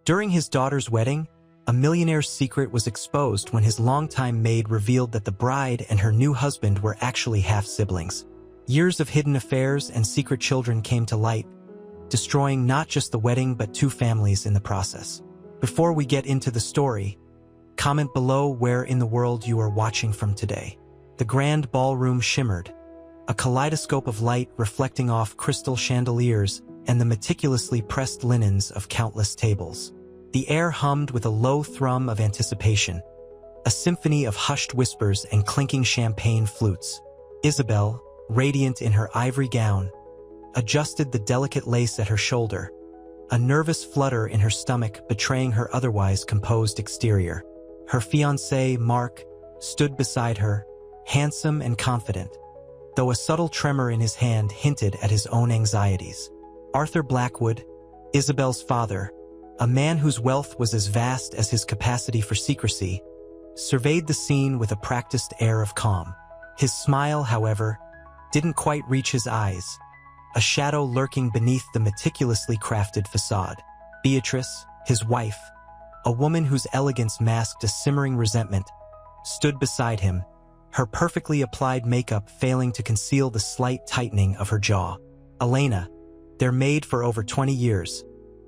During his daughter's wedding, a millionaire's secret was exposed when his longtime maid revealed that the bride and her new husband were actually half-siblings. Years of hidden affairs and secret children came to light, destroying not just the wedding but two families in the process. Before we get into the story, comment below where in the world you are watching from today. The grand ballroom shimmered, a kaleidoscope of light reflecting off crystal chandeliers and the meticulously pressed linens of countless tables. The air hummed with a low thrum of anticipation, a symphony of hushed whispers and clinking champagne flutes. Isabel, radiant in her ivory gown, adjusted the delicate lace at her shoulder, a nervous flutter in her stomach betraying her otherwise composed exterior. Her fiancé, Mark, stood beside her, handsome and confident, though a subtle tremor in his hand hinted at his own anxieties. Arthur Blackwood, Isabel's father, a man whose wealth was as vast as his capacity for secrecy, surveyed the scene with a practiced air of calm. His smile, however, didn't quite reach his eyes, a shadow lurking beneath the meticulously crafted facade. Beatrice, his wife, a woman whose elegance masked a simmering resentment, stood beside him, her perfectly applied makeup failing to conceal the slight tightening of her jaw. Elena, their maid for over 20 years,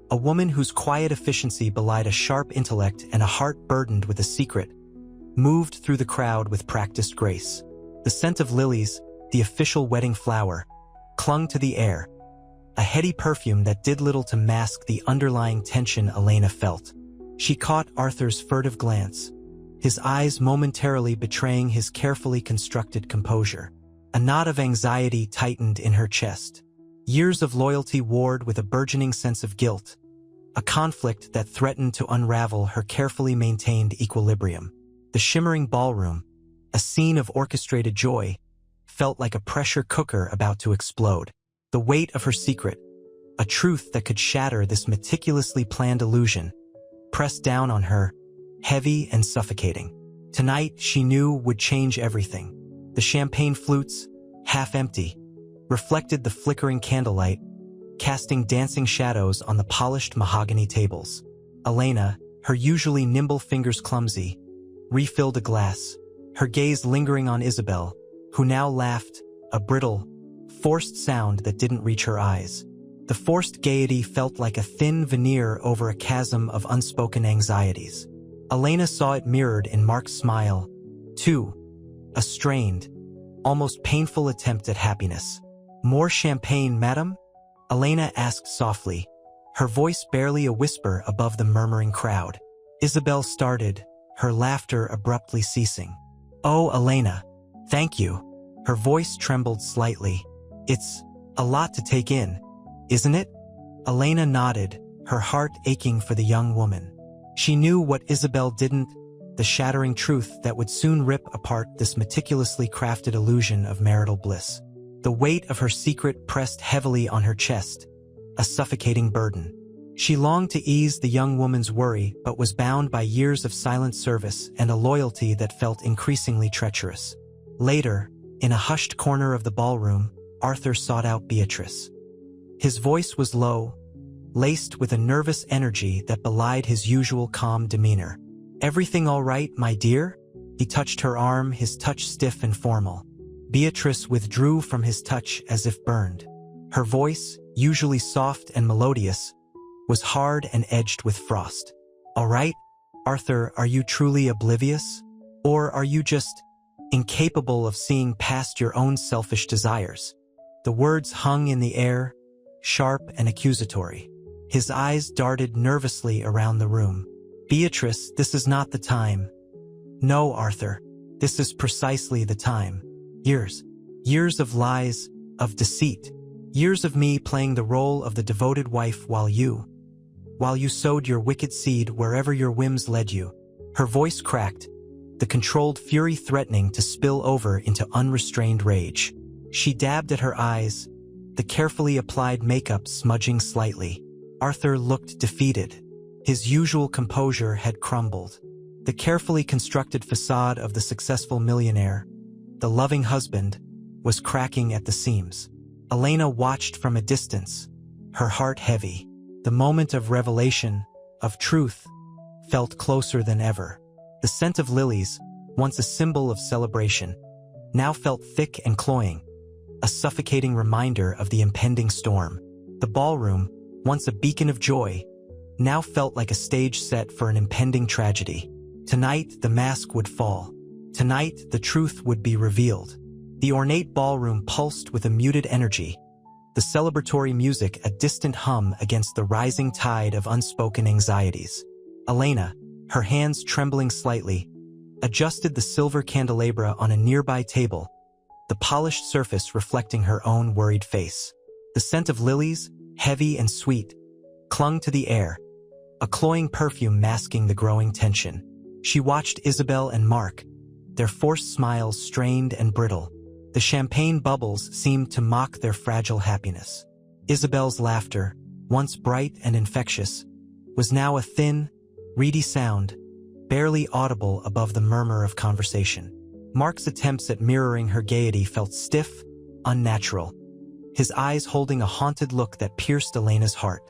a woman whose quiet efficiency belied a sharp intellect and a heart burdened with a secret, moved through the crowd with practiced grace. The scent of lilies, the official wedding flower, clung to the air, a heady perfume that did little to mask the underlying tension Elena felt. She caught Arthur's furtive glance, his eyes momentarily betraying his carefully constructed composure. A knot of anxiety tightened in her chest. Years of loyalty warred with a burgeoning sense of guilt, a conflict that threatened to unravel her carefully maintained equilibrium. The shimmering ballroom, a scene of orchestrated joy, felt like a pressure cooker about to explode. The weight of her secret, a truth that could shatter this meticulously planned illusion, pressed down on her, heavy and suffocating. Tonight, she knew, would change everything. The champagne flutes, half empty, reflected the flickering candlelight, casting dancing shadows on the polished mahogany tables. Elena, her usually nimble fingers clumsy, refilled a glass, her gaze lingering on Isabel, who now laughed, a brittle, forced sound that didn't reach her eyes. The forced gaiety felt like a thin veneer over a chasm of unspoken anxieties. Elena saw it mirrored in Mark's smile, too, a strained, almost painful attempt at happiness. "More champagne, madam?" Elena asked softly, her voice barely a whisper above the murmuring crowd. Isabel started, her laughter abruptly ceasing. "Oh, Elena, thank you." Her voice trembled slightly. "It's a lot to take in, isn't it?" Elena nodded, her heart aching for the young woman. She knew what Isabel didn't, the shattering truth that would soon rip apart this meticulously crafted illusion of marital bliss. The weight of her secret pressed heavily on her chest, a suffocating burden. She longed to ease the young woman's worry but was bound by years of silent service and a loyalty that felt increasingly treacherous. Later, in a hushed corner of the ballroom, Arthur sought out Beatrice. His voice was low, laced with a nervous energy that belied his usual calm demeanor. "Everything all right, my dear?" He touched her arm, his touch stiff and formal. Beatrice withdrew from his touch as if burned. Her voice, usually soft and melodious, was hard and edged with frost. "All right, Arthur, are you truly oblivious? Or are you just incapable of seeing past your own selfish desires?" The words hung in the air, sharp and accusatory. His eyes darted nervously around the room. "Beatrice, this is not the time." "No, Arthur, this is precisely the time. Years of lies, of deceit. Years of me playing the role of the devoted wife while you sowed your wicked seed wherever your whims led you." Her voice cracked, the controlled fury threatening to spill over into unrestrained rage. She dabbed at her eyes, the carefully applied makeup smudging slightly. Arthur looked defeated. His usual composure had crumbled. The carefully constructed facade of the successful millionaire, the loving husband, was cracking at the seams. Elena watched from a distance, her heart heavy. The moment of revelation, of truth, felt closer than ever. The scent of lilies, once a symbol of celebration, now felt thick and cloying, a suffocating reminder of the impending storm. The ballroom, once a beacon of joy, now felt like a stage set for an impending tragedy. Tonight, the mask would fall. Tonight, the truth would be revealed. The ornate ballroom pulsed with a muted energy, the celebratory music a distant hum against the rising tide of unspoken anxieties. Elena, her hands trembling slightly, adjusted the silver candelabra on a nearby table, the polished surface reflecting her own worried face. The scent of lilies, heavy and sweet, clung to the air, a cloying perfume masking the growing tension. She watched Isabel and Mark, their forced smiles strained and brittle. The champagne bubbles seemed to mock their fragile happiness. Isabel's laughter, once bright and infectious, was now a thin, reedy sound, barely audible above the murmur of conversation. Mark's attempts at mirroring her gaiety felt stiff, unnatural, his eyes holding a haunted look that pierced Elena's heart.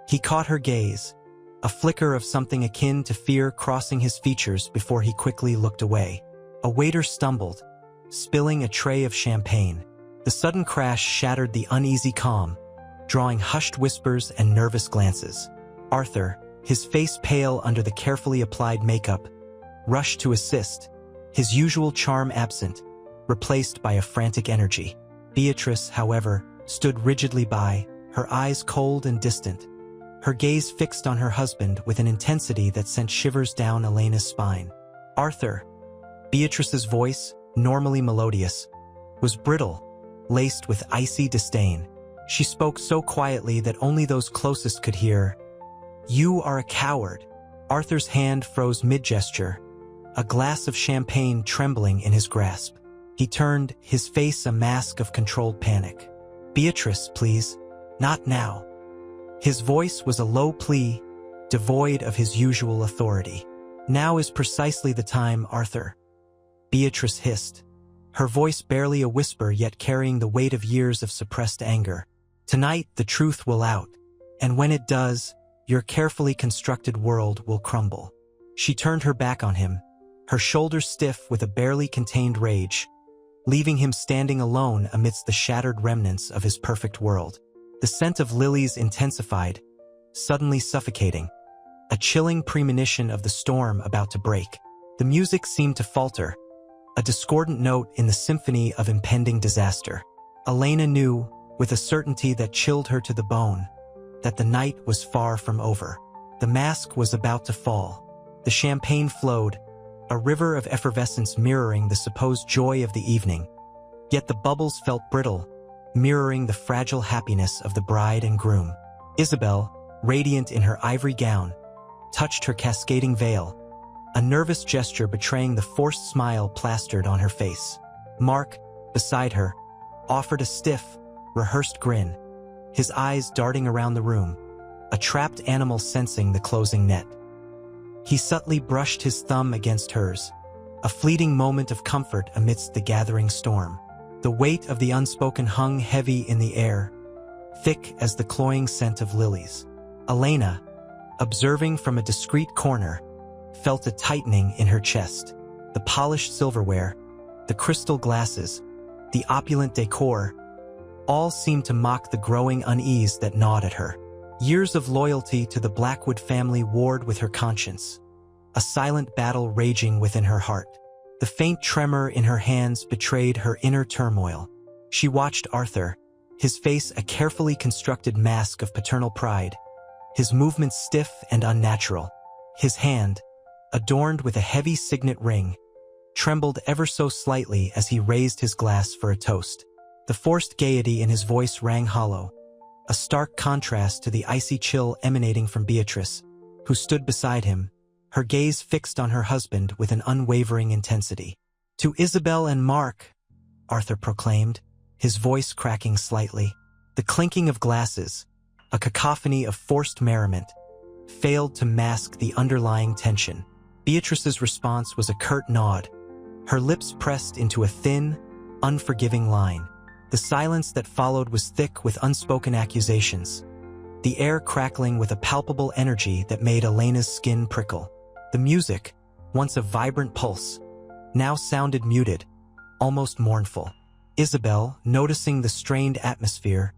He caught her gaze, a flicker of something akin to fear crossing his features before he quickly looked away. A waiter stumbled, spilling a tray of champagne. The sudden crash shattered the uneasy calm, drawing hushed whispers and nervous glances. Arthur, his face pale under the carefully applied makeup, rushed to assist, his usual charm absent, replaced by a frantic energy. Beatrice, however, stood rigidly by, her eyes cold and distant, her gaze fixed on her husband with an intensity that sent shivers down Elena's spine. Arthur, Beatrice's voice, normally melodious, was brittle, laced with icy disdain. She spoke so quietly that only those closest could hear. "You are a coward." Arthur's hand froze mid-gesture, a glass of champagne trembling in his grasp. He turned, his face a mask of controlled panic. "Beatrice, please. Not now." His voice was a low plea, devoid of his usual authority. "Now is precisely the time, Arthur," Beatrice hissed, her voice barely a whisper yet carrying the weight of years of suppressed anger. "Tonight the truth will out, and when it does, your carefully constructed world will crumble." She turned her back on him, her shoulders stiff with a barely contained rage, leaving him standing alone amidst the shattered remnants of his perfect world. The scent of lilies intensified, suddenly suffocating, a chilling premonition of the storm about to break. The music seemed to falter, a discordant note in the symphony of impending disaster. Elena knew, with a certainty that chilled her to the bone, that the night was far from over. The mask was about to fall. The champagne flowed, a river of effervescence mirroring the supposed joy of the evening. Yet the bubbles felt brittle, mirroring the fragile happiness of the bride and groom. Isabel, radiant in her ivory gown, touched her cascading veil, a nervous gesture betraying the forced smile plastered on her face. Mark, beside her, offered a stiff, rehearsed grin, his eyes darting around the room, a trapped animal sensing the closing net. He subtly brushed his thumb against hers, a fleeting moment of comfort amidst the gathering storm. The weight of the unspoken hung heavy in the air, thick as the cloying scent of lilies. Elena, observing from a discreet corner, felt a tightening in her chest. The polished silverware, the crystal glasses, the opulent decor, all seemed to mock the growing unease that gnawed at her. Years of loyalty to the Blackwood family warred with her conscience, a silent battle raging within her heart. The faint tremor in her hands betrayed her inner turmoil. She watched Arthur, his face a carefully constructed mask of paternal pride, his movements stiff and unnatural. His hand, adorned with a heavy signet ring, trembled ever so slightly as he raised his glass for a toast. The forced gaiety in his voice rang hollow, a stark contrast to the icy chill emanating from Beatrice, who stood beside him, her gaze fixed on her husband with an unwavering intensity. "To Isabel and Mark," Arthur proclaimed, his voice cracking slightly. The clinking of glasses, a cacophony of forced merriment, failed to mask the underlying tension. Beatrice's response was a curt nod, her lips pressed into a thin, unforgiving line. The silence that followed was thick with unspoken accusations, the air crackling with a palpable energy that made Elena's skin prickle. The music, once a vibrant pulse, now sounded muted, almost mournful. Isabel, noticing the strained atmosphere,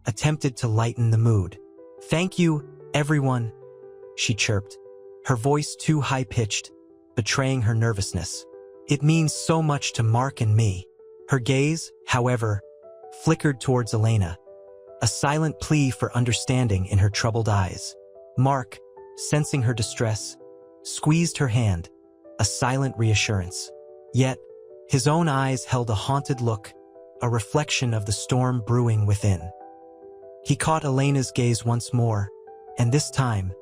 attempted to lighten the mood. "Thank you, everyone," she chirped, her voice too high-pitched, betraying her nervousness. "It means so much to Mark and me." Her gaze, however, flickered towards Elena, a silent plea for understanding in her troubled eyes. Mark, sensing her distress, squeezed her hand, a silent reassurance. Yet, his own eyes held a haunted look, a reflection of the storm brewing within. He caught Elena's gaze once more, and this time,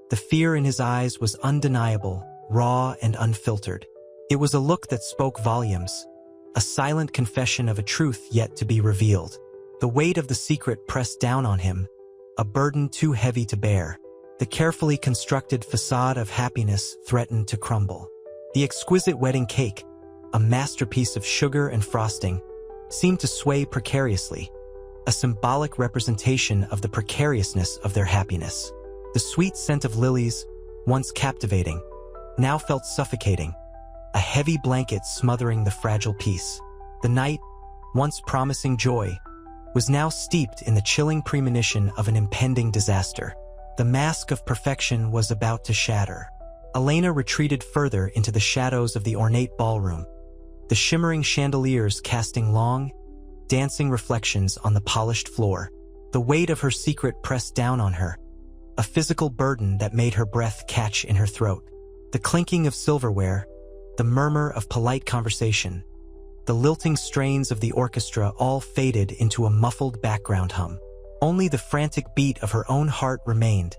the fear in his eyes was undeniable, raw and unfiltered. It was a look that spoke volumes, a silent confession of a truth yet to be revealed. The weight of the secret pressed down on him, a burden too heavy to bear. The carefully constructed facade of happiness threatened to crumble. The exquisite wedding cake, a masterpiece of sugar and frosting, seemed to sway precariously, a symbolic representation of the precariousness of their happiness. The sweet scent of lilies, once captivating, now felt suffocating, a heavy blanket smothering the fragile peace. The night, once promising joy, was now steeped in the chilling premonition of an impending disaster. The mask of perfection was about to shatter. Elena retreated further into the shadows of the ornate ballroom, the shimmering chandeliers casting long, dancing reflections on the polished floor. The weight of her secret pressed down on her, a physical burden that made her breath catch in her throat. The clinking of silverware, the murmur of polite conversation, the lilting strains of the orchestra all faded into a muffled background hum. Only the frantic beat of her own heart remained,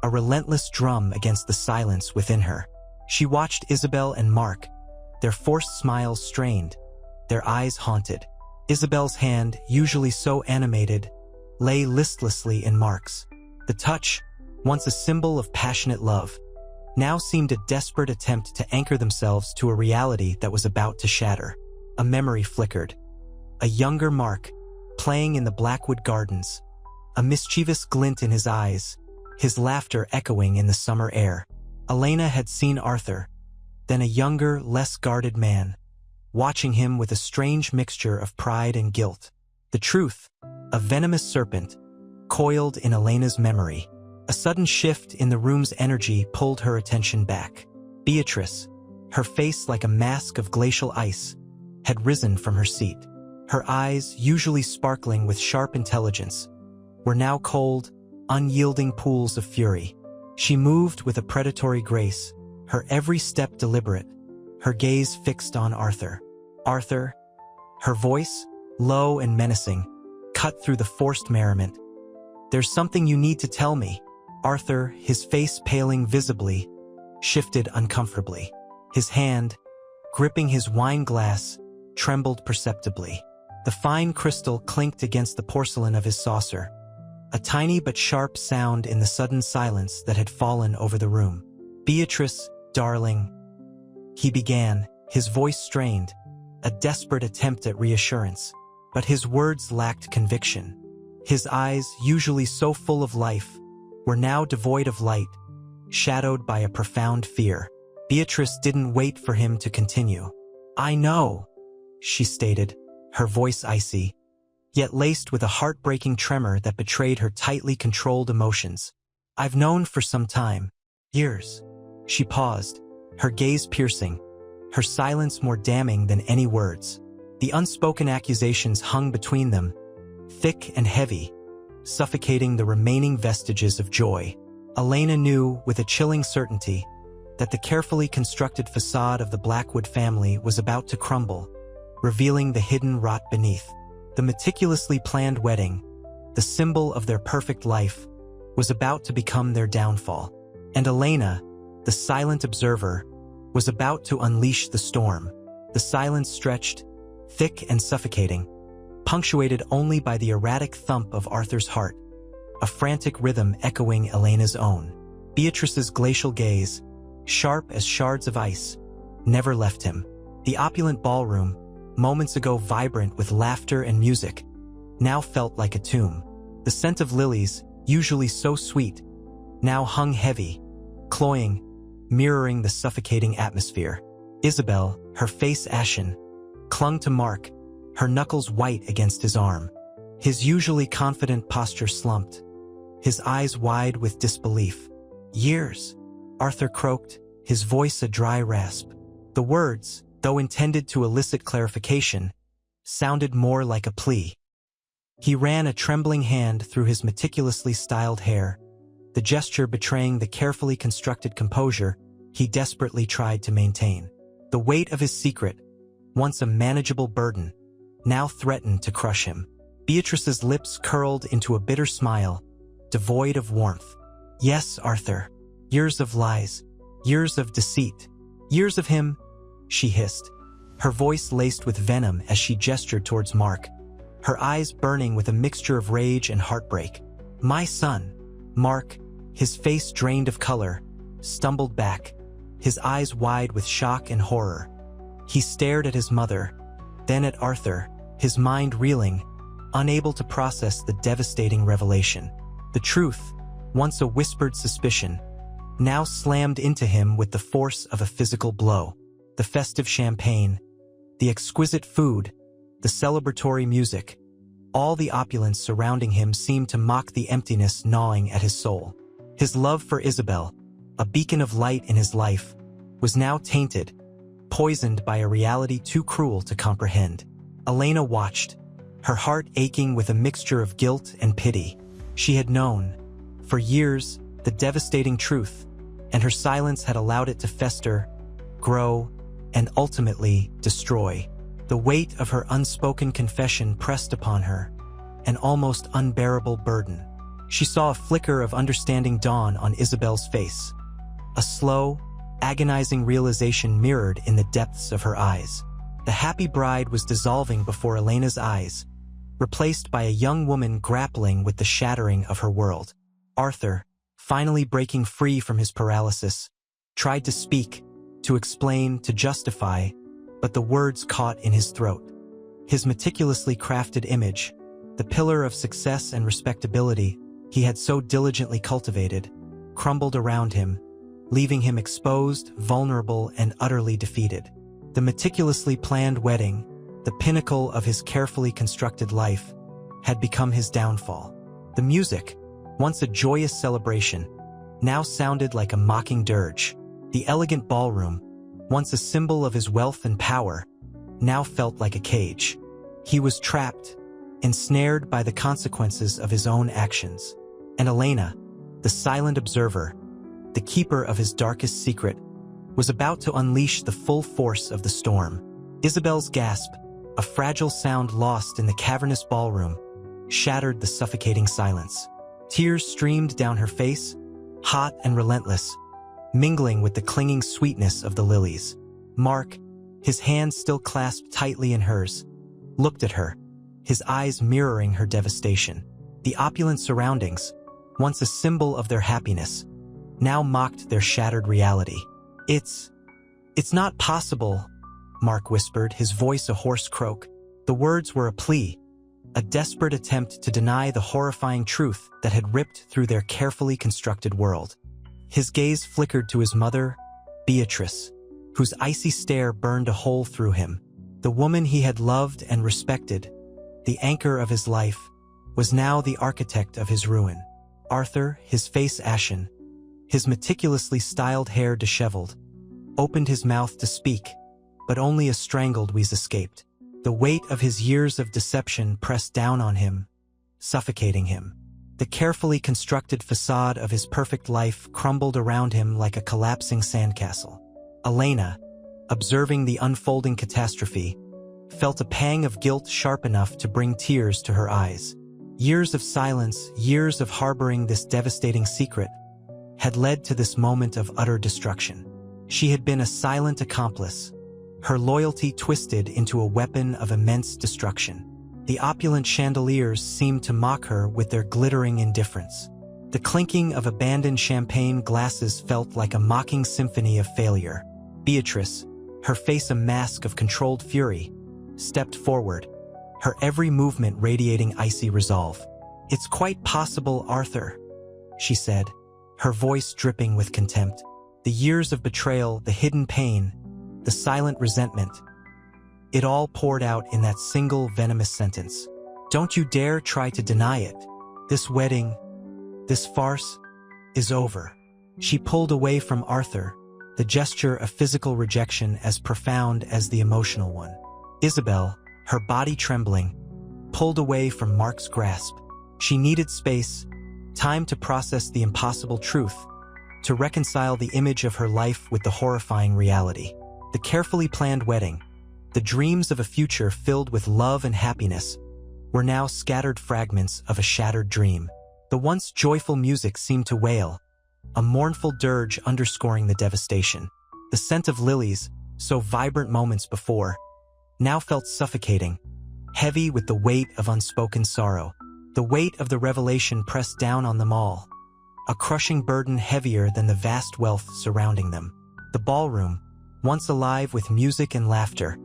a relentless drum against the silence within her. She watched Isabel and Mark, their forced smiles strained, their eyes haunted. Isabel's hand, usually so animated, lay listlessly in Mark's. The touch, once a symbol of passionate love, now seemed a desperate attempt to anchor themselves to a reality that was about to shatter. A memory flickered. A younger Mark, playing in the Blackwood Gardens, a mischievous glint in his eyes, his laughter echoing in the summer air. Elena had seen Arthur, then a younger, less guarded man, watching him with a strange mixture of pride and guilt. The truth, a venomous serpent, coiled in Elena's memory. A sudden shift in the room's energy pulled her attention back. Beatrice, her face like a mask of glacial ice, had risen from her seat. Her eyes, usually sparkling with sharp intelligence, were now cold, unyielding pools of fury. She moved with a predatory grace, her every step deliberate, her gaze fixed on Arthur. "Arthur," her voice, low and menacing, cut through the forced merriment. "There's something you need to tell me." Arthur, his face paling visibly, shifted uncomfortably. His hand, gripping his wine glass, trembled perceptibly. The fine crystal clinked against the porcelain of his saucer, a tiny but sharp sound in the sudden silence that had fallen over the room. "Beatrice, darling," he began, his voice strained, a desperate attempt at reassurance. But his words lacked conviction. His eyes, usually so full of life, were now devoid of light, shadowed by a profound fear. Beatrice didn't wait for him to continue. "I know," she stated, her voice icy, yet laced with a heartbreaking tremor that betrayed her tightly controlled emotions. "I've known for some time, years." She paused, her gaze piercing, her silence more damning than any words. The unspoken accusations hung between them, thick and heavy, suffocating the remaining vestiges of joy. Elena knew, with a chilling certainty, that the carefully constructed facade of the Blackwood family was about to crumble, revealing the hidden rot beneath. The meticulously planned wedding, the symbol of their perfect life, was about to become their downfall. And Elena, the silent observer, was about to unleash the storm. The silence stretched, thick and suffocating, punctuated only by the erratic thump of Arthur's heart, a frantic rhythm echoing Elena's own. Beatrice's glacial gaze, sharp as shards of ice, never left him. The opulent ballroom, moments ago vibrant with laughter and music, now felt like a tomb. The scent of lilies, usually so sweet, now hung heavy, cloying, mirroring the suffocating atmosphere. Isabel, her face ashen, clung to Mark, her knuckles white against his arm. His usually confident posture slumped, his eyes wide with disbelief. "Years," Arthur croaked, his voice a dry rasp. The words, though intended to elicit clarification, sounded more like a plea. He ran a trembling hand through his meticulously styled hair, the gesture betraying the carefully constructed composure he desperately tried to maintain. The weight of his secret, once a manageable burden, now threatened to crush him. Beatrice's lips curled into a bitter smile, devoid of warmth. "Yes, Arthur. Years of lies. Years of deceit. Years of him," she hissed, her voice laced with venom as she gestured towards Mark, her eyes burning with a mixture of rage and heartbreak. "My son." Mark, his face drained of color, stumbled back, his eyes wide with shock and horror. He stared at his mother, then at Arthur, his mind reeling, unable to process the devastating revelation. The truth, once a whispered suspicion, now slammed into him with the force of a physical blow. The festive champagne, the exquisite food, the celebratory music, all the opulence surrounding him seemed to mock the emptiness gnawing at his soul. His love for Isabel, a beacon of light in his life, was now tainted, poisoned by a reality too cruel to comprehend. Elena watched, her heart aching with a mixture of guilt and pity. She had known, for years, the devastating truth, and her silence had allowed it to fester, grow, and ultimately destroy. The weight of her unspoken confession pressed upon her, an almost unbearable burden. She saw a flicker of understanding dawn on Isabel's face, a slow, agonizing realization mirrored in the depths of her eyes. The happy bride was dissolving before Elena's eyes, replaced by a young woman grappling with the shattering of her world. Arthur, finally breaking free from his paralysis, tried to speak, to explain, to justify, but the words caught in his throat. His meticulously crafted image, the pillar of success and respectability he had so diligently cultivated, crumbled around him, leaving him exposed, vulnerable, and utterly defeated. The meticulously planned wedding, the pinnacle of his carefully constructed life, had become his downfall. The music, once a joyous celebration, now sounded like a mocking dirge. The elegant ballroom, once a symbol of his wealth and power, now felt like a cage. He was trapped, ensnared by the consequences of his own actions. And Elena, the silent observer, the keeper of his darkest secret, was about to unleash the full force of the storm. Isabel's gasp, a fragile sound lost in the cavernous ballroom, shattered the suffocating silence. Tears streamed down her face, hot and relentless, mingling with the clinging sweetness of the lilies. Mark, his hands still clasped tightly in hers, looked at her, his eyes mirroring her devastation. The opulent surroundings, once a symbol of their happiness, now mocked their shattered reality. It's not possible," Mark whispered, his voice a hoarse croak. The words were a plea, a desperate attempt to deny the horrifying truth that had ripped through their carefully constructed world. His gaze flickered to his mother, Beatrice, whose icy stare burned a hole through him. The woman he had loved and respected, the anchor of his life, was now the architect of his ruin. Arthur, his face ashen, his meticulously styled hair disheveled, opened his mouth to speak, but only a strangled wheeze escaped. The weight of his years of deception pressed down on him, suffocating him. The carefully constructed facade of his perfect life crumbled around him like a collapsing sandcastle. Elena, observing the unfolding catastrophe, felt a pang of guilt sharp enough to bring tears to her eyes. Years of silence, years of harboring this devastating secret, had led to this moment of utter destruction. She had been a silent accomplice, her loyalty twisted into a weapon of immense destruction. The opulent chandeliers seemed to mock her with their glittering indifference. The clinking of abandoned champagne glasses felt like a mocking symphony of failure. Beatrice, her face a mask of controlled fury, stepped forward, her every movement radiating icy resolve. "It's quite possible, Arthur," she said, her voice dripping with contempt. The years of betrayal, the hidden pain, the silent resentment, it all poured out in that single venomous sentence. "Don't you dare try to deny it. This wedding, this farce, is over." She pulled away from Arthur, the gesture of physical rejection as profound as the emotional one. Isabel, her body trembling, pulled away from Mark's grasp. She needed space, time to process the impossible truth, to reconcile the image of her life with the horrifying reality. The carefully planned wedding, the dreams of a future filled with love and happiness, were now scattered fragments of a shattered dream. The once joyful music seemed to wail, a mournful dirge underscoring the devastation. The scent of lilies, so vibrant moments before, now felt suffocating, heavy with the weight of unspoken sorrow. The weight of the revelation pressed down on them all, a crushing burden heavier than the vast wealth surrounding them. The ballroom, once alive with music and laughter,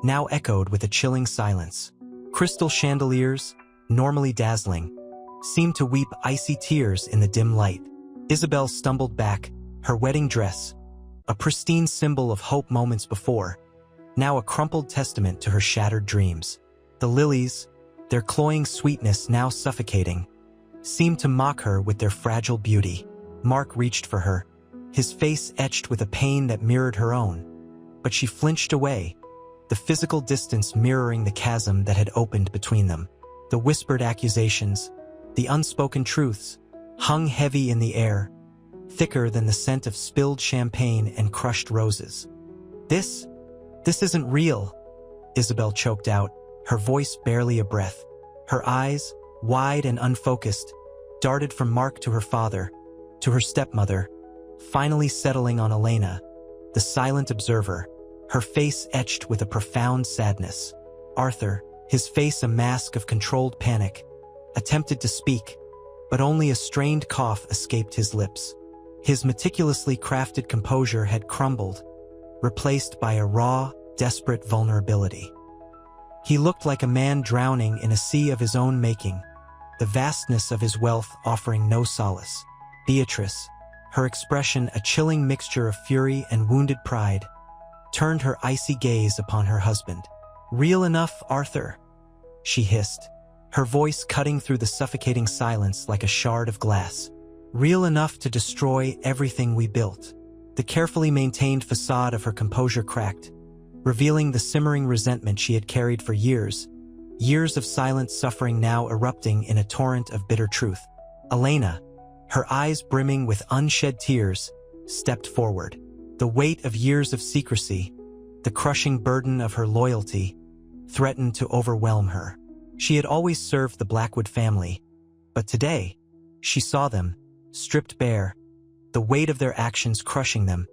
now echoed with a chilling silence. Crystal chandeliers, normally dazzling, seemed to weep icy tears in the dim light. Isabel stumbled back, her wedding dress, a pristine symbol of hope moments before, now a crumpled testament to her shattered dreams. The lilies, their cloying sweetness now suffocating, seemed to mock her with their fragile beauty. Mark reached for her, his face etched with a pain that mirrored her own. But she flinched away, the physical distance mirroring the chasm that had opened between them. The whispered accusations, the unspoken truths, hung heavy in the air, thicker than the scent of spilled champagne and crushed roses. This isn't real," Isabel choked out, her voice barely a breath. Her eyes, wide and unfocused, darted from Mark to her father, to her stepmother, finally settling on Elena, the silent observer, her face etched with a profound sadness. Arthur, his face a mask of controlled panic, attempted to speak, but only a strained cough escaped his lips. His meticulously crafted composure had crumbled, replaced by a raw, desperate vulnerability. He looked like a man drowning in a sea of his own making, the vastness of his wealth offering no solace. Beatrice, her expression a chilling mixture of fury and wounded pride, turned her icy gaze upon her husband. "Real enough, Arthur," she hissed, her voice cutting through the suffocating silence like a shard of glass. "Real enough to destroy everything we built." The carefully maintained facade of her composure cracked, revealing the simmering resentment she had carried for years, years of silent suffering now erupting in a torrent of bitter truth. Elena, her eyes brimming with unshed tears, stepped forward. The weight of years of secrecy, the crushing burden of her loyalty, threatened to overwhelm her. She had always served the Blackwood family, but today, she saw them, stripped bare, the weight of their actions crushing them,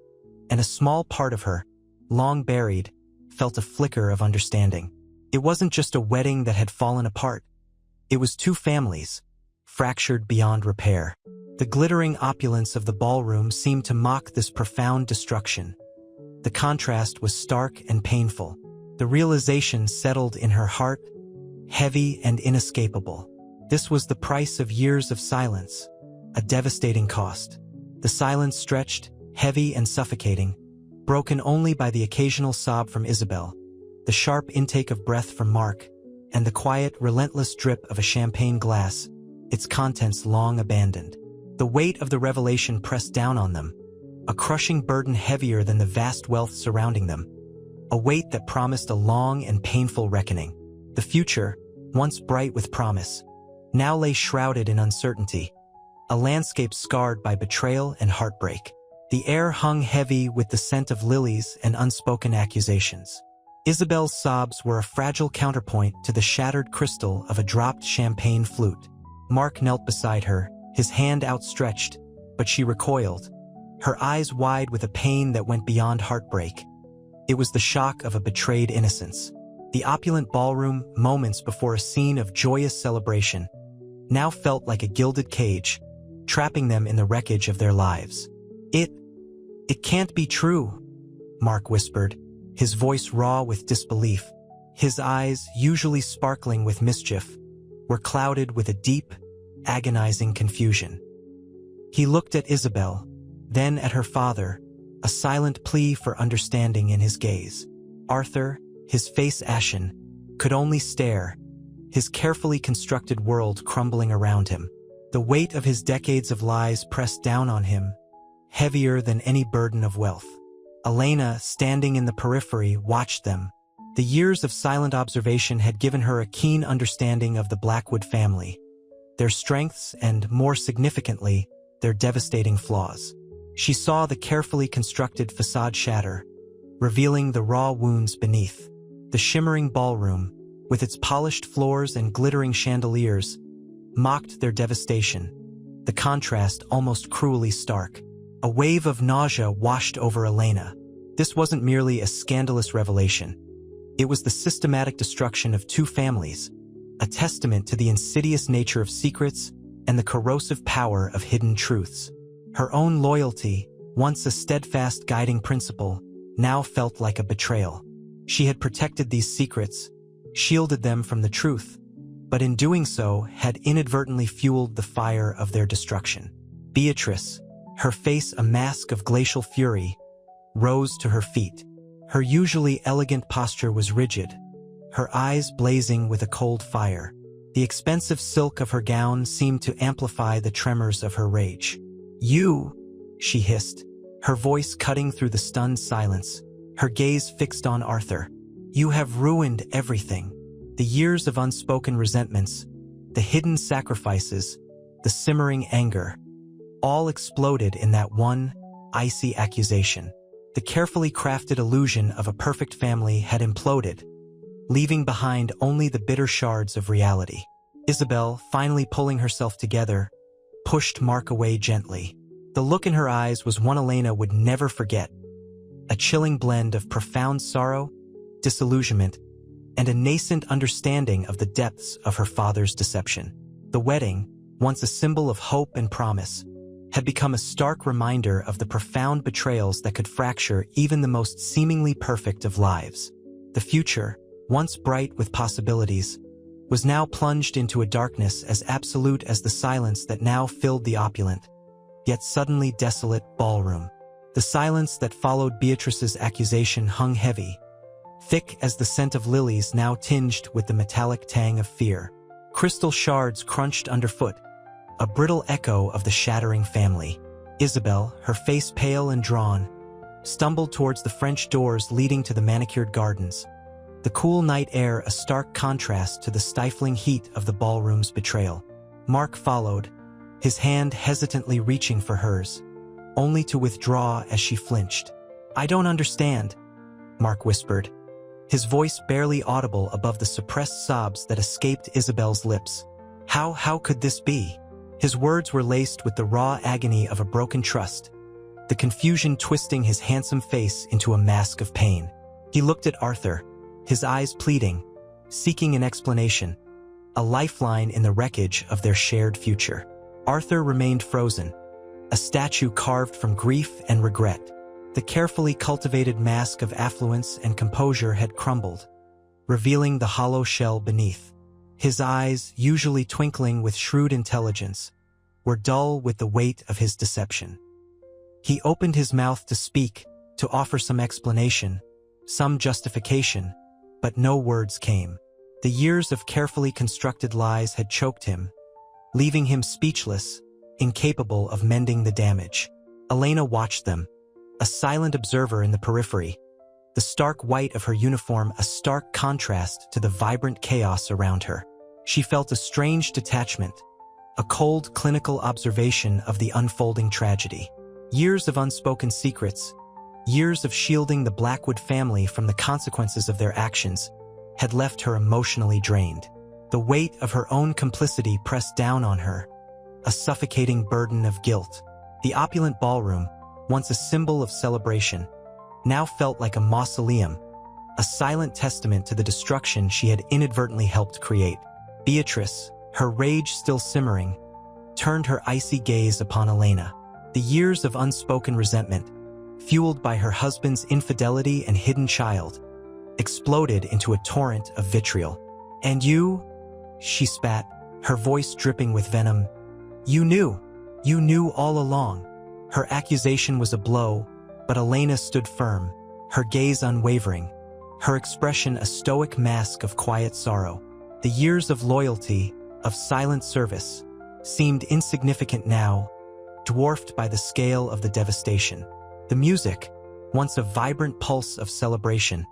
and a small part of her, long buried, felt a flicker of understanding. It wasn't just a wedding that had fallen apart. It was two families, fractured beyond repair. The glittering opulence of the ballroom seemed to mock this profound destruction. The contrast was stark and painful. The realization settled in her heart, heavy and inescapable. This was the price of years of silence, a devastating cost. The silence stretched, heavy and suffocating, broken only by the occasional sob from Isabel, the sharp intake of breath from Mark, and the quiet, relentless drip of a champagne glass, its contents long abandoned. The weight of the revelation pressed down on them, a crushing burden heavier than the vast wealth surrounding them, a weight that promised a long and painful reckoning. The future, once bright with promise, now lay shrouded in uncertainty, a landscape scarred by betrayal and heartbreak. The air hung heavy with the scent of lilies and unspoken accusations. Isabel's sobs were a fragile counterpoint to the shattered crystal of a dropped champagne flute. Mark knelt beside her, his hand outstretched, but she recoiled, her eyes wide with a pain that went beyond heartbreak. It was the shock of a betrayed innocence. The opulent ballroom, moments before a scene of joyous celebration, now felt like a gilded cage, trapping them in the wreckage of their lives. It can't be true," Mark whispered, his voice raw with disbelief. His eyes, usually sparkling with mischief, were clouded with a deep, agonizing confusion. He looked at Isabel, then at her father, a silent plea for understanding in his gaze. Arthur, his face ashen, could only stare, his carefully constructed world crumbling around him. The weight of his decades of lies pressed down on him, heavier than any burden of wealth. Elena, standing in the periphery, watched them. The years of silent observation had given her a keen understanding of the Blackwood family, their strengths and, more significantly, their devastating flaws. She saw the carefully constructed facade shatter, revealing the raw wounds beneath. The shimmering ballroom, with its polished floors and glittering chandeliers, mocked their devastation, the contrast almost cruelly stark. A wave of nausea washed over Elena. This wasn't merely a scandalous revelation. It was the systematic destruction of two families, a testament to the insidious nature of secrets and the corrosive power of hidden truths. Her own loyalty, once a steadfast guiding principle, now felt like a betrayal. She had protected these secrets, shielded them from the truth, but in doing so had inadvertently fueled the fire of their destruction. Beatrice, her face a mask of glacial fury, rose to her feet. Her usually elegant posture was rigid, her eyes blazing with a cold fire. The expensive silk of her gown seemed to amplify the tremors of her rage. "You," she hissed, her voice cutting through the stunned silence, her gaze fixed on Arthur. "You have ruined everything." The years of unspoken resentments, the hidden sacrifices, the simmering anger, all exploded in that one, icy accusation. The carefully crafted illusion of a perfect family had imploded, leaving behind only the bitter shards of reality. Isabel, finally pulling herself together, pushed Mark away gently. The look in her eyes was one Elena would never forget, a chilling blend of profound sorrow, disillusionment, and a nascent understanding of the depths of her father's deception. The wedding, once a symbol of hope and promise, had become a stark reminder of the profound betrayals that could fracture even the most seemingly perfect of lives. The future, once bright with possibilities, was now plunged into a darkness as absolute as the silence that now filled the opulent, yet suddenly desolate, ballroom. The silence that followed Beatrice's accusation hung heavy, thick as the scent of lilies now tinged with the metallic tang of fear. Crystal shards crunched underfoot, a brittle echo of the shattering family. Isabel, her face pale and drawn, stumbled towards the French doors leading to the manicured gardens, the cool night air a stark contrast to the stifling heat of the ballroom's betrayal. Mark followed, his hand hesitantly reaching for hers, only to withdraw as she flinched. "I don't understand," Mark whispered, his voice barely audible above the suppressed sobs that escaped Isabel's lips. How could this be?" His words were laced with the raw agony of a broken trust, the confusion twisting his handsome face into a mask of pain. He looked at Arthur, his eyes pleading, seeking an explanation, a lifeline in the wreckage of their shared future. Arthur remained frozen, a statue carved from grief and regret. The carefully cultivated mask of affluence and composure had crumbled, revealing the hollow shell beneath. His eyes, usually twinkling with shrewd intelligence, were dull with the weight of his deception. He opened his mouth to speak, to offer some explanation, some justification, but no words came. The years of carefully constructed lies had choked him, leaving him speechless, incapable of mending the damage. Elena watched them, a silent observer in the periphery, the stark white of her uniform a stark contrast to the vibrant chaos around her. She felt a strange detachment, a cold clinical observation of the unfolding tragedy. Years of unspoken secrets, years of shielding the Blackwood family from the consequences of their actions, had left her emotionally drained. The weight of her own complicity pressed down on her, a suffocating burden of guilt. The opulent ballroom, once a symbol of celebration, now felt like a mausoleum, a silent testament to the destruction she had inadvertently helped create. Beatrice, her rage still simmering, turned her icy gaze upon Elena. The years of unspoken resentment, fueled by her husband's infidelity and hidden child, exploded into a torrent of vitriol. "And you?" she spat, her voice dripping with venom. You knew all along. Her accusation was a blow, but Elena stood firm, her gaze unwavering, her expression a stoic mask of quiet sorrow. The years of loyalty, of silent service, seemed insignificant now, dwarfed by the scale of the devastation. The music, once a vibrant pulse of celebration,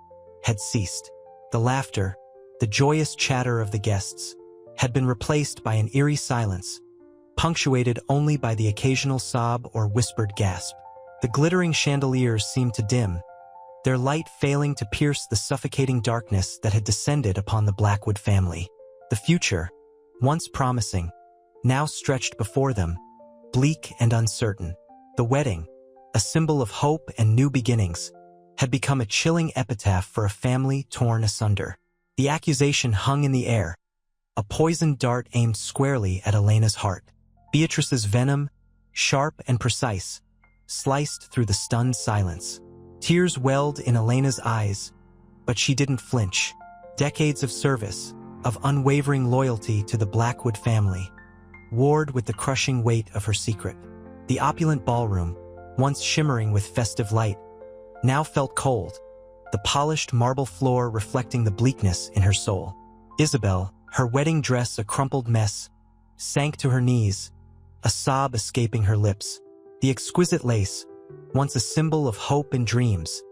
had ceased. The laughter, the joyous chatter of the guests, had been replaced by an eerie silence, punctuated only by the occasional sob or whispered gasp. The glittering chandeliers seemed to dim, their light failing to pierce the suffocating darkness that had descended upon the Blackwood family. The future, once promising, now stretched before them, bleak and uncertain. The wedding, a symbol of hope and new beginnings, had become a chilling epitaph for a family torn asunder. The accusation hung in the air, a poisoned dart aimed squarely at Elena's heart. Beatrice's venom, sharp and precise, sliced through the stunned silence. Tears welled in Elena's eyes, but she didn't flinch. Decades of service, of unwavering loyalty to the Blackwood family, warred with the crushing weight of her secret. The opulent ballroom, once shimmering with festive light, now felt cold, the polished marble floor reflecting the bleakness in her soul. Isabel, her wedding dress a crumpled mess, sank to her knees, a sob escaping her lips. The exquisite lace, once a symbol of hope and dreams,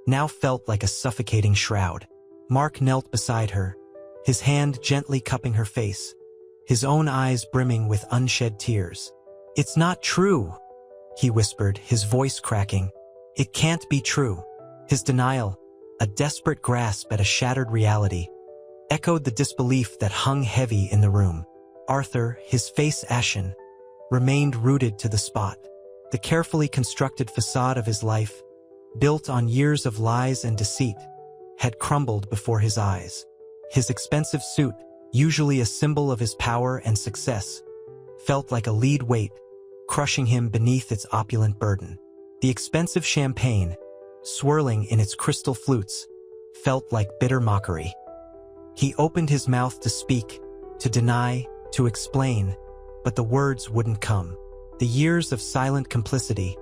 now felt like a suffocating shroud. Mark knelt beside her, his hand gently cupping her face, his own eyes brimming with unshed tears. "It's not true," he whispered, his voice cracking. "It can't be true." His denial, a desperate grasp at a shattered reality, echoed the disbelief that hung heavy in the room. Arthur, his face ashen, remained rooted to the spot. The carefully constructed facade of his life, built on years of lies and deceit, had crumbled before his eyes. His expensive suit, usually a symbol of his power and success, felt like a lead weight, crushing him beneath its opulent burden. The expensive champagne, swirling in its crystal flutes, felt like bitter mockery. He opened his mouth to speak, to deny, to explain, but the words wouldn't come. The years of silent complicity,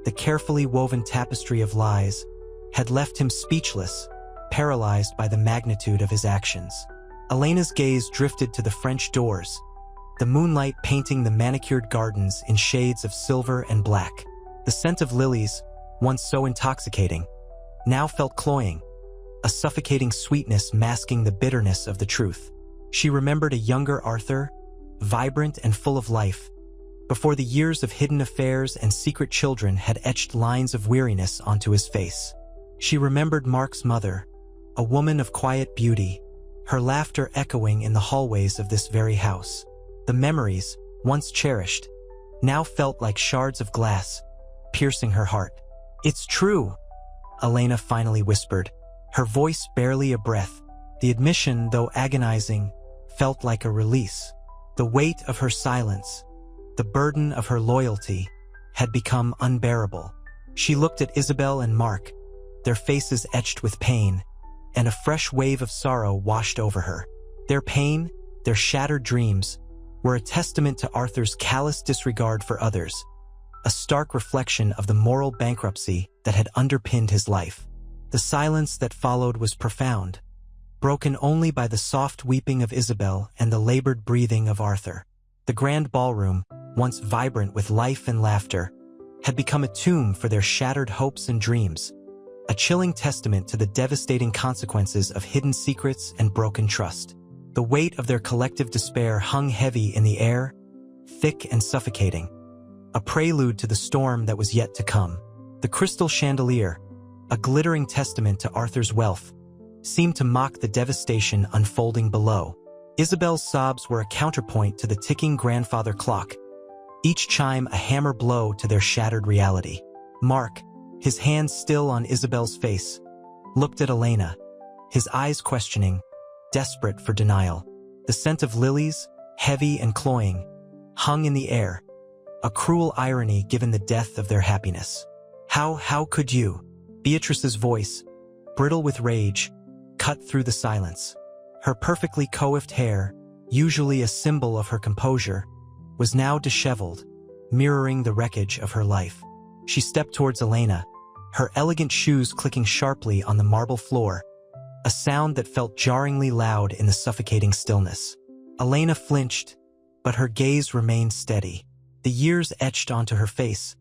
the carefully woven tapestry of lies, had left him speechless, paralyzed by the magnitude of his actions. Elena's gaze drifted to the French doors, the moonlight painting the manicured gardens in shades of silver and black. The scent of lilies, once so intoxicating, now felt cloying, a suffocating sweetness masking the bitterness of the truth. She remembered a younger Arthur, vibrant and full of life, before the years of hidden affairs and secret children had etched lines of weariness onto his face. She remembered Mark's mother, a woman of quiet beauty, her laughter echoing in the hallways of this very house. The memories, once cherished, now felt like shards of glass, piercing her heart. "It's true," Elena finally whispered, her voice barely a breath. The admission, though agonizing, felt like a release. The weight of her silence, the burden of her loyalty, had become unbearable. She looked at Isabel and Mark, their faces etched with pain, and a fresh wave of sorrow washed over her. Their pain, their shattered dreams, were a testament to Arthur's callous disregard for others, a stark reflection of the moral bankruptcy that had underpinned his life. The silence that followed was profound, broken only by the soft weeping of Isabel and the labored breathing of Arthur. The grand ballroom, once vibrant with life and laughter, had become a tomb for their shattered hopes and dreams, a chilling testament to the devastating consequences of hidden secrets and broken trust. The weight of their collective despair hung heavy in the air, thick and suffocating, a prelude to the storm that was yet to come. The crystal chandelier, a glittering testament to Arthur's wealth, seemed to mock the devastation unfolding below. Isabel's sobs were a counterpoint to the ticking grandfather clock, each chime a hammer blow to their shattered reality. Mark, his hands still on Isabel's face, looked at Elena, his eyes questioning, desperate for denial. The scent of lilies, heavy and cloying, hung in the air, a cruel irony given the death of their happiness. How could you?" Beatrice's voice, brittle with rage, cut through the silence. Her perfectly coiffed hair, usually a symbol of her composure, was now disheveled, mirroring the wreckage of her life. She stepped towards Elena, her elegant shoes clicking sharply on the marble floor, a sound that felt jarringly loud in the suffocating stillness. Elena flinched, but her gaze remained steady. The years etched onto her face,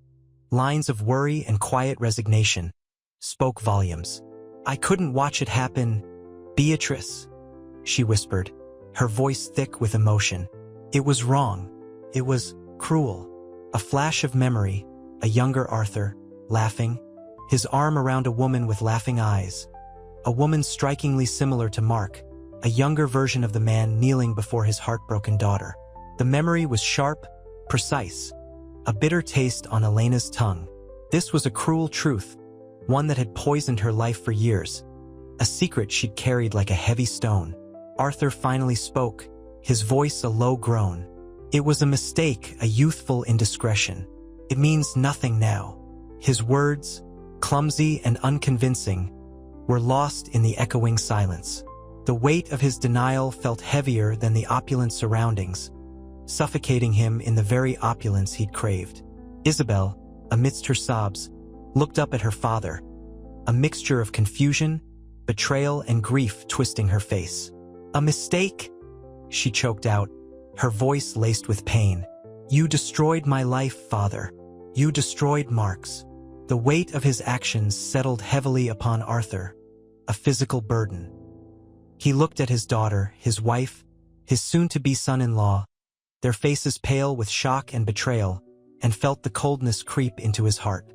lines of worry and quiet resignation, spoke volumes. "I couldn't watch it happen, Beatrice," she whispered, her voice thick with emotion. "It was wrong. It was cruel." A flash of memory, a younger Arthur, laughing, his arm around a woman with laughing eyes. A woman strikingly similar to Mark, a younger version of the man kneeling before his heartbroken daughter. The memory was sharp, precise, a bitter taste on Elena's tongue. This was a cruel truth, one that had poisoned her life for years, a secret she'd carried like a heavy stone. Arthur finally spoke, his voice a low groan. "It was a mistake, a youthful indiscretion. It means nothing now." His words, clumsy and unconvincing, were lost in the echoing silence. The weight of his denial felt heavier than the opulent surroundings, suffocating him in the very opulence he'd craved. Isabel, amidst her sobs, looked up at her father, a mixture of confusion, betrayal, and grief twisting her face. "A mistake?" she choked out, her voice laced with pain. "You destroyed my life, father. You destroyed Mark's." The weight of his actions settled heavily upon Arthur, a physical burden. He looked at his daughter, his wife, his soon-to-be son-in-law, their faces pale with shock and betrayal, and felt the coldness creep into his heart.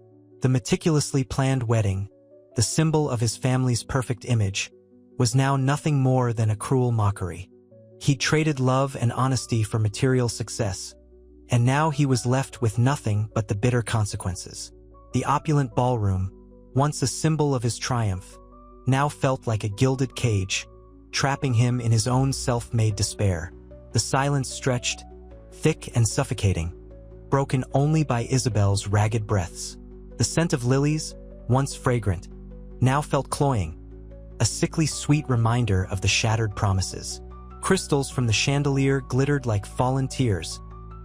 The meticulously planned wedding, the symbol of his family's perfect image, was now nothing more than a cruel mockery. He traded love and honesty for material success, and now he was left with nothing but the bitter consequences. The opulent ballroom, once a symbol of his triumph, now felt like a gilded cage, trapping him in his own self-made despair. The silence stretched, thick and suffocating, broken only by Isabel's ragged breaths. The scent of lilies, once fragrant, now felt cloying, a sickly sweet reminder of the shattered promises. Crystals from the chandelier glittered like fallen tears,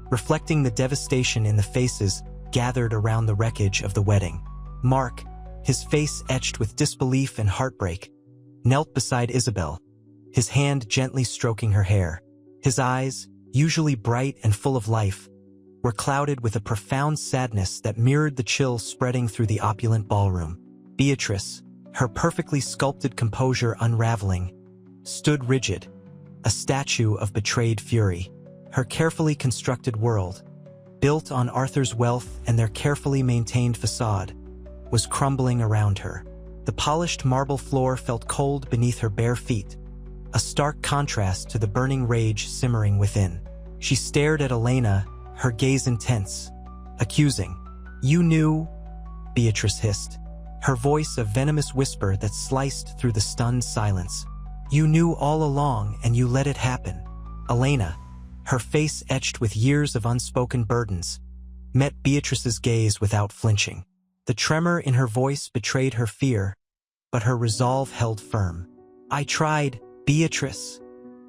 reflecting the devastation in the faces gathered around the wreckage of the wedding. Mark, his face etched with disbelief and heartbreak, knelt beside Isabel, his hand gently stroking her hair. His eyes, usually bright and full of life, were clouded with a profound sadness that mirrored the chill spreading through the opulent ballroom. Beatrice, her perfectly sculpted composure unraveling, stood rigid, a statue of betrayed fury. Her carefully constructed world, built on Arthur's wealth and their carefully maintained facade, was crumbling around her. The polished marble floor felt cold beneath her bare feet, a stark contrast to the burning rage simmering within. She stared at Elena, her gaze intense, accusing. "You knew," Beatrice hissed, her voice a venomous whisper that sliced through the stunned silence. "You knew all along and you let it happen." Elena, her face etched with years of unspoken burdens, met Beatrice's gaze without flinching. The tremor in her voice betrayed her fear, but her resolve held firm. "I tried, Beatrice,"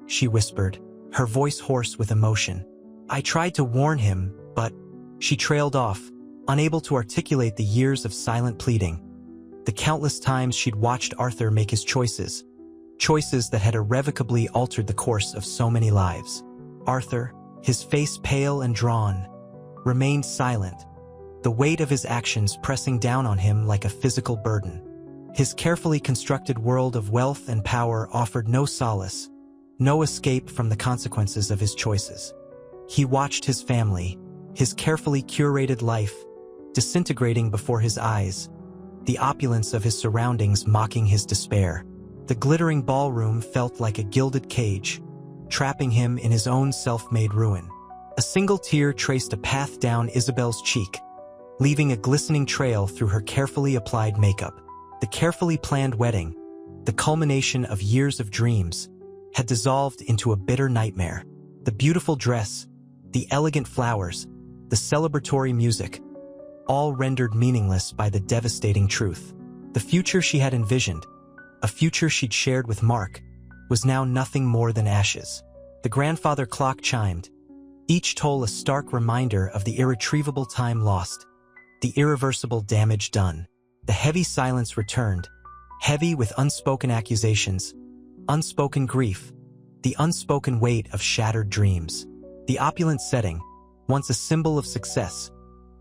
she whispered, her voice hoarse with emotion. "I tried to warn him, but—" She trailed off, unable to articulate the years of silent pleading, the countless times she'd watched Arthur make his choices that had irrevocably altered the course of so many lives. Arthur, his face pale and drawn, remained silent, the weight of his actions pressing down on him like a physical burden. His carefully constructed world of wealth and power offered no solace, no escape from the consequences of his choices. He watched his family, his carefully curated life, disintegrating before his eyes, the opulence of his surroundings mocking his despair. The glittering ballroom felt like a gilded cage, trapping him in his own self-made ruin. A single tear traced a path down Isabel's cheek, leaving a glistening trail through her carefully applied makeup. The carefully planned wedding, the culmination of years of dreams, had dissolved into a bitter nightmare. The beautiful dress, the elegant flowers, the celebratory music, all rendered meaningless by the devastating truth. The future she had envisioned, a future she'd shared with Mark, was now nothing more than ashes. The grandfather clock chimed, each toll a stark reminder of the irretrievable time lost, the irreversible damage done. The heavy silence returned, heavy with unspoken accusations, unspoken grief, the unspoken weight of shattered dreams. The opulent setting, once a symbol of success,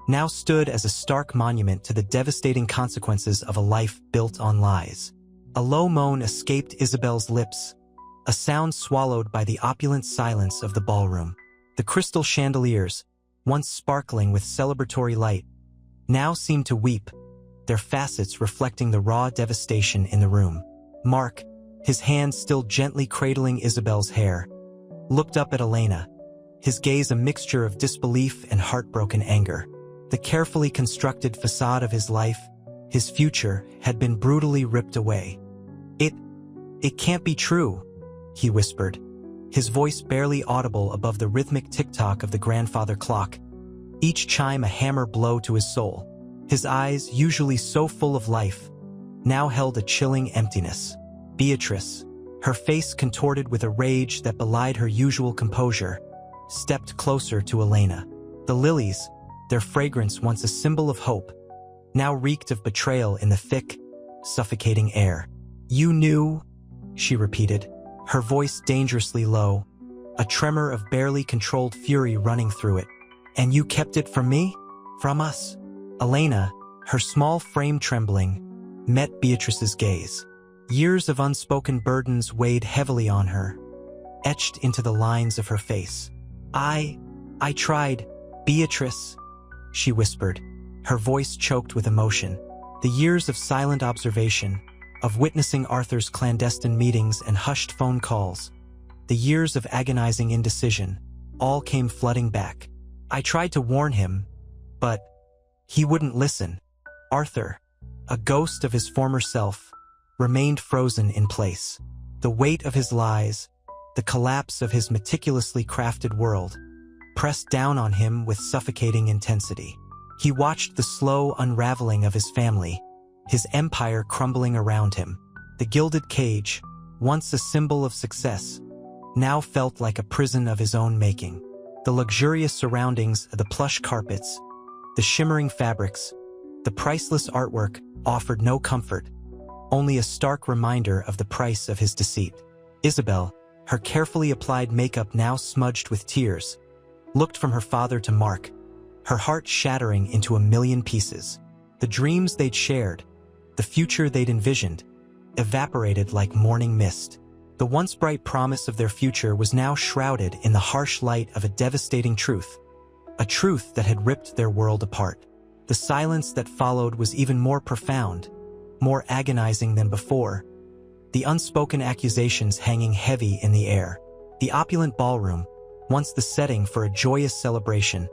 now stood as a stark monument to the devastating consequences of a life built on lies. A low moan escaped Isabel's lips, a sound swallowed by the opulent silence of the ballroom. The crystal chandeliers, once sparkling with celebratory light, now seemed to weep, their facets reflecting the raw devastation in the room. Mark, his hand still gently cradling Isabel's hair, looked up at Elena, his gaze a mixture of disbelief and heartbroken anger. The carefully constructed facade of his life, his future, had been brutally ripped away. It can't be true, he whispered, his voice barely audible above the rhythmic tick-tock of the grandfather clock, each chime a hammer blow to his soul. His eyes, usually so full of life, now held a chilling emptiness. Beatrice, her face contorted with a rage that belied her usual composure, stepped closer to Elena. The lilies, their fragrance once a symbol of hope, now reeked of betrayal in the thick, suffocating air. "You knew," she repeated, her voice dangerously low, a tremor of barely controlled fury running through it. "And you kept it from me? From us?" Elena, her small frame trembling, met Beatrice's gaze. Years of unspoken burdens weighed heavily on her, etched into the lines of her face. I tried, Beatrice," she whispered, her voice choked with emotion. The years of silent observation, of witnessing Arthur's clandestine meetings and hushed phone calls, the years of agonizing indecision, all came flooding back. "I tried to warn him, but he wouldn't listen." Arthur, a ghost of his former self, remained frozen in place. The weight of his lies, the collapse of his meticulously crafted world, pressed down on him with suffocating intensity. He watched the slow unraveling of his family, his empire crumbling around him. The gilded cage, once a symbol of success, now felt like a prison of his own making. The luxurious surroundings, the plush carpets, the shimmering fabrics, the priceless artwork offered no comfort, only a stark reminder of the price of his deceit. Isabel, her carefully applied makeup now smudged with tears, looked from her father to Mark, her heart shattering into a million pieces. The dreams they'd shared, the future they'd envisioned, evaporated like morning mist. The once bright promise of their future was now shrouded in the harsh light of a devastating truth, a truth that had ripped their world apart. The silence that followed was even more profound, more agonizing than before, the unspoken accusations hanging heavy in the air. The opulent ballroom, once the setting for a joyous celebration,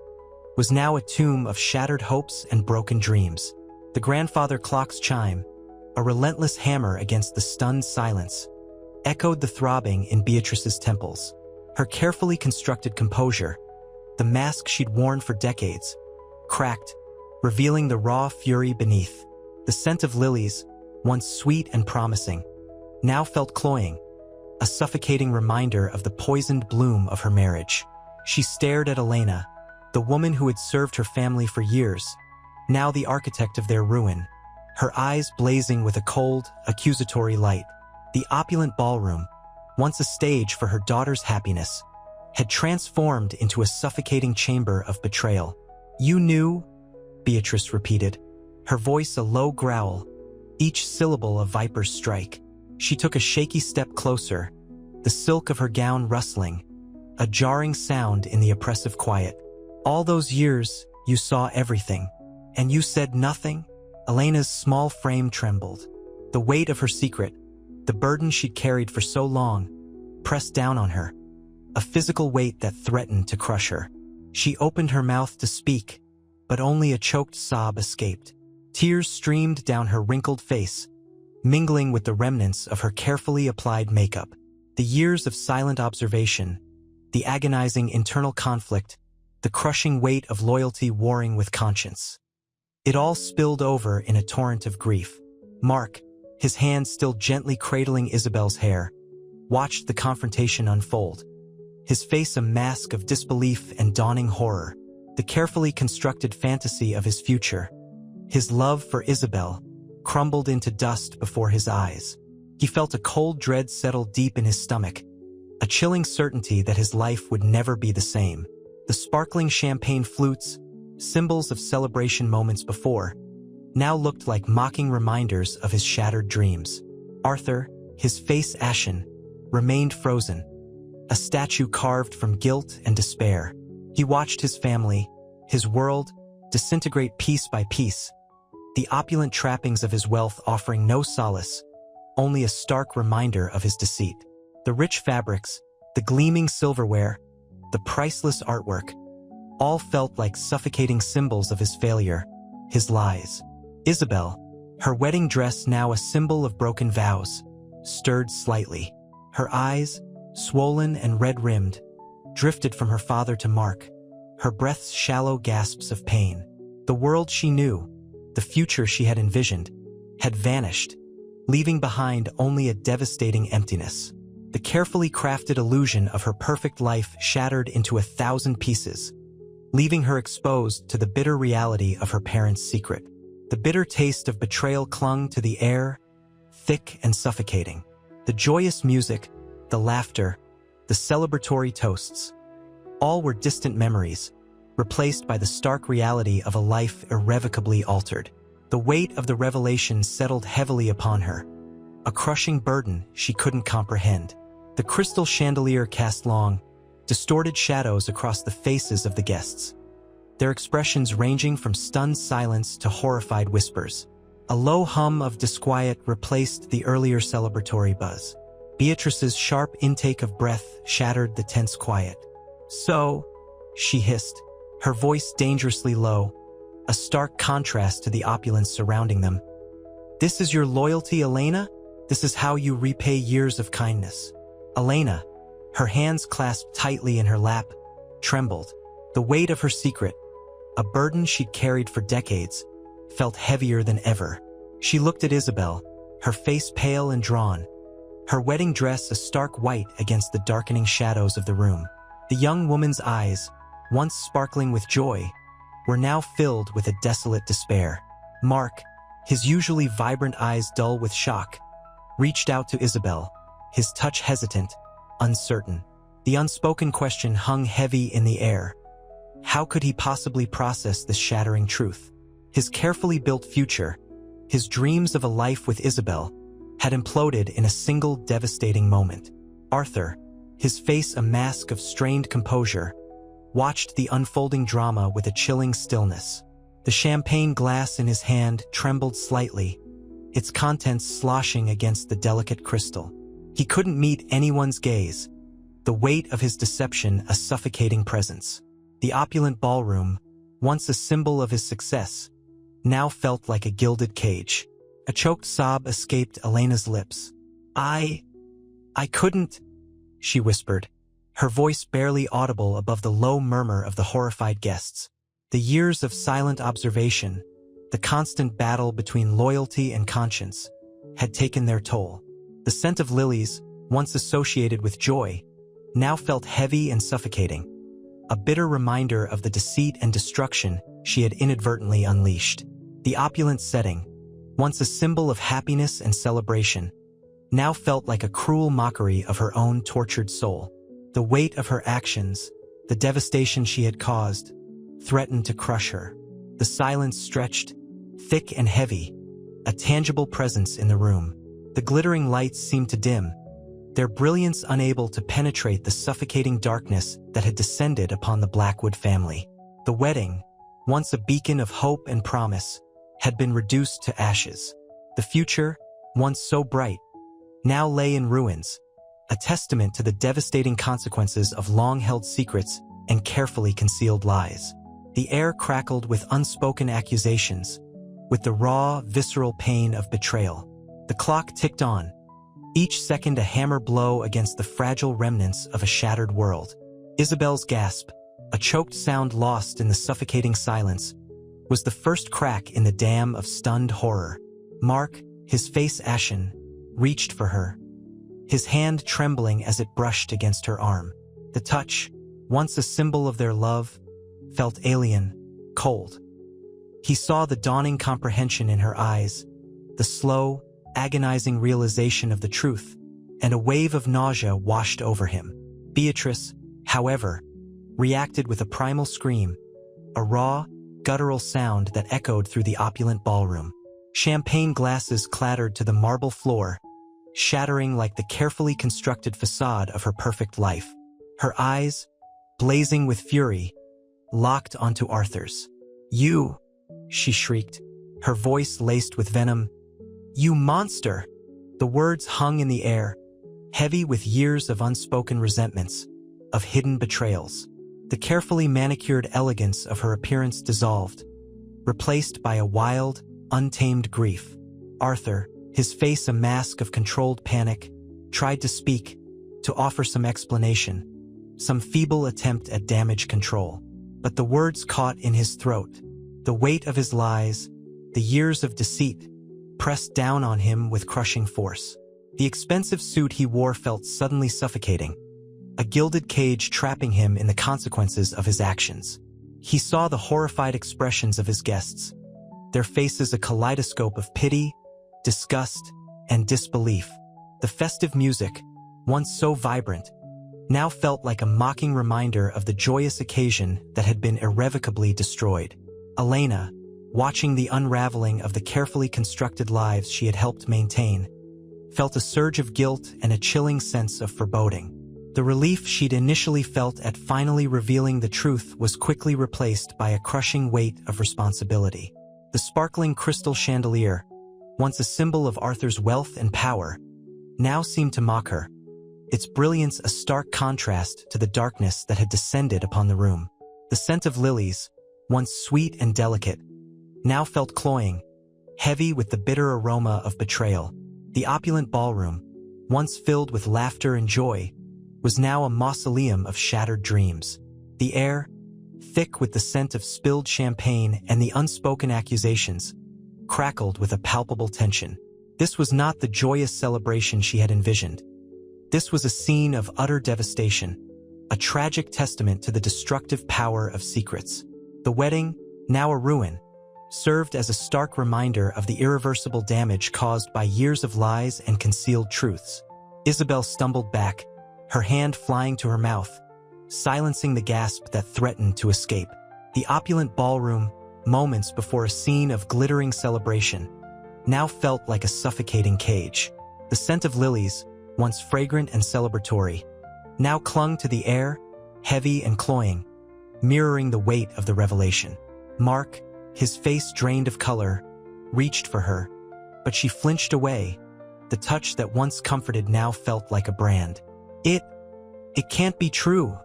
was now a tomb of shattered hopes and broken dreams. The grandfather clock's chime, a relentless hammer against the stunned silence, echoed the throbbing in Beatrice's temples. Her carefully constructed composure, the mask she'd worn for decades, cracked, revealing the raw fury beneath. The scent of lilies, once sweet and promising, now felt cloying, a suffocating reminder of the poisoned bloom of her marriage. She stared at Elena, the woman who had served her family for years, now the architect of their ruin, her eyes blazing with a cold, accusatory light. The opulent ballroom, once a stage for her daughter's happiness, had transformed into a suffocating chamber of betrayal. "You knew?" Beatrice repeated, her voice a low growl, each syllable a viper's strike. She took a shaky step closer, the silk of her gown rustling, a jarring sound in the oppressive quiet. "All those years, you saw everything, and you said nothing?" Elena's small frame trembled. The weight of her secret, the burden she'd carried for so long, pressed down on her, a physical weight that threatened to crush her. She opened her mouth to speak, but only a choked sob escaped. Tears streamed down her wrinkled face, mingling with the remnants of her carefully applied makeup. The years of silent observation, the agonizing internal conflict, the crushing weight of loyalty warring with conscience. It all spilled over in a torrent of grief. Mark, his hand still gently cradling Isabel's hair, watched the confrontation unfold, his face a mask of disbelief and dawning horror, the carefully constructed fantasy of his future. His love for Isabel crumbled into dust before his eyes. He felt a cold dread settle deep in his stomach, a chilling certainty that his life would never be the same. The sparkling champagne flutes, symbols of celebration moments before, now looked like mocking reminders of his shattered dreams. Arthur, his face ashen, remained frozen, a statue carved from guilt and despair. He watched his family, his world, disintegrate piece by piece, the opulent trappings of his wealth offering no solace, only a stark reminder of his deceit. The rich fabrics, the gleaming silverware, the priceless artwork, all felt like suffocating symbols of his failure, his lies. Isabel, her wedding dress now a symbol of broken vows, stirred slightly. Her eyes, swollen and red-rimmed, drifted from her father to Mark, her breath's shallow gasps of pain. The world she knew, the future she had envisioned, had vanished, leaving behind only a devastating emptiness. The carefully crafted illusion of her perfect life shattered into 1,000 pieces, leaving her exposed to the bitter reality of her parents' secret. The bitter taste of betrayal clung to the air, thick and suffocating. The joyous music, the laughter, the celebratory toasts, all were distant memories, replaced by the stark reality of a life irrevocably altered. The weight of the revelation settled heavily upon her, a crushing burden she couldn't comprehend. The crystal chandelier cast long, distorted shadows across the faces of the guests, their expressions ranging from stunned silence to horrified whispers. A low hum of disquiet replaced the earlier celebratory buzz. Beatrice's sharp intake of breath shattered the tense quiet. "So," she hissed, her voice dangerously low, a stark contrast to the opulence surrounding them. "This is your loyalty, Elena? This is how you repay years of kindness?" Elena, her hands clasped tightly in her lap, trembled. The weight of her secret, a burden she'd carried for decades, felt heavier than ever. She looked at Isabel, her face pale and drawn, her wedding dress a stark white against the darkening shadows of the room. The young woman's eyes, once sparkling with joy, were now filled with a desolate despair. Mark, his usually vibrant eyes dull with shock, reached out to Isabel, his touch hesitant, uncertain. The unspoken question hung heavy in the air. How could he possibly process this shattering truth? His carefully built future, his dreams of a life with Isabel, had imploded in a single devastating moment. Arthur, his face a mask of strained composure, watched the unfolding drama with a chilling stillness. The champagne glass in his hand trembled slightly, its contents sloshing against the delicate crystal. He couldn't meet anyone's gaze, the weight of his deception a suffocating presence. The opulent ballroom, once a symbol of his success, now felt like a gilded cage. A choked sob escaped Elena's lips. I couldn't," she whispered, her voice barely audible above the low murmur of the horrified guests. The years of silent observation, the constant battle between loyalty and conscience, had taken their toll. The scent of lilies, once associated with joy, now felt heavy and suffocating, a bitter reminder of the deceit and destruction she had inadvertently unleashed. The opulent setting, once a symbol of happiness and celebration, now felt like a cruel mockery of her own tortured soul. The weight of her actions, the devastation she had caused, threatened to crush her. The silence stretched, thick and heavy, a tangible presence in the room. The glittering lights seemed to dim, their brilliance unable to penetrate the suffocating darkness that had descended upon the Blackwood family. The wedding, once a beacon of hope and promise, had been reduced to ashes. The future, once so bright, now lay in ruins, a testament to the devastating consequences of long-held secrets and carefully concealed lies. The air crackled with unspoken accusations, with the raw, visceral pain of betrayal. The clock ticked on, each second a hammer blow against the fragile remnants of a shattered world. Isabel's gasp, a choked sound lost in the suffocating silence, was the first crack in the dam of stunned horror. Mark, his face ashen, reached for her, his hand trembling as it brushed against her arm. The touch, once a symbol of their love, felt alien, cold. He saw the dawning comprehension in her eyes, the slow, agonizing realization of the truth, and a wave of nausea washed over him. Beatrice, however, reacted with a primal scream, a raw, guttural sound that echoed through the opulent ballroom. Champagne glasses clattered to the marble floor, shattering like the carefully constructed facade of her perfect life. Her eyes, blazing with fury, locked onto Arthur's. "You!" she shrieked, her voice laced with venom. "You monster!" The words hung in the air, heavy with years of unspoken resentments, of hidden betrayals. The carefully manicured elegance of her appearance dissolved, replaced by a wild, untamed grief. Arthur, his face a mask of controlled panic, tried to speak, to offer some explanation, some feeble attempt at damage control. But the words caught in his throat. The weight of his lies, the years of deceit, pressed down on him with crushing force. The expensive suit he wore felt suddenly suffocating, a gilded cage trapping him in the consequences of his actions. He saw the horrified expressions of his guests, their faces a kaleidoscope of pity, disgust, and disbelief. The festive music, once so vibrant, now felt like a mocking reminder of the joyous occasion that had been irrevocably destroyed. Elena, watching the unraveling of the carefully constructed lives she had helped maintain, felt a surge of guilt and a chilling sense of foreboding. The relief she'd initially felt at finally revealing the truth was quickly replaced by a crushing weight of responsibility. The sparkling crystal chandelier, once a symbol of Arthur's wealth and power, now seemed to mock her, its brilliance a stark contrast to the darkness that had descended upon the room. The scent of lilies, once sweet and delicate, now felt cloying, heavy with the bitter aroma of betrayal. The opulent ballroom, once filled with laughter and joy, was now a mausoleum of shattered dreams. The air, thick with the scent of spilled champagne and the unspoken accusations, crackled with a palpable tension. This was not the joyous celebration she had envisioned. This was a scene of utter devastation, a tragic testament to the destructive power of secrets. The wedding, now a ruin, served as a stark reminder of the irreversible damage caused by years of lies and concealed truths. Isabel stumbled back, her hand flying to her mouth, silencing the gasp that threatened to escape. The opulent ballroom, moments before a scene of glittering celebration, now felt like a suffocating cage. The scent of lilies, once fragrant and celebratory, now clung to the air, heavy and cloying, mirroring the weight of the revelation. Mark, his face drained of color, reached for her, but she flinched away. The touch that once comforted now felt like a brand. It can't be true,"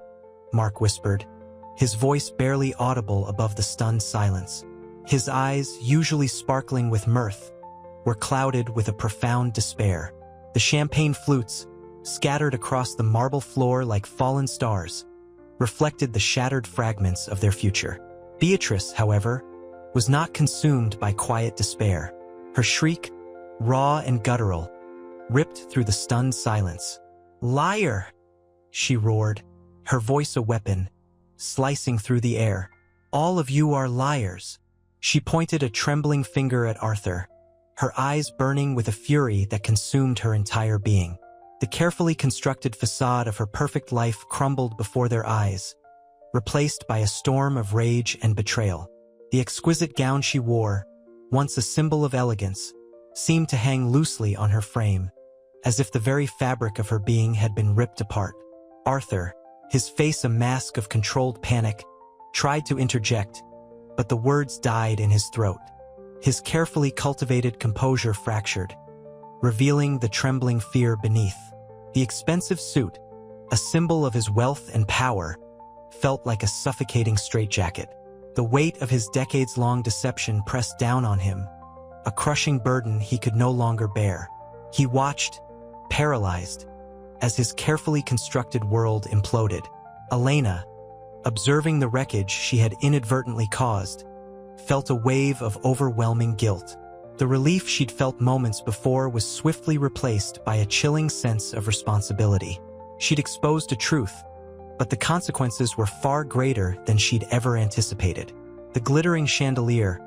Mark whispered, his voice barely audible above the stunned silence. His eyes, usually sparkling with mirth, were clouded with a profound despair. The champagne flutes, scattered across the marble floor like fallen stars, reflected the shattered fragments of their future. Beatrice, however, was not consumed by quiet despair. Her shriek, raw and guttural, ripped through the stunned silence. "Liar!" she roared, her voice a weapon, slicing through the air. "All of you are liars." She pointed a trembling finger at Arthur, her eyes burning with a fury that consumed her entire being. The carefully constructed facade of her perfect life crumbled before their eyes, replaced by a storm of rage and betrayal. The exquisite gown she wore, once a symbol of elegance, seemed to hang loosely on her frame, as if the very fabric of her being had been ripped apart. Arthur, his face a mask of controlled panic, tried to interject, but the words died in his throat. His carefully cultivated composure fractured, revealing the trembling fear beneath. The expensive suit, a symbol of his wealth and power, felt like a suffocating straitjacket. The weight of his decades-long deception pressed down on him, a crushing burden he could no longer bear. He watched, paralyzed, as his carefully constructed world imploded. Elena, observing the wreckage she had inadvertently caused, felt a wave of overwhelming guilt. The relief she'd felt moments before was swiftly replaced by a chilling sense of responsibility. She'd exposed a truth, but the consequences were far greater than she'd ever anticipated. The glittering chandelier,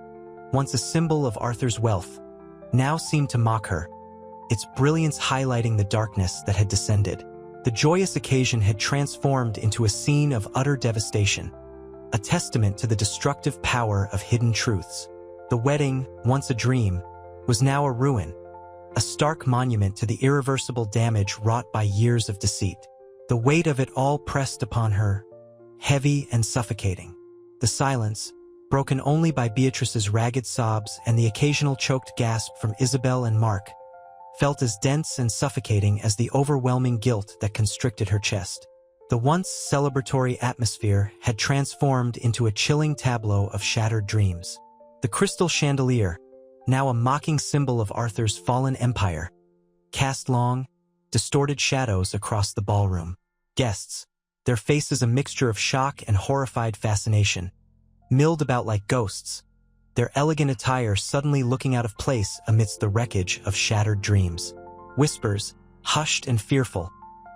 once a symbol of Arthur's wealth, now seemed to mock her, its brilliance highlighting the darkness that had descended. The joyous occasion had transformed into a scene of utter devastation, a testament to the destructive power of hidden truths. The wedding, once a dream, was now a ruin, a stark monument to the irreversible damage wrought by years of deceit. The weight of it all pressed upon her, heavy and suffocating. The silence, broken only by Beatrice's ragged sobs and the occasional choked gasp from Isabel and Mark, felt as dense and suffocating as the overwhelming guilt that constricted her chest. The once celebratory atmosphere had transformed into a chilling tableau of shattered dreams. The crystal chandelier, now a mocking symbol of Arthur's fallen empire, cast long, distorted shadows across the ballroom. Guests, their faces a mixture of shock and horrified fascination, milled about like ghosts, their elegant attire suddenly looking out of place amidst the wreckage of shattered dreams. Whispers, hushed and fearful,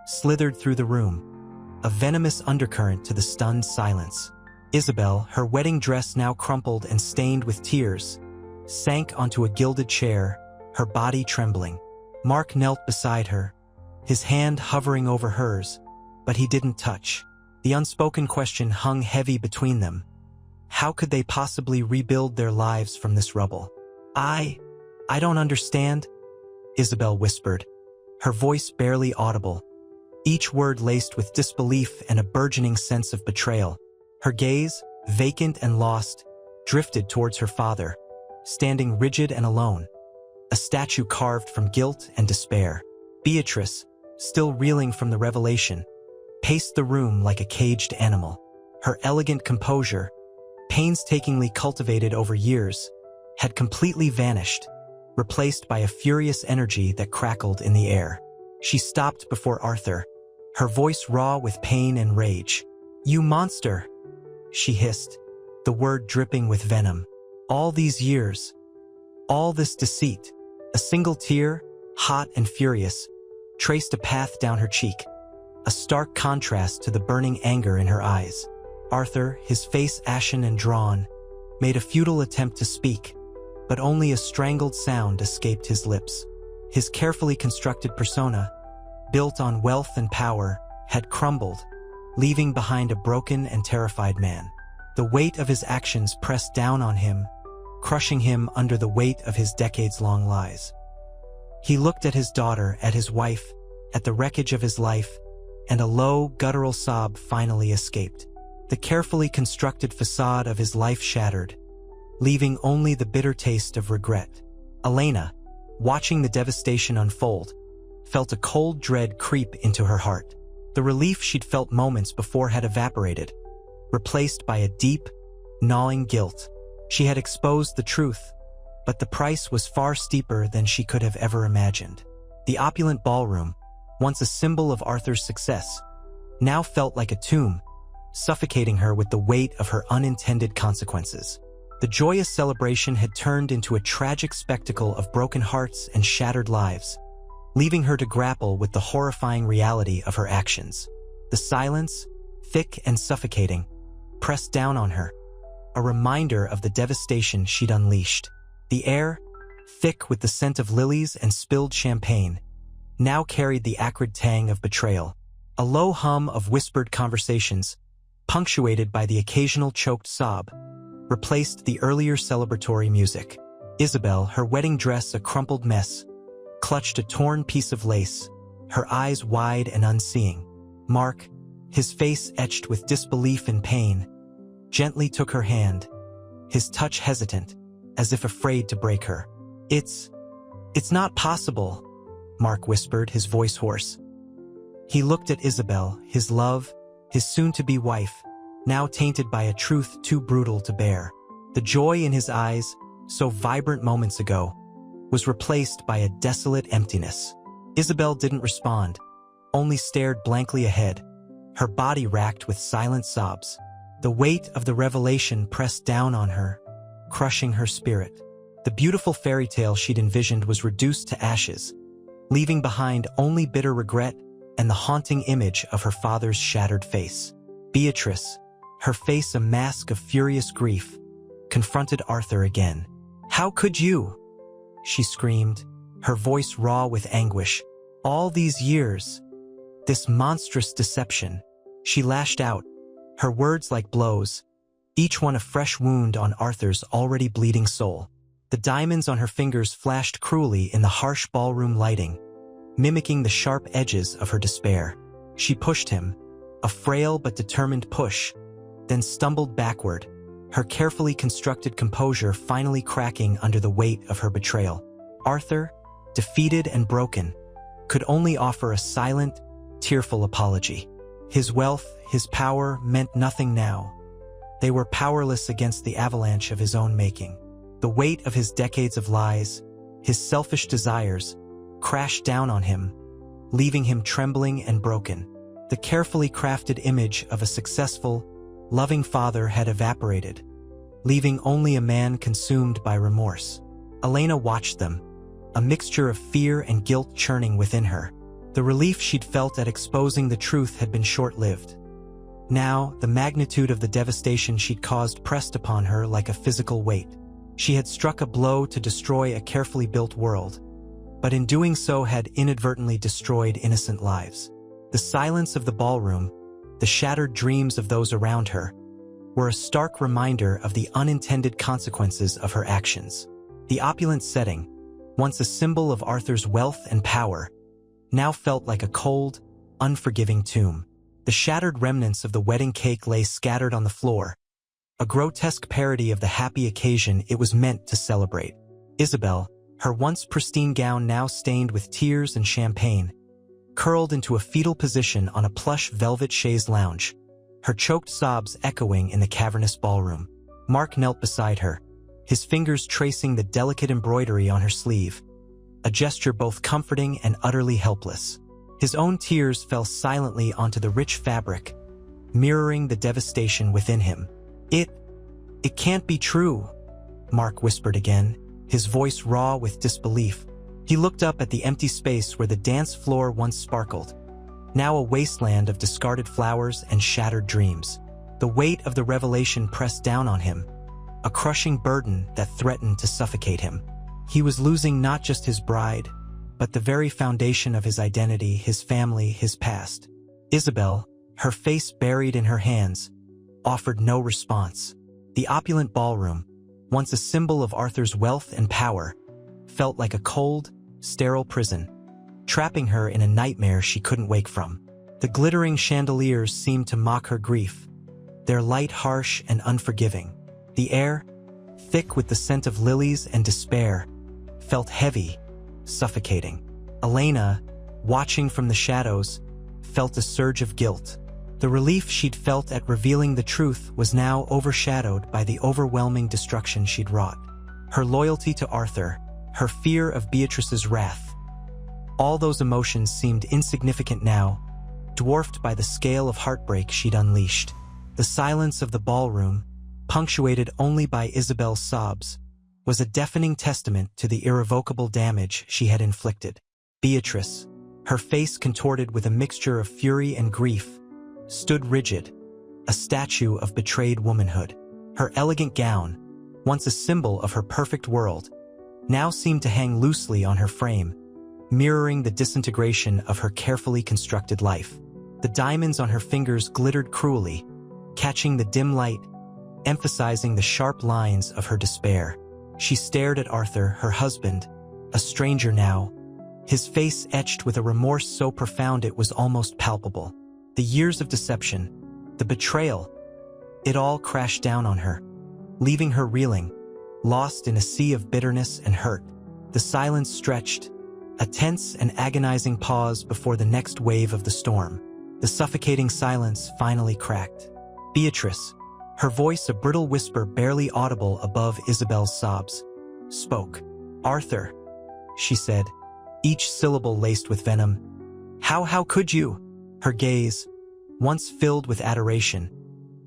slithered through the room, a venomous undercurrent to the stunned silence. Isabel, her wedding dress now crumpled and stained with tears, sank onto a gilded chair, her body trembling. Mark knelt beside her, his hand hovering over hers, but he didn't touch. The unspoken question hung heavy between them. How could they possibly rebuild their lives from this rubble? I don't understand, Isabel whispered, her voice barely audible, each word laced with disbelief and a burgeoning sense of betrayal. Her gaze, vacant and lost, drifted towards her father, standing rigid and alone, a statue carved from guilt and despair. Beatrice, still reeling from the revelation, paced the room like a caged animal. Her elegant composure, painstakingly cultivated over years, had completely vanished, replaced by a furious energy that crackled in the air. She stopped before Arthur, her voice raw with pain and rage. "You monster!" she hissed, the word dripping with venom. All these years, all this deceit. A single tear, hot and furious, traced a path down her cheek, a stark contrast to the burning anger in her eyes. Arthur, his face ashen and drawn, made a futile attempt to speak, but only a strangled sound escaped his lips. His carefully constructed persona, built on wealth and power, had crumbled, leaving behind a broken and terrified man. The weight of his actions pressed down on him, crushing him under the weight of his decades-long lies. He looked at his daughter, at his wife, at the wreckage of his life, and a low, guttural sob finally escaped. The carefully constructed facade of his life shattered, leaving only the bitter taste of regret. Elena, watching the devastation unfold, felt a cold dread creep into her heart. The relief she'd felt moments before had evaporated, replaced by a deep, gnawing guilt. She had exposed the truth, but the price was far steeper than she could have ever imagined. The opulent ballroom, once a symbol of Arthur's success, now felt like a tomb, suffocating her with the weight of her unintended consequences. The joyous celebration had turned into a tragic spectacle of broken hearts and shattered lives, leaving her to grapple with the horrifying reality of her actions. The silence, thick and suffocating, pressed down on her, a reminder of the devastation she'd unleashed. The air, thick with the scent of lilies and spilled champagne, now carried the acrid tang of betrayal. A low hum of whispered conversations, punctuated by the occasional choked sob, replaced the earlier celebratory music. Isabel, her wedding dress a crumpled mess, clutched a torn piece of lace, her eyes wide and unseeing. Mark, his face etched with disbelief and pain, gently took her hand, his touch hesitant, as if afraid to break her. It's not possible," Mark whispered, his voice hoarse. He looked at Isabel, his love, his soon-to-be wife, now tainted by a truth too brutal to bear. The joy in his eyes, so vibrant moments ago, was replaced by a desolate emptiness. Isabel didn't respond, only stared blankly ahead, her body racked with silent sobs. The weight of the revelation pressed down on her, crushing her spirit. The beautiful fairy tale she'd envisioned was reduced to ashes, leaving behind only bitter regret and the haunting image of her father's shattered face. Beatrice, her face a mask of furious grief, confronted Arthur again. "How could you?" she screamed, her voice raw with anguish. "All these years, this monstrous deception." She lashed out, her words like blows, each one a fresh wound on Arthur's already bleeding soul. The diamonds on her fingers flashed cruelly in the harsh ballroom lighting, mimicking the sharp edges of her despair. She pushed him, a frail but determined push, then stumbled backward, her carefully constructed composure finally cracking under the weight of her betrayal. Arthur, defeated and broken, could only offer a silent, tearful apology. His wealth, his power meant nothing now. They were powerless against the avalanche of his own making. The weight of his decades of lies, his selfish desires, crashed down on him, leaving him trembling and broken. The carefully crafted image of a successful, loving father had evaporated, leaving only a man consumed by remorse. Elena watched them, a mixture of fear and guilt churning within her. The relief she'd felt at exposing the truth had been short-lived. Now, the magnitude of the devastation she'd caused pressed upon her like a physical weight. She had struck a blow to destroy a carefully built world, but in doing so had inadvertently destroyed innocent lives. The silence of the ballroom, the shattered dreams of those around her, were a stark reminder of the unintended consequences of her actions. The opulent setting, once a symbol of Arthur's wealth and power, now felt like a cold, unforgiving tomb. The shattered remnants of the wedding cake lay scattered on the floor, a grotesque parody of the happy occasion it was meant to celebrate. Isabel, her once pristine gown now stained with tears and champagne, curled into a fetal position on a plush velvet chaise lounge, her choked sobs echoing in the cavernous ballroom. Mark knelt beside her, his fingers tracing the delicate embroidery on her sleeve, a gesture both comforting and utterly helpless. His own tears fell silently onto the rich fabric, mirroring the devastation within him. It can't be true," Mark whispered again, his voice raw with disbelief. He looked up at the empty space where the dance floor once sparkled, now a wasteland of discarded flowers and shattered dreams. The weight of the revelation pressed down on him, a crushing burden that threatened to suffocate him. He was losing not just his bride, but the very foundation of his identity, his family, his past. Isabel, her face buried in her hands, offered no response. The opulent ballroom, once a symbol of Arthur's wealth and power, felt like a cold, sterile prison, trapping her in a nightmare she couldn't wake from. The glittering chandeliers seemed to mock her grief, their light harsh and unforgiving. The air, thick with the scent of lilies and despair, felt heavy, suffocating. Elena, watching from the shadows, felt a surge of guilt. The relief she'd felt at revealing the truth was now overshadowed by the overwhelming destruction she'd wrought. Her loyalty to Arthur, her fear of Beatrice's wrath. All those emotions seemed insignificant now, dwarfed by the scale of heartbreak she'd unleashed. The silence of the ballroom, punctuated only by Isabel's sobs, was a deafening testament to the irrevocable damage she had inflicted. Beatrice, her face contorted with a mixture of fury and grief, stood rigid, a statue of betrayed womanhood. Her elegant gown, once a symbol of her perfect world, now seemed to hang loosely on her frame, mirroring the disintegration of her carefully constructed life. The diamonds on her fingers glittered cruelly, catching the dim light, emphasizing the sharp lines of her despair. She stared at Arthur, her husband, a stranger now, his face etched with a remorse so profound it was almost palpable. The years of deception, the betrayal, it all crashed down on her, leaving her reeling, lost in a sea of bitterness and hurt. The silence stretched, a tense and agonizing pause before the next wave of the storm. The suffocating silence finally cracked. Beatrice, her voice a brittle whisper barely audible above Isabel's sobs, spoke. "Arthur," she said, each syllable laced with venom. How could you?" Her gaze, once filled with adoration,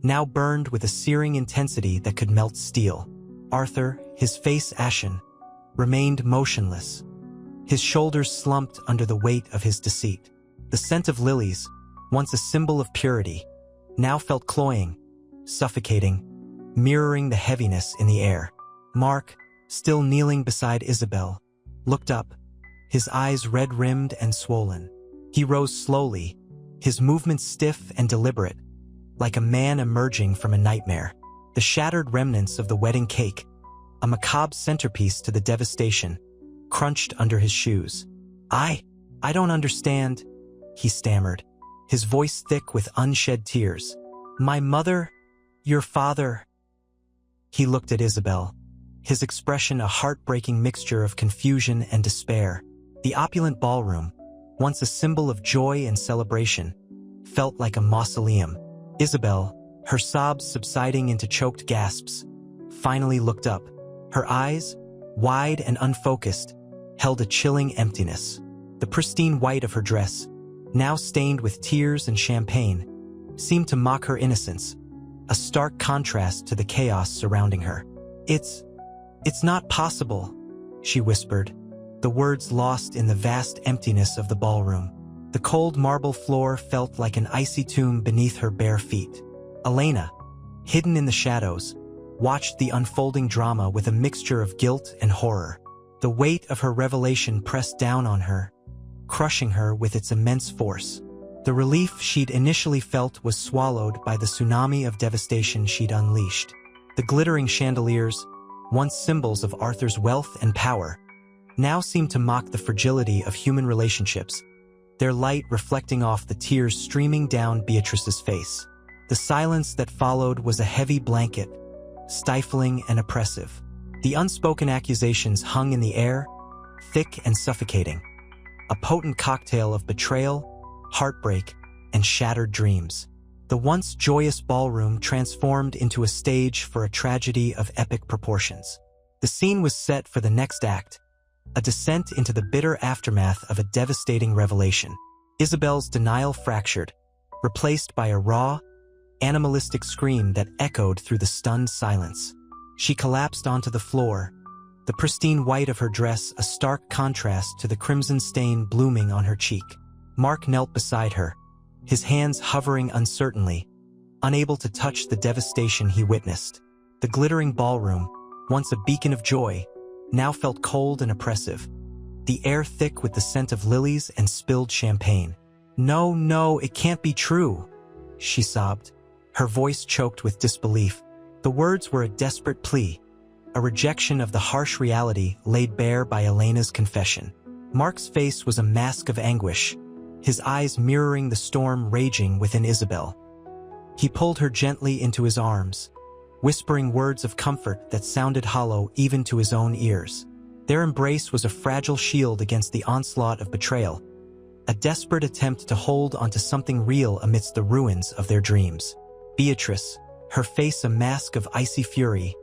now burned with a searing intensity that could melt steel. Arthur, his face ashen, remained motionless, his shoulders slumped under the weight of his deceit. The scent of lilies, once a symbol of purity, now felt cloying, suffocating, mirroring the heaviness in the air. Mark, still kneeling beside Isabel, looked up, his eyes red-rimmed and swollen. He rose slowly, his movements stiff and deliberate, like a man emerging from a nightmare. The shattered remnants of the wedding cake, a macabre centerpiece to the devastation, crunched under his shoes. I don't understand," he stammered, his voice thick with unshed tears. "My mother, your father." He looked at Isabel, his expression a heartbreaking mixture of confusion and despair. The opulent ballroom, once a symbol of joy and celebration, felt like a mausoleum. Isabel, her sobs subsiding into choked gasps, finally looked up. Her eyes, wide and unfocused, held a chilling emptiness. The pristine white of her dress, now stained with tears and champagne, seemed to mock her innocence, a stark contrast to the chaos surrounding her. It's not possible," she whispered, the words lost in the vast emptiness of the ballroom. The cold marble floor felt like an icy tomb beneath her bare feet. Elena, hidden in the shadows, watched the unfolding drama with a mixture of guilt and horror. The weight of her revelation pressed down on her, crushing her with its immense force. The relief she'd initially felt was swallowed by the tsunami of devastation she'd unleashed. The glittering chandeliers, once symbols of Arthur's wealth and power, now seemed to mock the fragility of human relationships, their light reflecting off the tears streaming down Beatrice's face. The silence that followed was a heavy blanket, stifling and oppressive. The unspoken accusations hung in the air, thick and suffocating, a potent cocktail of betrayal, heartbreak, and shattered dreams. The once joyous ballroom transformed into a stage for a tragedy of epic proportions. The scene was set for the next act, a descent into the bitter aftermath of a devastating revelation. Isabel's denial fractured, replaced by a raw, animalistic scream that echoed through the stunned silence. She collapsed onto the floor, the pristine white of her dress a stark contrast to the crimson stain blooming on her cheek. Mark knelt beside her, his hands hovering uncertainly, unable to touch the devastation he witnessed. The glittering ballroom, once a beacon of joy, now felt cold and oppressive, the air thick with the scent of lilies and spilled champagne. No, it can't be true," she sobbed, her voice choked with disbelief. The words were a desperate plea, a rejection of the harsh reality laid bare by Elena's confession. Mark's face was a mask of anguish, his eyes mirroring the storm raging within Isabel. He pulled her gently into his arms, whispering words of comfort that sounded hollow even to his own ears. Their embrace was a fragile shield against the onslaught of betrayal, a desperate attempt to hold onto something real amidst the ruins of their dreams. Beatrice, her face a mask of icy fury,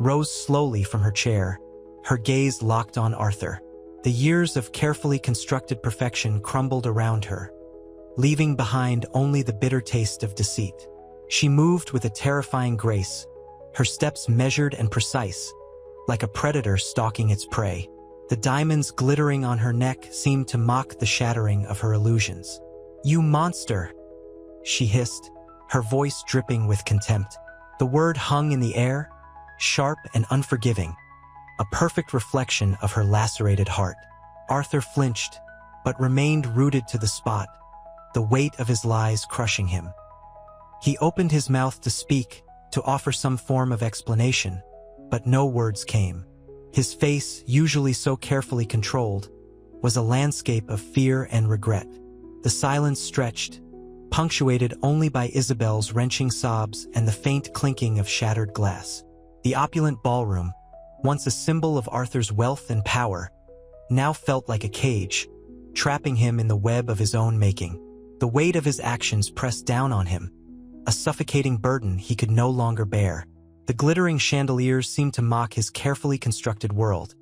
rose slowly from her chair, her gaze locked on Arthur. The years of carefully constructed perfection crumbled around her, leaving behind only the bitter taste of deceit. She moved with a terrifying grace, her steps measured and precise, like a predator stalking its prey. The diamonds glittering on her neck seemed to mock the shattering of her illusions. "You monster!" she hissed, her voice dripping with contempt. The word hung in the air, sharp and unforgiving, a perfect reflection of her lacerated heart. Arthur flinched, but remained rooted to the spot, the weight of his lies crushing him. He opened his mouth to speak, to offer some form of explanation, but no words came. His face, usually so carefully controlled, was a landscape of fear and regret. The silence stretched, punctuated only by Isabel's wrenching sobs and the faint clinking of shattered glass. The opulent ballroom, once a symbol of Arthur's wealth and power, now felt like a cage, trapping him in the web of his own making. The weight of his actions pressed down on him, a suffocating burden he could no longer bear. The glittering chandeliers seemed to mock his carefully constructed world,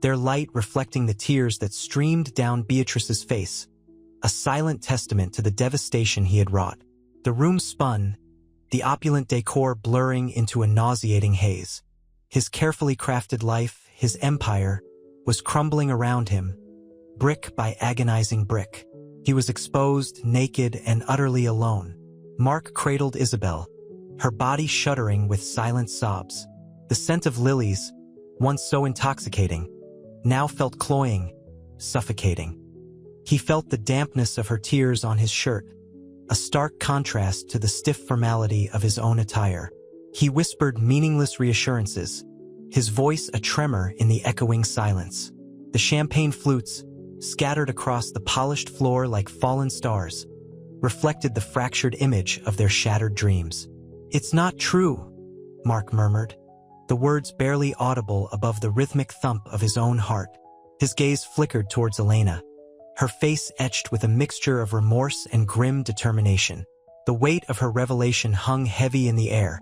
their light reflecting the tears that streamed down Beatrice's face, a silent testament to the devastation he had wrought. The room spun, the opulent decor blurring into a nauseating haze. His carefully crafted life, his empire, was crumbling around him, brick by agonizing brick. He was exposed, naked, and utterly alone. Mark cradled Isabel, her body shuddering with silent sobs. The scent of lilies, once so intoxicating, now felt cloying, suffocating. He felt the dampness of her tears on his shirt, a stark contrast to the stiff formality of his own attire. He whispered meaningless reassurances, his voice a tremor in the echoing silence. The champagne flutes, scattered across the polished floor like fallen stars, reflected the fractured image of their shattered dreams. "It's not true," Mark murmured, the words barely audible above the rhythmic thump of his own heart. His gaze flickered towards Elena, her face etched with a mixture of remorse and grim determination. The weight of her revelation hung heavy in the air,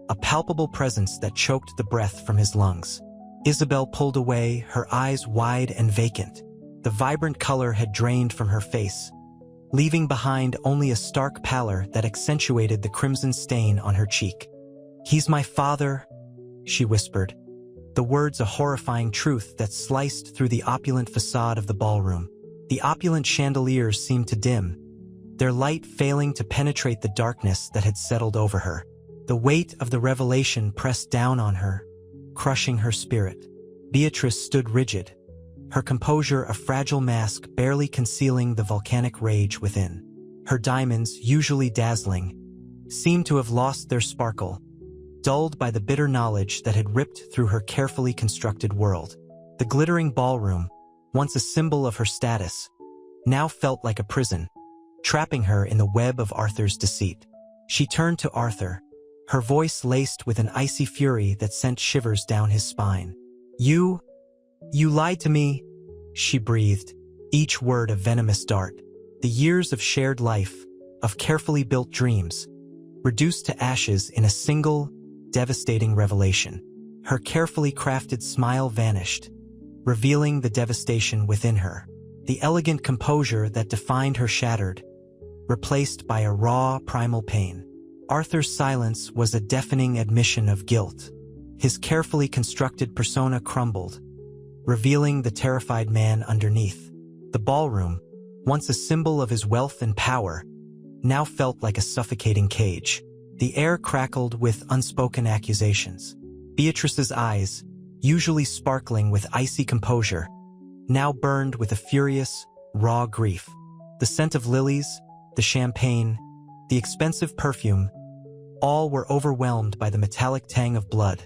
a palpable presence that choked the breath from his lungs. Isabel pulled away, her eyes wide and vacant. The vibrant color had drained from her face, leaving behind only a stark pallor that accentuated the crimson stain on her cheek. "He's my father," she whispered, the words a horrifying truth that sliced through the opulent facade of the ballroom. The opulent chandeliers seemed to dim, their light failing to penetrate the darkness that had settled over her. The weight of the revelation pressed down on her, crushing her spirit. Beatrice stood rigid, her composure a fragile mask barely concealing the volcanic rage within. Her diamonds, usually dazzling, seemed to have lost their sparkle, dulled by the bitter knowledge that had ripped through her carefully constructed world. The glittering ballroom, once a symbol of her status, now felt like a prison, trapping her in the web of Arthur's deceit. She turned to Arthur, her voice laced with an icy fury that sent shivers down his spine. You lied to me," she breathed, each word a venomous dart. The years of shared life, of carefully built dreams, reduced to ashes in a single, devastating revelation. Her carefully crafted smile vanished, revealing the devastation within her. The elegant composure that defined her shattered, replaced by a raw, primal pain. Arthur's silence was a deafening admission of guilt. His carefully constructed persona crumbled, revealing the terrified man underneath. The ballroom, once a symbol of his wealth and power, now felt like a suffocating cage. The air crackled with unspoken accusations. Beatrice's eyes, usually sparkling with icy composure, now burned with a furious, raw grief. The scent of lilies, the champagne, the expensive perfume, all were overwhelmed by the metallic tang of blood,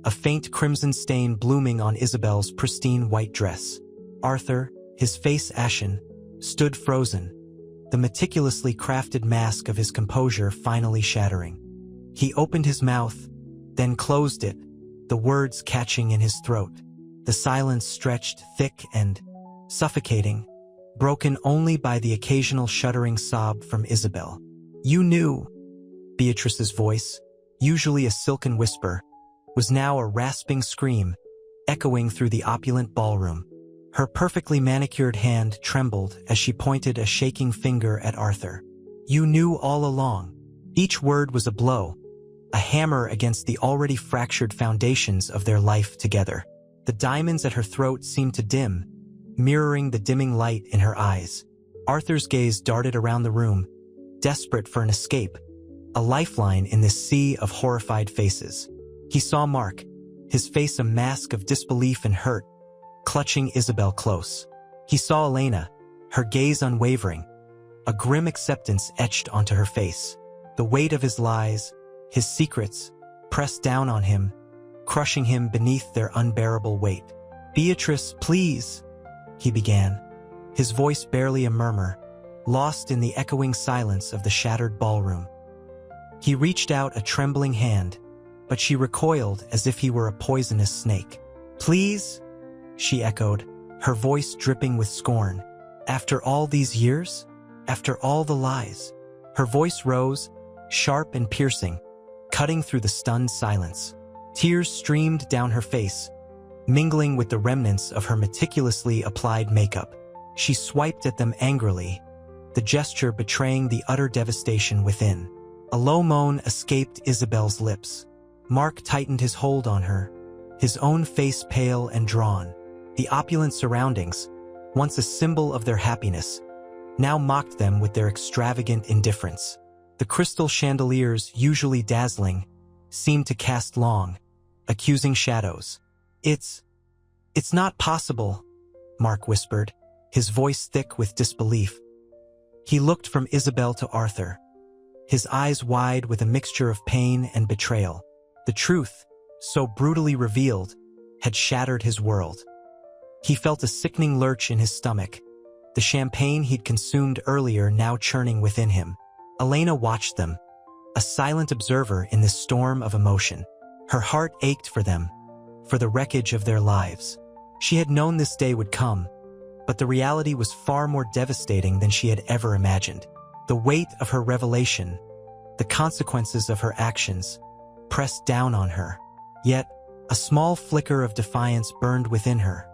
a faint crimson stain blooming on Isabel's pristine white dress. Arthur, his face ashen, stood frozen, the meticulously crafted mask of his composure finally shattering. He opened his mouth, then closed it, the words catching in his throat. The silence stretched thick and suffocating, broken only by the occasional shuddering sob from Isabel. "You knew." Beatrice's voice, usually a silken whisper, was now a rasping scream, echoing through the opulent ballroom. Her perfectly manicured hand trembled as she pointed a shaking finger at Arthur. "You knew all along." Each word was a blow, a hammer against the already fractured foundations of their life together. The diamonds at her throat seemed to dim, mirroring the dimming light in her eyes. Arthur's gaze darted around the room, desperate for an escape, a lifeline in this sea of horrified faces. He saw Mark, his face a mask of disbelief and hurt, clutching Isabel close. He saw Elena, her gaze unwavering, a grim acceptance etched onto her face. The weight of his lies, his secrets, pressed down on him, crushing him beneath their unbearable weight. "Beatrice, please," he began, his voice barely a murmur, lost in the echoing silence of the shattered ballroom. He reached out a trembling hand, but she recoiled as if he were a poisonous snake. "Please?" she echoed, her voice dripping with scorn. "After all these years? After all the lies?" Her voice rose, sharp and piercing, cutting through the stunned silence. Tears streamed down her face, mingling with the remnants of her meticulously applied makeup. She swiped at them angrily, the gesture betraying the utter devastation within. A low moan escaped Isabel's lips. Mark tightened his hold on her, his own face pale and drawn. The opulent surroundings, once a symbol of their happiness, now mocked them with their extravagant indifference. The crystal chandeliers, usually dazzling, seemed to cast long, accusing shadows. It's not possible," Mark whispered, his voice thick with disbelief. He looked from Isabel to Arthur, his eyes wide with a mixture of pain and betrayal. The truth, so brutally revealed, had shattered his world. He felt a sickening lurch in his stomach, the champagne he'd consumed earlier now churning within him. Elena watched them, a silent observer in this storm of emotion. Her heart ached for them, for the wreckage of their lives. She had known this day would come, but the reality was far more devastating than she had ever imagined. The weight of her revelation, the consequences of her actions, pressed down on her. Yet, a small flicker of defiance burned within her,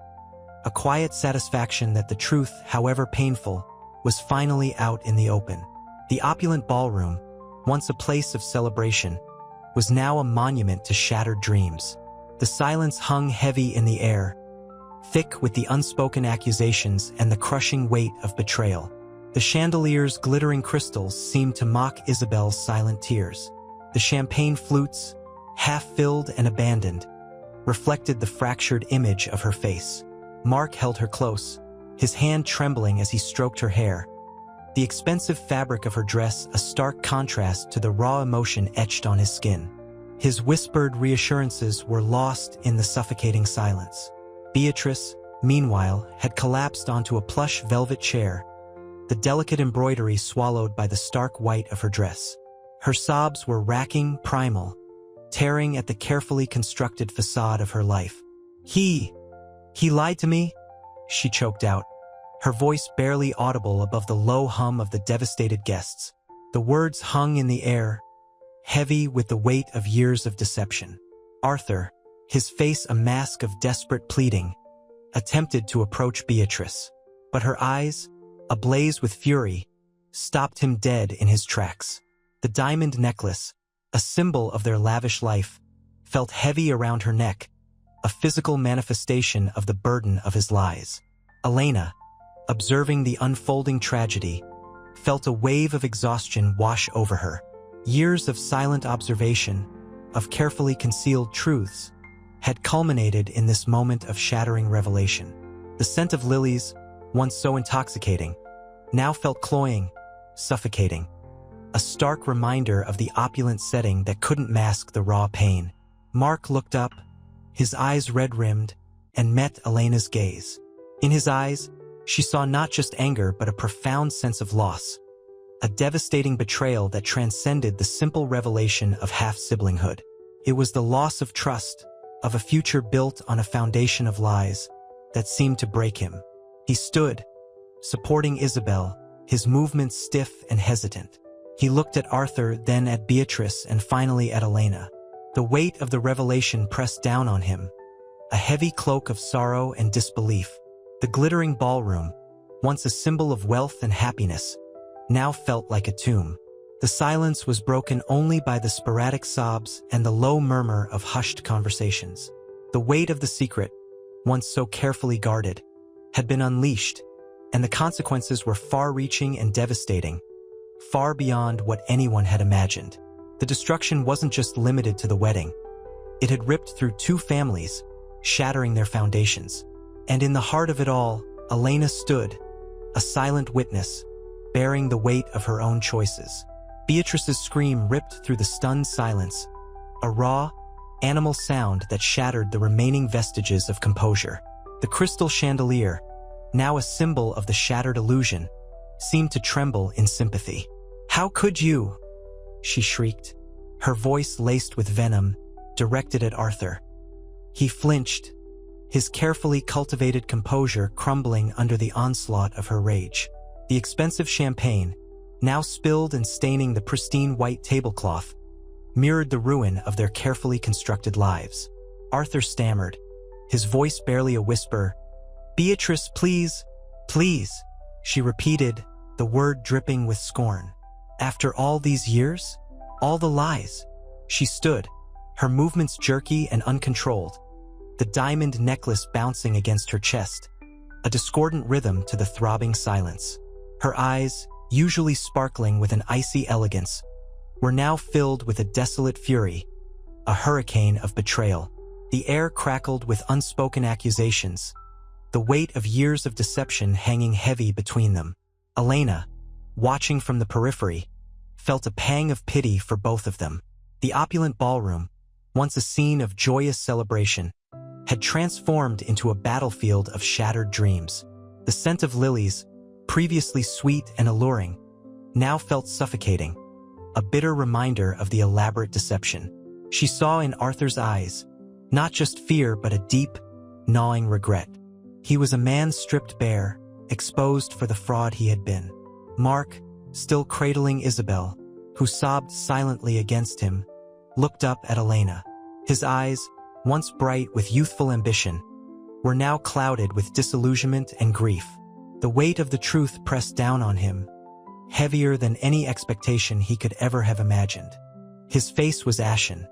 a quiet satisfaction that the truth, however painful, was finally out in the open. The opulent ballroom, once a place of celebration, was now a monument to shattered dreams. The silence hung heavy in the air, thick with the unspoken accusations and the crushing weight of betrayal. The chandelier's glittering crystals seemed to mock Isabel's silent tears. The champagne flutes, half-filled and abandoned, reflected the fractured image of her face. Mark held her close, his hand trembling as he stroked her hair, the expensive fabric of her dress a stark contrast to the raw emotion etched on his skin. His whispered reassurances were lost in the suffocating silence. Beatrice, meanwhile, had collapsed onto a plush velvet chair, the delicate embroidery swallowed by the stark white of her dress. Her sobs were racking, primal, tearing at the carefully constructed facade of her life. He lied to me," she choked out, her voice barely audible above the low hum of the devastated guests. The words hung in the air, heavy with the weight of years of deception. Arthur, his face a mask of desperate pleading, attempted to approach Beatrice, but her eyes, ablaze with fury, stopped him dead in his tracks. The diamond necklace, a symbol of their lavish life, felt heavy around her neck, a physical manifestation of the burden of his lies. Elena, observing the unfolding tragedy, felt a wave of exhaustion wash over her. Years of silent observation, of carefully concealed truths, had culminated in this moment of shattering revelation. The scent of lilies, once so intoxicating, now felt cloying, suffocating, a stark reminder of the opulent setting that couldn't mask the raw pain. Mark looked up, his eyes red-rimmed, and met Elena's gaze. In his eyes, she saw not just anger but a profound sense of loss, a devastating betrayal that transcended the simple revelation of half-siblinghood. It was the loss of trust, of a future built on a foundation of lies, that seemed to break him. He stood, supporting Isabel, his movements stiff and hesitant. He looked at Arthur, then at Beatrice, and finally at Elena. The weight of the revelation pressed down on him, a heavy cloak of sorrow and disbelief. The glittering ballroom, once a symbol of wealth and happiness, now felt like a tomb. The silence was broken only by the sporadic sobs and the low murmur of hushed conversations. The weight of the secret, once so carefully guarded, had been unleashed, and the consequences were far-reaching and devastating, far beyond what anyone had imagined. The destruction wasn't just limited to the wedding. It had ripped through two families, shattering their foundations. And in the heart of it all, Elena stood, a silent witness, bearing the weight of her own choices. Beatrice's scream ripped through the stunned silence, a raw, animal sound that shattered the remaining vestiges of composure. The crystal chandelier, now a symbol of the shattered illusion, seemed to tremble in sympathy. "How could you?" she shrieked, her voice laced with venom, directed at Arthur. He flinched, his carefully cultivated composure crumbling under the onslaught of her rage. The expensive champagne, now spilled and staining the pristine white tablecloth, mirrored the ruin of their carefully constructed lives. Arthur stammered, his voice barely a whisper. "Beatrice, please, please," she repeated, the word dripping with scorn. "After all these years? All the lies?" She stood, her movements jerky and uncontrolled, the diamond necklace bouncing against her chest, a discordant rhythm to the throbbing silence. Her eyes, usually sparkling with an icy elegance, were now filled with a desolate fury, a hurricane of betrayal. The air crackled with unspoken accusations, the weight of years of deception hanging heavy between them. Elena, watching from the periphery, felt a pang of pity for both of them. The opulent ballroom, once a scene of joyous celebration, had transformed into a battlefield of shattered dreams. The scent of lilies, previously sweet and alluring, now felt suffocating, a bitter reminder of the elaborate deception. She saw in Arthur's eyes not just fear but a deep, gnawing regret. He was a man stripped bare, exposed for the fraud he had been. Mark, still cradling Isabel, who sobbed silently against him, looked up at Elena. His eyes, once bright with youthful ambition, were now clouded with disillusionment and grief. The weight of the truth pressed down on him, heavier than any expectation he could ever have imagined. His face was ashen,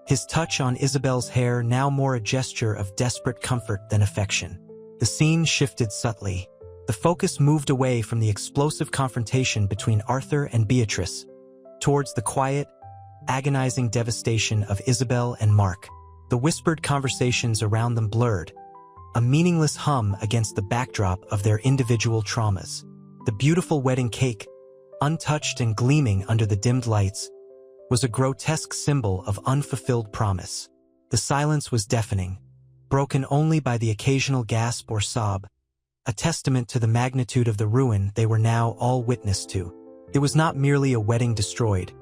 his touch on Isabel's hair now more a gesture of desperate comfort than affection. The scene shifted subtly. The focus moved away from the explosive confrontation between Arthur and Beatrice, towards the quiet, agonizing devastation of Isabel and Mark. The whispered conversations around them blurred, a meaningless hum against the backdrop of their individual traumas. The beautiful wedding cake, untouched and gleaming under the dimmed lights, was a grotesque symbol of unfulfilled promise. The silence was deafening, broken only by the occasional gasp or sob, a testament to the magnitude of the ruin they were now all witness to. It was not merely a wedding destroyed.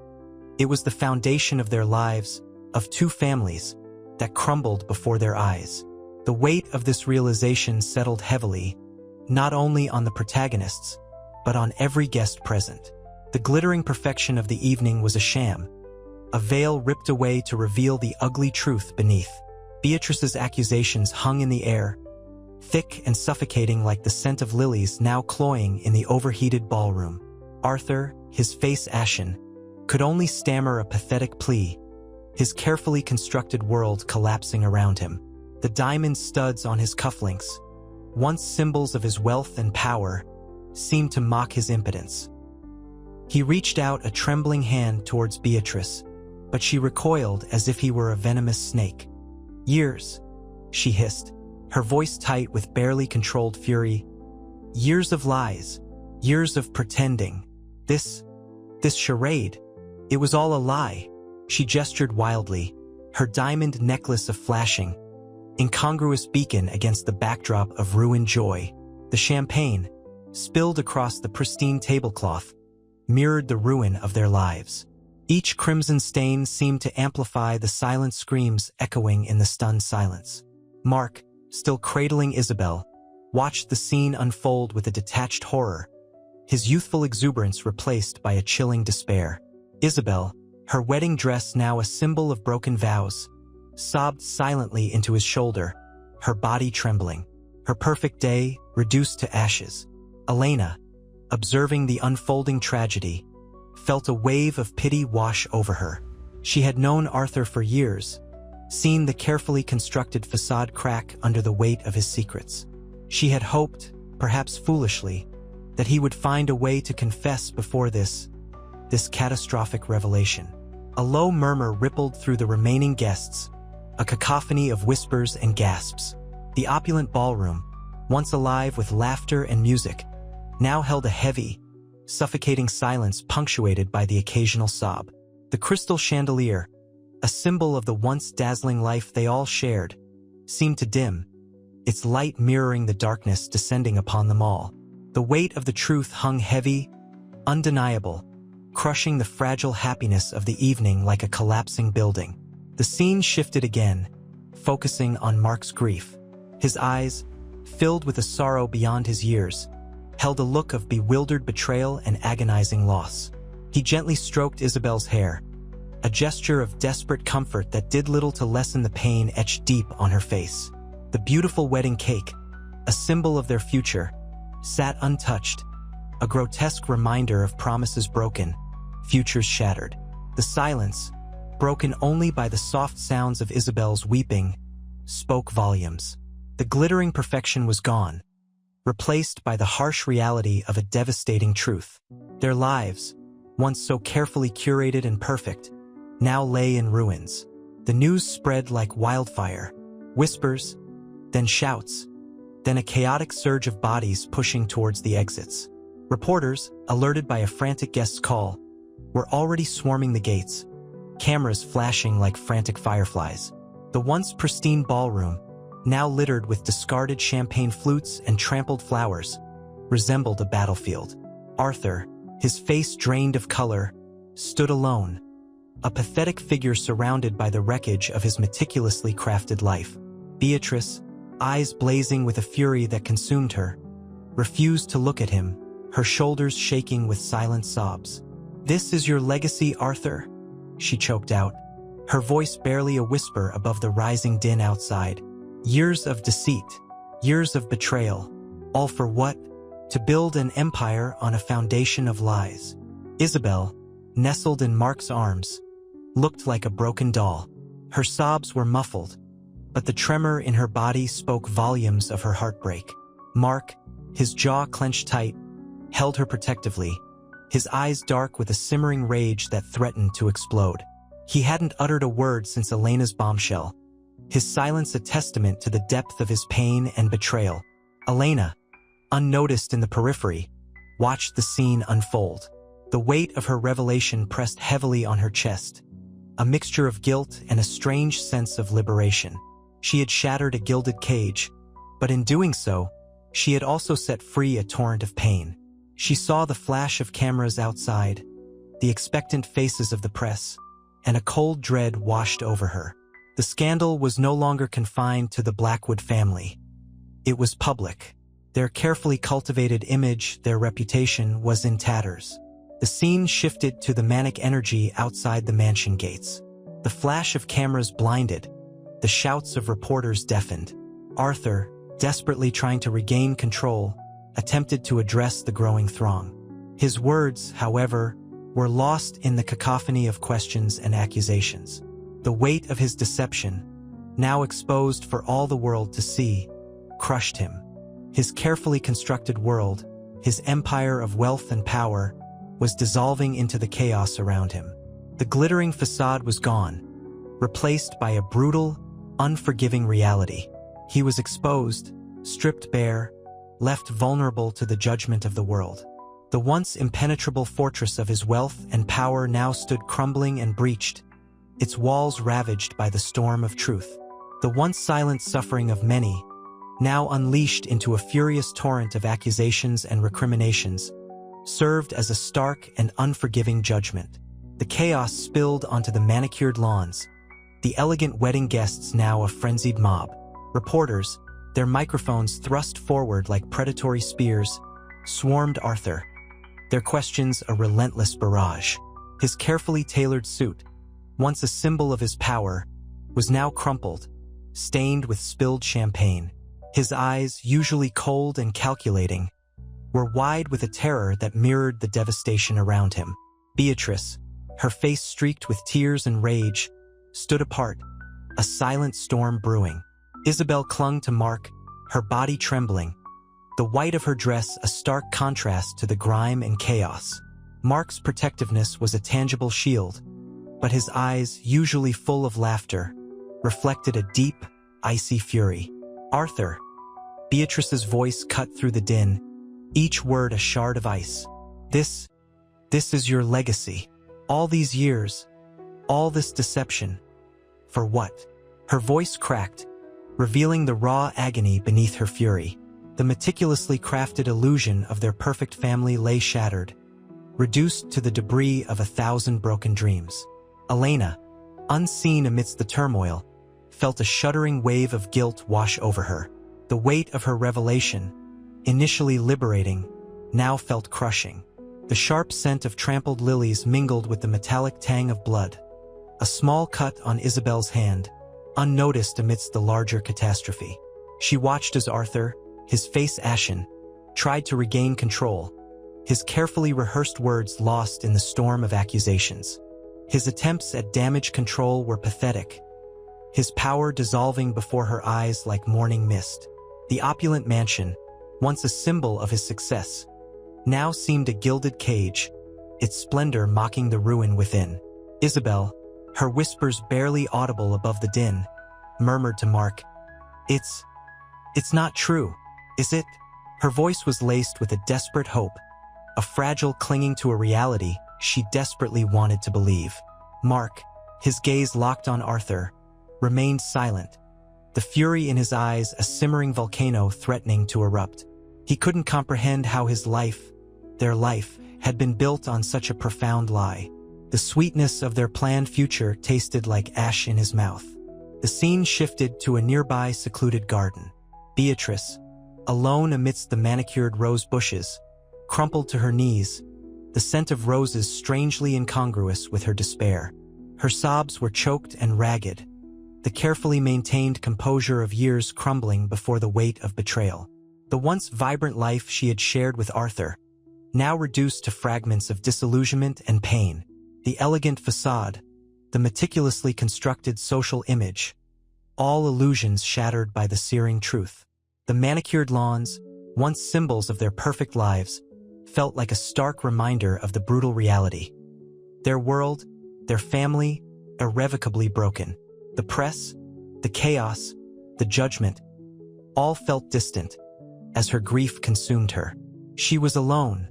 It was the foundation of their lives, of two families, that crumbled before their eyes. The weight of this realization settled heavily, not only on the protagonists, but on every guest present. The glittering perfection of the evening was a sham, a veil ripped away to reveal the ugly truth beneath. Beatrice's accusations hung in the air, thick and suffocating like the scent of lilies now cloying in the overheated ballroom. Arthur, his face ashen, could only stammer a pathetic plea, his carefully constructed world collapsing around him. The diamond studs on his cufflinks, once symbols of his wealth and power, seemed to mock his impotence. He reached out a trembling hand towards Beatrice, but she recoiled as if he were a venomous snake. "Years," she hissed, her voice tight with barely controlled fury. "Years of lies, years of pretending. This charade, it was all a lie." She gestured wildly, her diamond necklace a flashing, incongruous beacon against the backdrop of ruined joy. The champagne, spilled across the pristine tablecloth, mirrored the ruin of their lives. Each crimson stain seemed to amplify the silent screams echoing in the stunned silence. Mark, still cradling Isabel, watched the scene unfold with a detached horror, his youthful exuberance replaced by a chilling despair. Isabel, her wedding dress now a symbol of broken vows, sobbed silently into his shoulder, her body trembling, her perfect day reduced to ashes. Elena, observing the unfolding tragedy, felt a wave of pity wash over her. She had known Arthur for years, seen the carefully constructed facade crack under the weight of his secrets. She had hoped, perhaps foolishly, that he would find a way to confess before this catastrophic revelation. A low murmur rippled through the remaining guests, a cacophony of whispers and gasps. The opulent ballroom, once alive with laughter and music, now held a heavy, suffocating silence punctuated by the occasional sob. The crystal chandelier, a symbol of the once dazzling life they all shared, seemed to dim, its light mirroring the darkness descending upon them all. The weight of the truth hung heavy, undeniable, crushing the fragile happiness of the evening like a collapsing building. The scene shifted again, focusing on Mark's grief. His eyes, filled with a sorrow beyond his years, held a look of bewildered betrayal and agonizing loss. He gently stroked Isabel's hair, a gesture of desperate comfort that did little to lessen the pain etched deep on her face. The beautiful wedding cake, a symbol of their future, sat untouched, a grotesque reminder of promises broken, futures shattered. The silence, broken only by the soft sounds of Isabel's weeping, spoke volumes. The glittering perfection was gone, replaced by the harsh reality of a devastating truth. Their lives, once so carefully curated and perfect, now lay in ruins. The news spread like wildfire. Whispers, then shouts, then a chaotic surge of bodies pushing towards the exits. Reporters, alerted by a frantic guest's call, were already swarming the gates, cameras flashing like frantic fireflies. The once pristine ballroom, now littered with discarded champagne flutes and trampled flowers, resembled a battlefield. Arthur, his face drained of color, stood alone, a pathetic figure surrounded by the wreckage of his meticulously crafted life. Beatrice, eyes blazing with a fury that consumed her, refused to look at him, her shoulders shaking with silent sobs. "This is your legacy, Arthur," she choked out, her voice barely a whisper above the rising din outside. "Years of deceit, years of betrayal, all for what? To build an empire on a foundation of lies." Isabel, nestled in Mark's arms, looked like a broken doll. Her sobs were muffled, but the tremor in her body spoke volumes of her heartbreak. Mark, his jaw clenched tight, held her protectively, his eyes dark with a simmering rage that threatened to explode. He hadn't uttered a word since Elena's bombshell, his silence a testament to the depth of his pain and betrayal. Elena, unnoticed in the periphery, watched the scene unfold. The weight of her revelation pressed heavily on her chest, a mixture of guilt and a strange sense of liberation. She had shattered a gilded cage, but in doing so, she had also set free a torrent of pain. She saw the flash of cameras outside, the expectant faces of the press, and a cold dread washed over her. The scandal was no longer confined to the Blackwood family. It was public. Their carefully cultivated image, their reputation, was in tatters. The scene shifted to the manic energy outside the mansion gates. The flash of cameras blinded, the shouts of reporters deafened. Arthur, desperately trying to regain control, attempted to address the growing throng. His words, however, were lost in the cacophony of questions and accusations. The weight of his deception, now exposed for all the world to see, crushed him. His carefully constructed world, his empire of wealth and power, was dissolving into the chaos around him. The glittering facade was gone, replaced by a brutal, unforgiving reality. He was exposed, stripped bare, left vulnerable to the judgment of the world. The once impenetrable fortress of his wealth and power now stood crumbling and breached, its walls ravaged by the storm of truth. The once silent suffering of many, now unleashed into a furious torrent of accusations and recriminations, served as a stark and unforgiving judgment. The chaos spilled onto the manicured lawns, the elegant wedding guests now a frenzied mob. Reporters, their microphones thrust forward like predatory spears, swarmed Arthur, their questions a relentless barrage. His carefully tailored suit, once a symbol of his power, was now crumpled, stained with spilled champagne. His eyes, usually cold and calculating, were wide with a terror that mirrored the devastation around him. Beatrice, her face streaked with tears and rage, stood apart, a silent storm brewing. Isabel clung to Mark, her body trembling, the white of her dress a stark contrast to the grime and chaos. Mark's protectiveness was a tangible shield, but his eyes, usually full of laughter, reflected a deep, icy fury. "Arthur," Beatrice's voice cut through the din, each word a shard of ice. This is your legacy. All these years, all this deception. For what?" Her voice cracked, revealing the raw agony beneath her fury. The meticulously crafted illusion of their perfect family lay shattered, reduced to the debris of 1,000 broken dreams. Elena, unseen amidst the turmoil, felt a shuddering wave of guilt wash over her. The weight of her revelation, initially liberating, now felt crushing. The sharp scent of trampled lilies mingled with the metallic tang of blood. A small cut on Isabel's hand, unnoticed amidst the larger catastrophe. She watched as Arthur, his face ashen, tried to regain control, his carefully rehearsed words lost in the storm of accusations. His attempts at damage control were pathetic, his power dissolving before her eyes like morning mist. The opulent mansion, once a symbol of his success, now seemed a gilded cage, its splendor mocking the ruin within. Isabel, her whispers barely audible above the din, murmured to Mark, It's not true, is it?" Her voice was laced with a desperate hope, a fragile clinging to a reality she desperately wanted to believe. Mark, his gaze locked on Arthur, remained silent, the fury in his eyes a simmering volcano threatening to erupt. He couldn't comprehend how his life, their life, had been built on such a profound lie. The sweetness of their planned future tasted like ash in his mouth. The scene shifted to a nearby secluded garden. Beatrice, alone amidst the manicured rose bushes, crumpled to her knees, the scent of roses strangely incongruous with her despair. Her sobs were choked and ragged, the carefully maintained composure of years crumbling before the weight of betrayal. The once vibrant life she had shared with Arthur, now reduced to fragments of disillusionment and pain. The elegant facade, the meticulously constructed social image, all illusions shattered by the searing truth. The manicured lawns, once symbols of their perfect lives, felt like a stark reminder of the brutal reality. Their world, their family, irrevocably broken. The press, the chaos, the judgment, all felt distant as her grief consumed her. She was alone,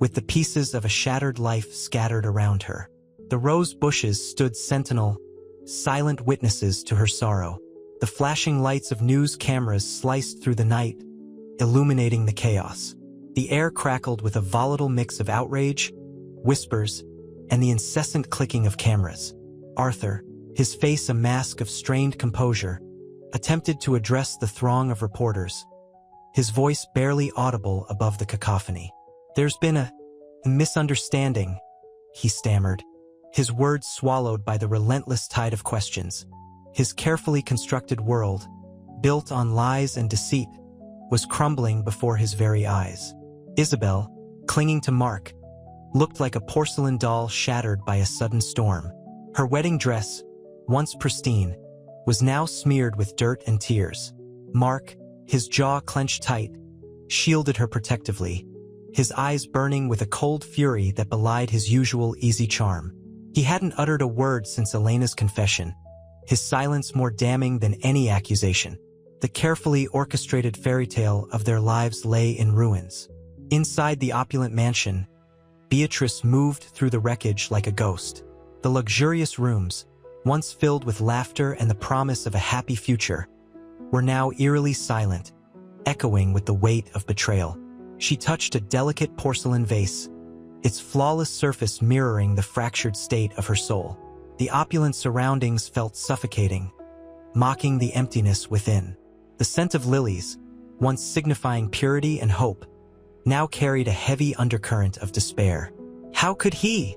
with the pieces of a shattered life scattered around her. The rose bushes stood sentinel, silent witnesses to her sorrow. The flashing lights of news cameras sliced through the night, illuminating the chaos. The air crackled with a volatile mix of outrage, whispers, and the incessant clicking of cameras. Arthur, his face a mask of strained composure, attempted to address the throng of reporters, his voice barely audible above the cacophony. "There's been a misunderstanding," he stammered, his words swallowed by the relentless tide of questions. His carefully constructed world, built on lies and deceit, was crumbling before his very eyes. Isabel, clinging to Mark, looked like a porcelain doll shattered by a sudden storm. Her wedding dress, once pristine, was now smeared with dirt and tears. Mark, his jaw clenched tight, shielded her protectively, his eyes burning with a cold fury that belied his usual easy charm. He hadn't uttered a word since Elena's confession, his silence more damning than any accusation. The carefully orchestrated fairy tale of their lives lay in ruins. Inside the opulent mansion, Beatrice moved through the wreckage like a ghost. The luxurious rooms, once filled with laughter and the promise of a happy future, were now eerily silent, echoing with the weight of betrayal. She touched a delicate porcelain vase, its flawless surface mirroring the fractured state of her soul. The opulent surroundings felt suffocating, mocking the emptiness within. The scent of lilies, once signifying purity and hope, now carried a heavy undercurrent of despair. "How could he?"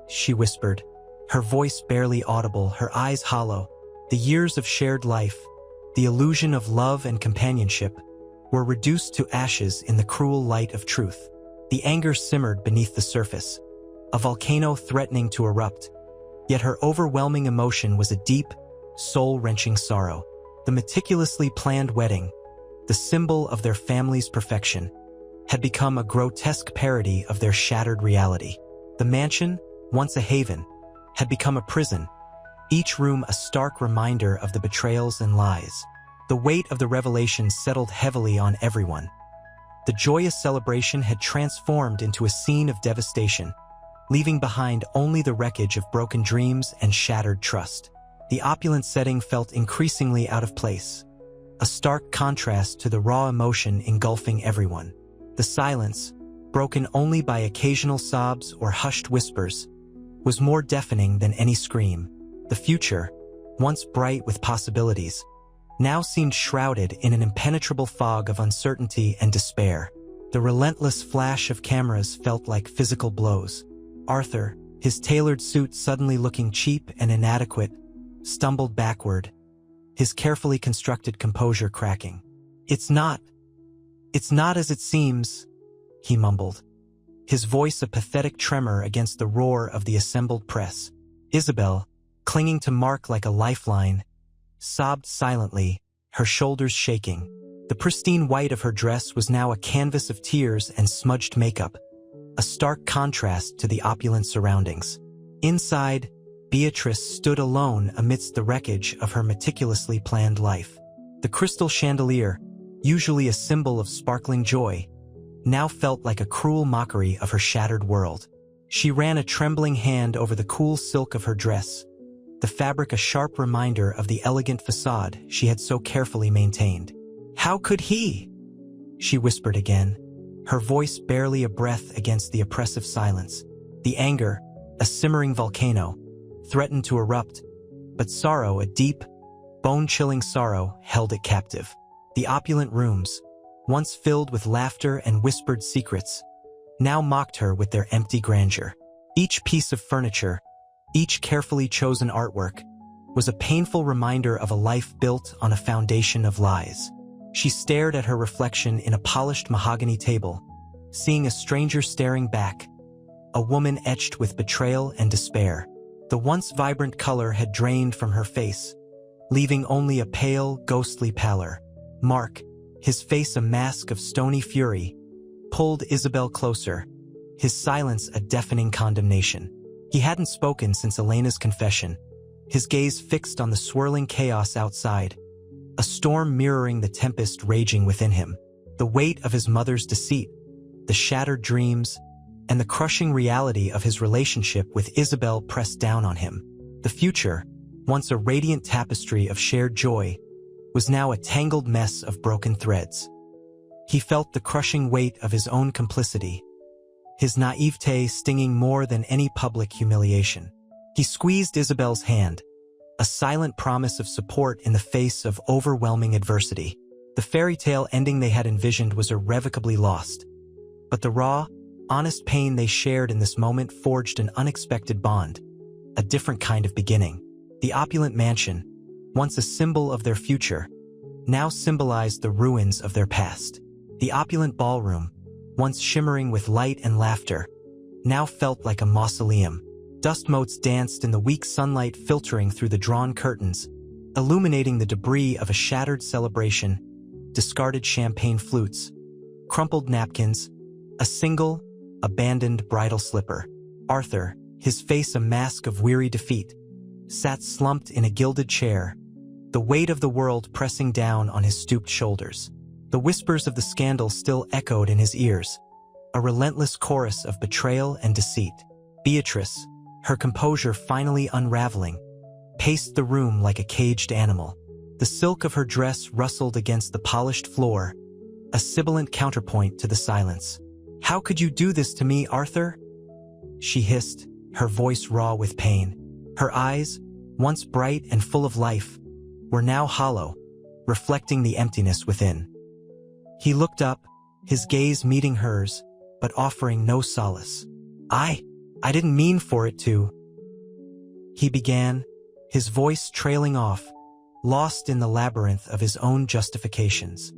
she whispered, her voice barely audible, her eyes hollow. The years of shared life, the illusion of love and companionship, were reduced to ashes in the cruel light of truth. The anger simmered beneath the surface, a volcano threatening to erupt, yet her overwhelming emotion was a deep, soul-wrenching sorrow. The meticulously planned wedding, the symbol of their family's perfection, had become a grotesque parody of their shattered reality. The mansion, once a haven, had become a prison, each room a stark reminder of the betrayals and lies. The weight of the revelation settled heavily on everyone. The joyous celebration had transformed into a scene of devastation, leaving behind only the wreckage of broken dreams and shattered trust. The opulent setting felt increasingly out of place, a stark contrast to the raw emotion engulfing everyone. The silence, broken only by occasional sobs or hushed whispers, was more deafening than any scream. The future, once bright with possibilities, now seemed shrouded in an impenetrable fog of uncertainty and despair. The relentless flash of cameras felt like physical blows. Arthur, his tailored suit suddenly looking cheap and inadequate, stumbled backward, his carefully constructed composure cracking. It's not as it seems," he mumbled, his voice a pathetic tremor against the roar of the assembled press. Isabel, clinging to Mark like a lifeline, sobbed silently, her shoulders shaking. The pristine white of her dress was now a canvas of tears and smudged makeup, a stark contrast to the opulent surroundings. Inside, Beatrice stood alone amidst the wreckage of her meticulously planned life. The crystal chandelier, usually a symbol of sparkling joy, now felt like a cruel mockery of her shattered world. She ran a trembling hand over the cool silk of her dress, the fabric a sharp reminder of the elegant facade she had so carefully maintained. "How could he?" she whispered again, her voice barely a breath against the oppressive silence. The anger, a simmering volcano, threatened to erupt, but sorrow, a deep, bone-chilling sorrow, held it captive. The opulent rooms, once filled with laughter and whispered secrets, now mocked her with their empty grandeur. Each piece of furniture, each carefully chosen artwork, was a painful reminder of a life built on a foundation of lies. She stared at her reflection in a polished mahogany table, seeing a stranger staring back, a woman etched with betrayal and despair. The once vibrant color had drained from her face, leaving only a pale, ghostly pallor. Mark, his face a mask of stony fury, pulled Isabel closer, his silence a deafening condemnation. He hadn't spoken since Elena's confession, his gaze fixed on the swirling chaos outside, a storm mirroring the tempest raging within him. The weight of his mother's deceit, the shattered dreams, and the crushing reality of his relationship with Isabel pressed down on him. The future, once a radiant tapestry of shared joy, was now a tangled mess of broken threads. He felt the crushing weight of his own complicity, his naivete stinging more than any public humiliation. He squeezed Isabel's hand, a silent promise of support in the face of overwhelming adversity. The fairy tale ending they had envisioned was irrevocably lost, but the raw, honest pain they shared in this moment forged an unexpected bond, a different kind of beginning. The opulent mansion, once a symbol of their future, now symbolized the ruins of their past. The opulent ballroom, once shimmering with light and laughter, now felt like a mausoleum. Dust motes danced in the weak sunlight filtering through the drawn curtains, illuminating the debris of a shattered celebration, discarded champagne flutes, crumpled napkins, a single, abandoned bridal slipper. Arthur, his face a mask of weary defeat, sat slumped in a gilded chair, the weight of the world pressing down on his stooped shoulders. The whispers of the scandal still echoed in his ears, a relentless chorus of betrayal and deceit. Beatrice, her composure finally unraveling, paced the room like a caged animal. The silk of her dress rustled against the polished floor, a sibilant counterpoint to the silence. "How could you do this to me, Arthur?" she hissed, her voice raw with pain. Her eyes, once bright and full of life, were now hollow, reflecting the emptiness within. He looked up, his gaze meeting hers, but offering no solace. I didn't mean for it to," he began, his voice trailing off, lost in the labyrinth of his own justifications.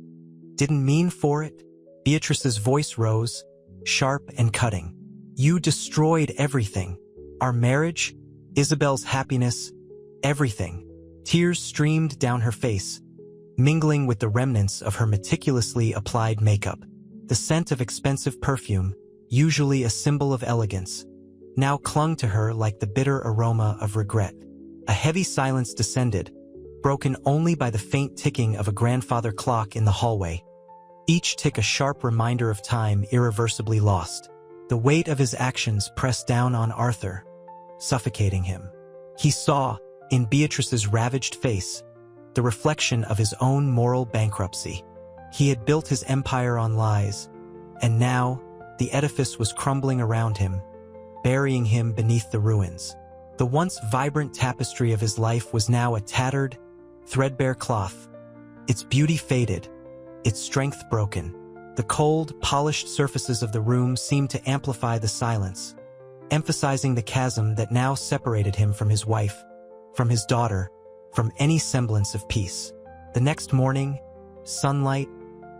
"Didn't mean for it?" Beatrice's voice rose, sharp and cutting. "You destroyed everything. Our marriage, Isabel's happiness, everything." Tears streamed down her face, mingling with the remnants of her meticulously applied makeup. The scent of expensive perfume, usually a symbol of elegance, now clung to her like the bitter aroma of regret. A heavy silence descended, broken only by the faint ticking of a grandfather clock in the hallway, each tick a sharp reminder of time irreversibly lost. The weight of his actions pressed down on Arthur, suffocating him. He saw, in Beatrice's ravaged face, the reflection of his own moral bankruptcy. He had built his empire on lies, and now the edifice was crumbling around him, burying him beneath the ruins. The once vibrant tapestry of his life was now a tattered, threadbare cloth, its beauty faded, its strength broken. The cold, polished surfaces of the room seemed to amplify the silence, emphasizing the chasm that now separated him from his wife, from his daughter, from any semblance of peace. The next morning, sunlight,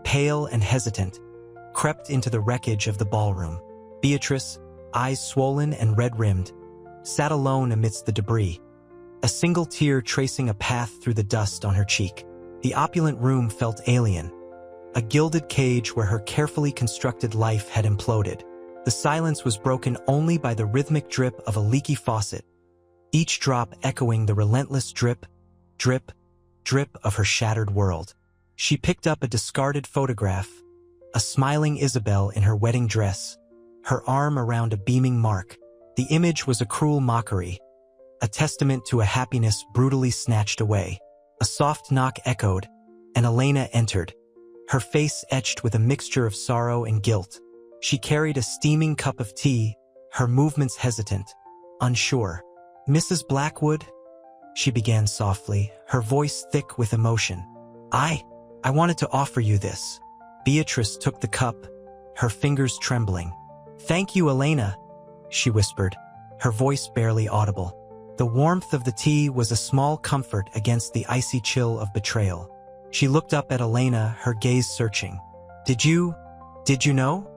pale and hesitant, crept into the wreckage of the ballroom. Beatrice, eyes swollen and red-rimmed, sat alone amidst the debris, a single tear tracing a path through the dust on her cheek. The opulent room felt alien, a gilded cage where her carefully constructed life had imploded. The silence was broken only by the rhythmic drip of a leaky faucet, each drop echoing the relentless drip, drip, drip of her shattered world. She picked up a discarded photograph, a smiling Isabel in her wedding dress, her arm around a beaming Mark. The image was a cruel mockery, a testament to a happiness brutally snatched away. A soft knock echoed, and Elena entered, her face etched with a mixture of sorrow and guilt. She carried a steaming cup of tea, her movements hesitant, unsure. "Mrs. Blackwood?" she began softly, her voice thick with emotion. I wanted to offer you this." Beatrice took the cup, her fingers trembling. "Thank you, Elena," she whispered, her voice barely audible. The warmth of the tea was a small comfort against the icy chill of betrayal. She looked up at Elena, her gaze searching. Did you know?"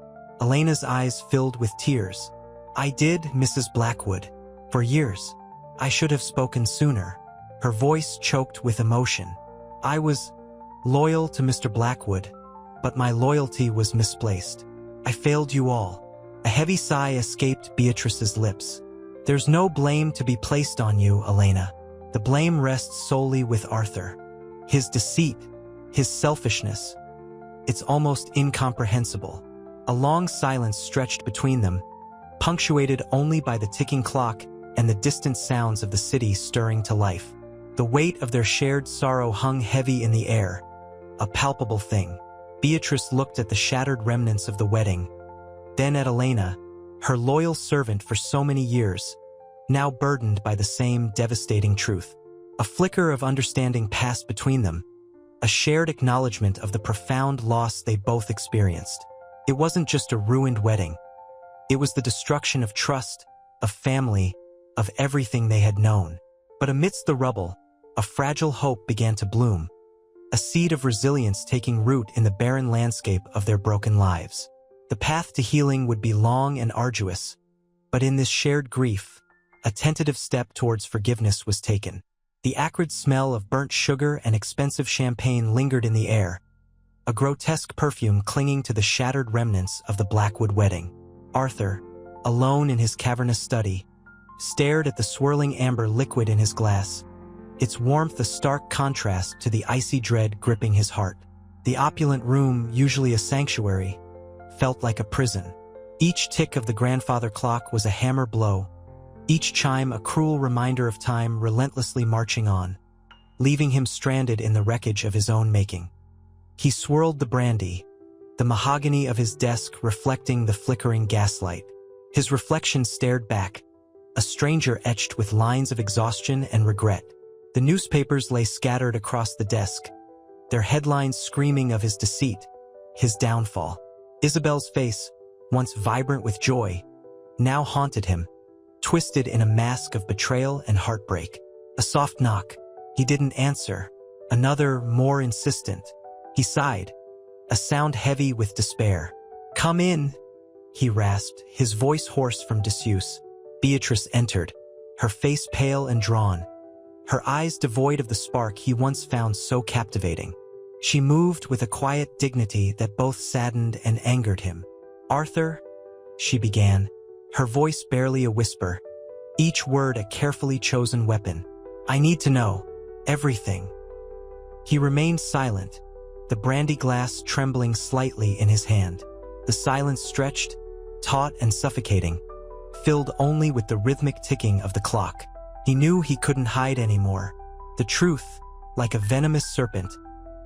Elena's eyes filled with tears. "I did, Mrs. Blackwood. For years. I should have spoken sooner." Her voice choked with emotion. "I was loyal to Mr. Blackwood, but my loyalty was misplaced. I failed you all." A heavy sigh escaped Beatrice's lips. "There's no blame to be placed on you, Elena. The blame rests solely with Arthur. His deceit, his selfishness. It's almost incomprehensible." A long silence stretched between them, punctuated only by the ticking clock and the distant sounds of the city stirring to life. The weight of their shared sorrow hung heavy in the air, a palpable thing. Beatrice looked at the shattered remnants of the wedding, then at Elena, her loyal servant for so many years, now burdened by the same devastating truth. A flicker of understanding passed between them, a shared acknowledgement of the profound loss they both experienced. It wasn't just a ruined wedding. It was the destruction of trust, of family, of everything they had known. But amidst the rubble, a fragile hope began to bloom, a seed of resilience taking root in the barren landscape of their broken lives. The path to healing would be long and arduous, but in this shared grief, a tentative step towards forgiveness was taken. The acrid smell of burnt sugar and expensive champagne lingered in the air, a grotesque perfume clinging to the shattered remnants of the Blackwood wedding. Arthur, alone in his cavernous study, stared at the swirling amber liquid in his glass, its warmth a stark contrast to the icy dread gripping his heart. The opulent room, usually a sanctuary, felt like a prison. Each tick of the grandfather clock was a hammer blow, each chime a cruel reminder of time relentlessly marching on, leaving him stranded in the wreckage of his own making. He swirled the brandy, the mahogany of his desk reflecting the flickering gaslight. His reflection stared back, a stranger etched with lines of exhaustion and regret. The newspapers lay scattered across the desk, their headlines screaming of his deceit, his downfall. Isabel's face, once vibrant with joy, now haunted him, twisted in a mask of betrayal and heartbreak. A soft knock. He didn't answer. Another, more insistent. He sighed, a sound heavy with despair. "Come in," he rasped, his voice hoarse from disuse. Beatrice entered, her face pale and drawn, her eyes devoid of the spark he once found so captivating. She moved with a quiet dignity that both saddened and angered him. "Arthur," she began, her voice barely a whisper, each word a carefully chosen weapon. "I need to know everything." He remained silent, the brandy glass trembling slightly in his hand. The silence stretched, taut and suffocating, filled only with the rhythmic ticking of the clock. He knew he couldn't hide anymore. The truth, like a venomous serpent,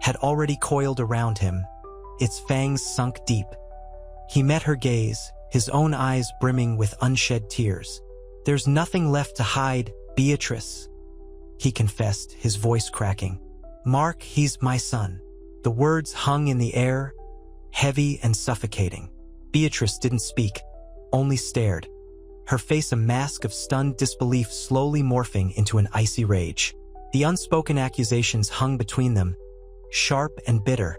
had already coiled around him, its fangs sunk deep. He met her gaze, his own eyes brimming with unshed tears. "There's nothing left to hide, Beatrice," he confessed, his voice cracking. "Mark, he's my son." The words hung in the air, heavy and suffocating. Beatrice didn't speak, only stared, her face a mask of stunned disbelief slowly morphing into an icy rage. The unspoken accusations hung between them, sharp and bitter,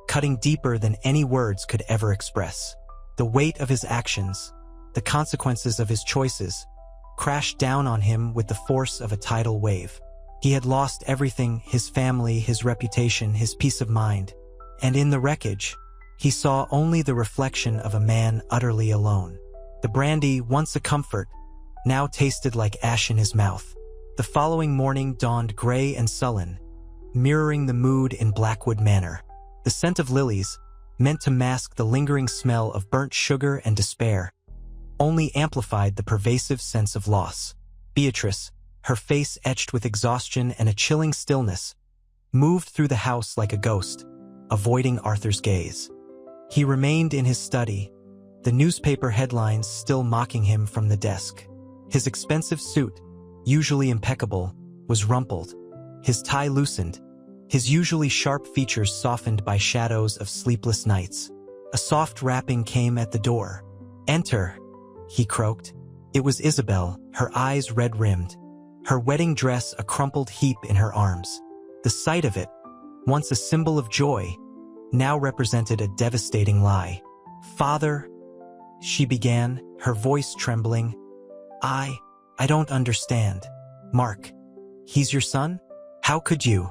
cutting deeper than any words could ever express. The weight of his actions, the consequences of his choices, crashed down on him with the force of a tidal wave. He had lost everything, his family, his reputation, his peace of mind, and in the wreckage, he saw only the reflection of a man utterly alone. The brandy, once a comfort, now tasted like ash in his mouth. The following morning dawned gray and sullen, mirroring the mood in Blackwood Manor. The scent of lilies, meant to mask the lingering smell of burnt sugar and despair, only amplified the pervasive sense of loss. Beatrice, her face etched with exhaustion and a chilling stillness, moved through the house like a ghost, avoiding Arthur's gaze. He remained in his study, the newspaper headlines still mocking him from the desk. His expensive suit, usually impeccable, was rumpled, his tie loosened, his usually sharp features softened by shadows of sleepless nights. A soft rapping came at the door. "Enter," he croaked. It was Isabel, her eyes red-rimmed, her wedding dress a crumpled heap in her arms. The sight of it, once a symbol of joy, now represented a devastating lie. "Father," she began, her voice trembling. I don't understand. "Mark, he's your son? How could you?"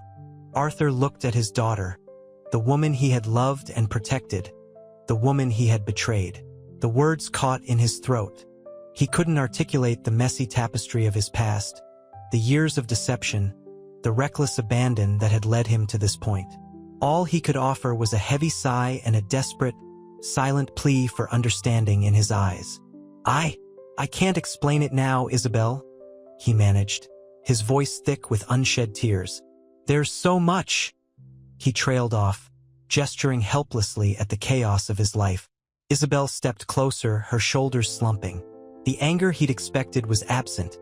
Arthur looked at his daughter, the woman he had loved and protected, the woman he had betrayed. The words caught in his throat. He couldn't articulate the messy tapestry of his past, the years of deception, the reckless abandon that had led him to this point. All he could offer was a heavy sigh and a desperate, silent plea for understanding in his eyes. I can't explain it now, Isabel," he managed, his voice thick with unshed tears. "There's so much." He trailed off, gesturing helplessly at the chaos of his life. Isabel stepped closer, her shoulders slumping. The anger he'd expected was absent,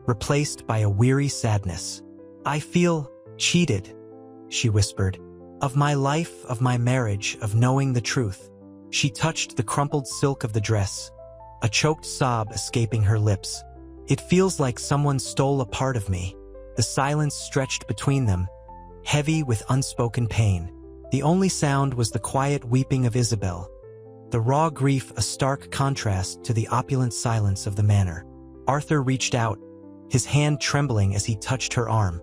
replaced by a weary sadness. "I feel cheated," she whispered. "Of my life, of my marriage, of knowing the truth." She touched the crumpled silk of the dress, a choked sob escaping her lips. "It feels like someone stole a part of me." The silence stretched between them, heavy with unspoken pain. The only sound was the quiet weeping of Isabel, the raw grief a stark contrast to the opulent silence of the manor. Arthur reached out, his hand trembling as he touched her arm,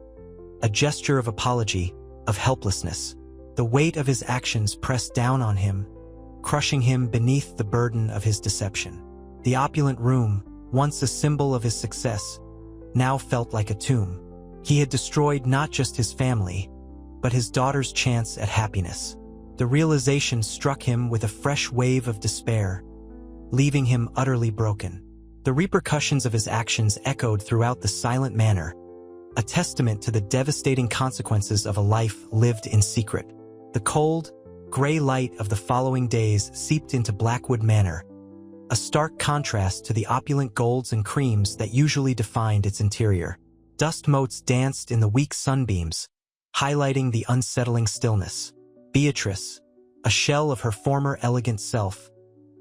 a gesture of apology, of helplessness. The weight of his actions pressed down on him, crushing him beneath the burden of his deception. The opulent room, once a symbol of his success, now felt like a tomb. He had destroyed not just his family, but his daughter's chance at happiness. The realization struck him with a fresh wave of despair, leaving him utterly broken. The repercussions of his actions echoed throughout the silent manor, a testament to the devastating consequences of a life lived in secret. The cold, gray light of the following days seeped into Blackwood Manor, a stark contrast to the opulent golds and creams that usually defined its interior. Dust motes danced in the weak sunbeams, highlighting the unsettling stillness. Beatrice, a shell of her former elegant self,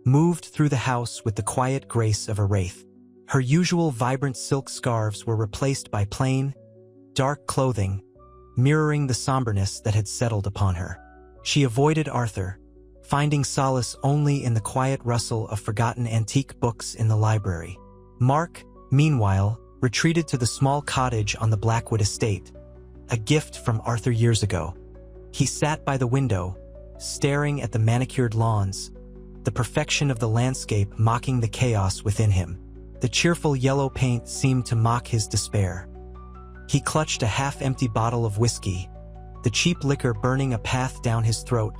moved through the house with the quiet grace of a wraith. Her usual vibrant silk scarves were replaced by plain, dark clothing, mirroring the somberness that had settled upon her. She avoided Arthur, finding solace only in the quiet rustle of forgotten antique books in the library. Mark, meanwhile, retreated to the small cottage on the Blackwood estate, a gift from Arthur years ago. He sat by the window, staring at the manicured lawns, the perfection of the landscape mocking the chaos within him. The cheerful yellow paint seemed to mock his despair. He clutched a half-empty bottle of whiskey, the cheap liquor burning a path down his throat,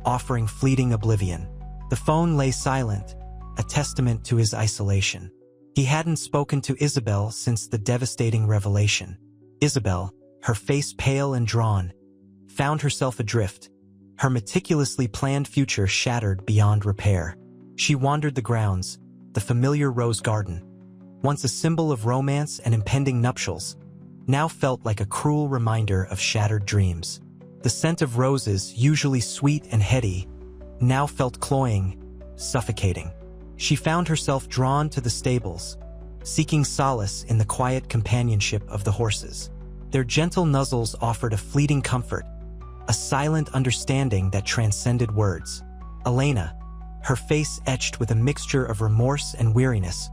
offering fleeting oblivion. The phone lay silent, a testament to his isolation. He hadn't spoken to Isabel since the devastating revelation. Isabel, her face pale and drawn, found herself adrift, her meticulously planned future shattered beyond repair. She wandered the grounds, the familiar rose garden, once a symbol of romance and impending nuptials, now felt like a cruel reminder of shattered dreams. The scent of roses, usually sweet and heady, now felt cloying, suffocating. She found herself drawn to the stables, seeking solace in the quiet companionship of the horses. Their gentle nuzzles offered a fleeting comfort, a silent understanding that transcended words. Elena, her face etched with a mixture of remorse and weariness,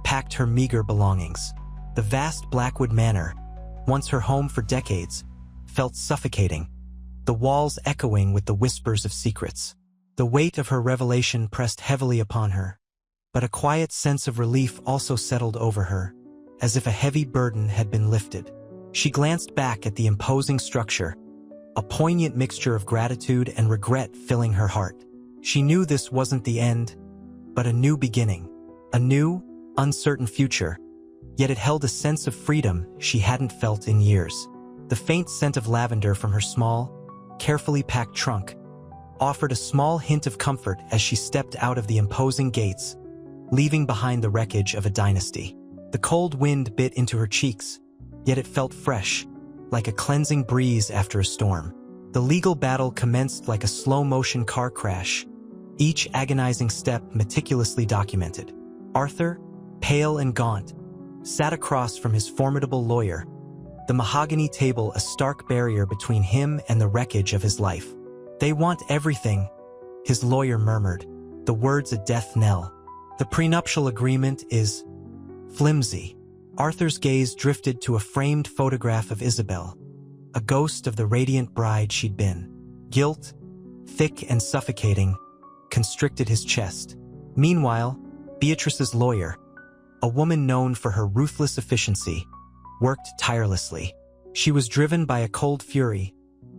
packed her meager belongings. The vast Blackwood Manor, once her home for decades, felt suffocating, the walls echoing with the whispers of secrets. The weight of her revelation pressed heavily upon her, but a quiet sense of relief also settled over her, as if a heavy burden had been lifted. She glanced back at the imposing structure, a poignant mixture of gratitude and regret filling her heart. She knew this wasn't the end, but a new beginning, a new, uncertain future, yet it held a sense of freedom she hadn't felt in years. The faint scent of lavender from her small, carefully packed trunk offered a small hint of comfort as she stepped out of the imposing gates, leaving behind the wreckage of a dynasty. The cold wind bit into her cheeks, yet it felt fresh, like a cleansing breeze after a storm. The legal battle commenced like a slow-motion car crash, each agonizing step meticulously documented. Arthur, pale and gaunt, sat across from his formidable lawyer, the mahogany table a stark barrier between him and the wreckage of his life. "They want everything," his lawyer murmured, the words a death knell. "The prenuptial agreement is flimsy." Arthur's gaze drifted to a framed photograph of Isabel, a ghost of the radiant bride she'd been. Guilt, thick and suffocating, constricted his chest. Meanwhile, Beatrice's lawyer, a woman known for her ruthless efficiency, worked tirelessly. She was driven by a cold fury,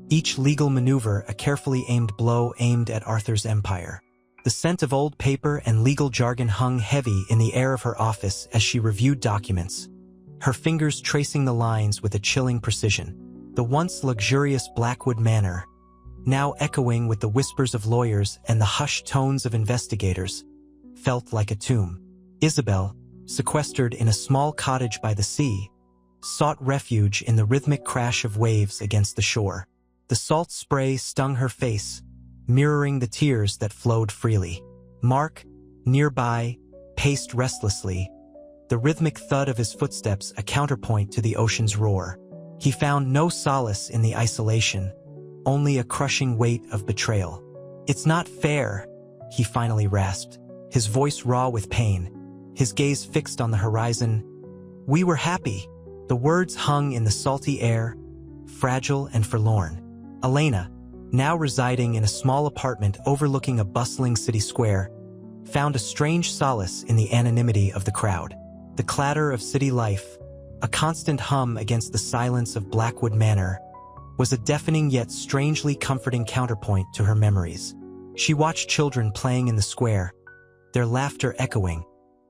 each legal maneuver a carefully aimed blow aimed at Arthur's empire. The scent of old paper and legal jargon hung heavy in the air of her office as she reviewed documents, her fingers tracing the lines with a chilling precision. The once luxurious Blackwood Manor, now echoing with the whispers of lawyers and the hushed tones of investigators, felt like a tomb. Isabel, sequestered in a small cottage by the sea, sought refuge in the rhythmic crash of waves against the shore. The salt spray stung her face, mirroring the tears that flowed freely. Mark, nearby, paced restlessly, the rhythmic thud of his footsteps a counterpoint to the ocean's roar. He found no solace in the isolation, only a crushing weight of betrayal. "It's not fair," he finally rasped, his voice raw with pain, his gaze fixed on the horizon. "We were happy." The words hung in the salty air, fragile and forlorn. Elena, now residing in a small apartment overlooking a bustling city square, found a strange solace in the anonymity of the crowd. The clatter of city life, a constant hum against the silence of Blackwood Manor, was a deafening yet strangely comforting counterpoint to her memories. She watched children playing in the square, their laughter echoing,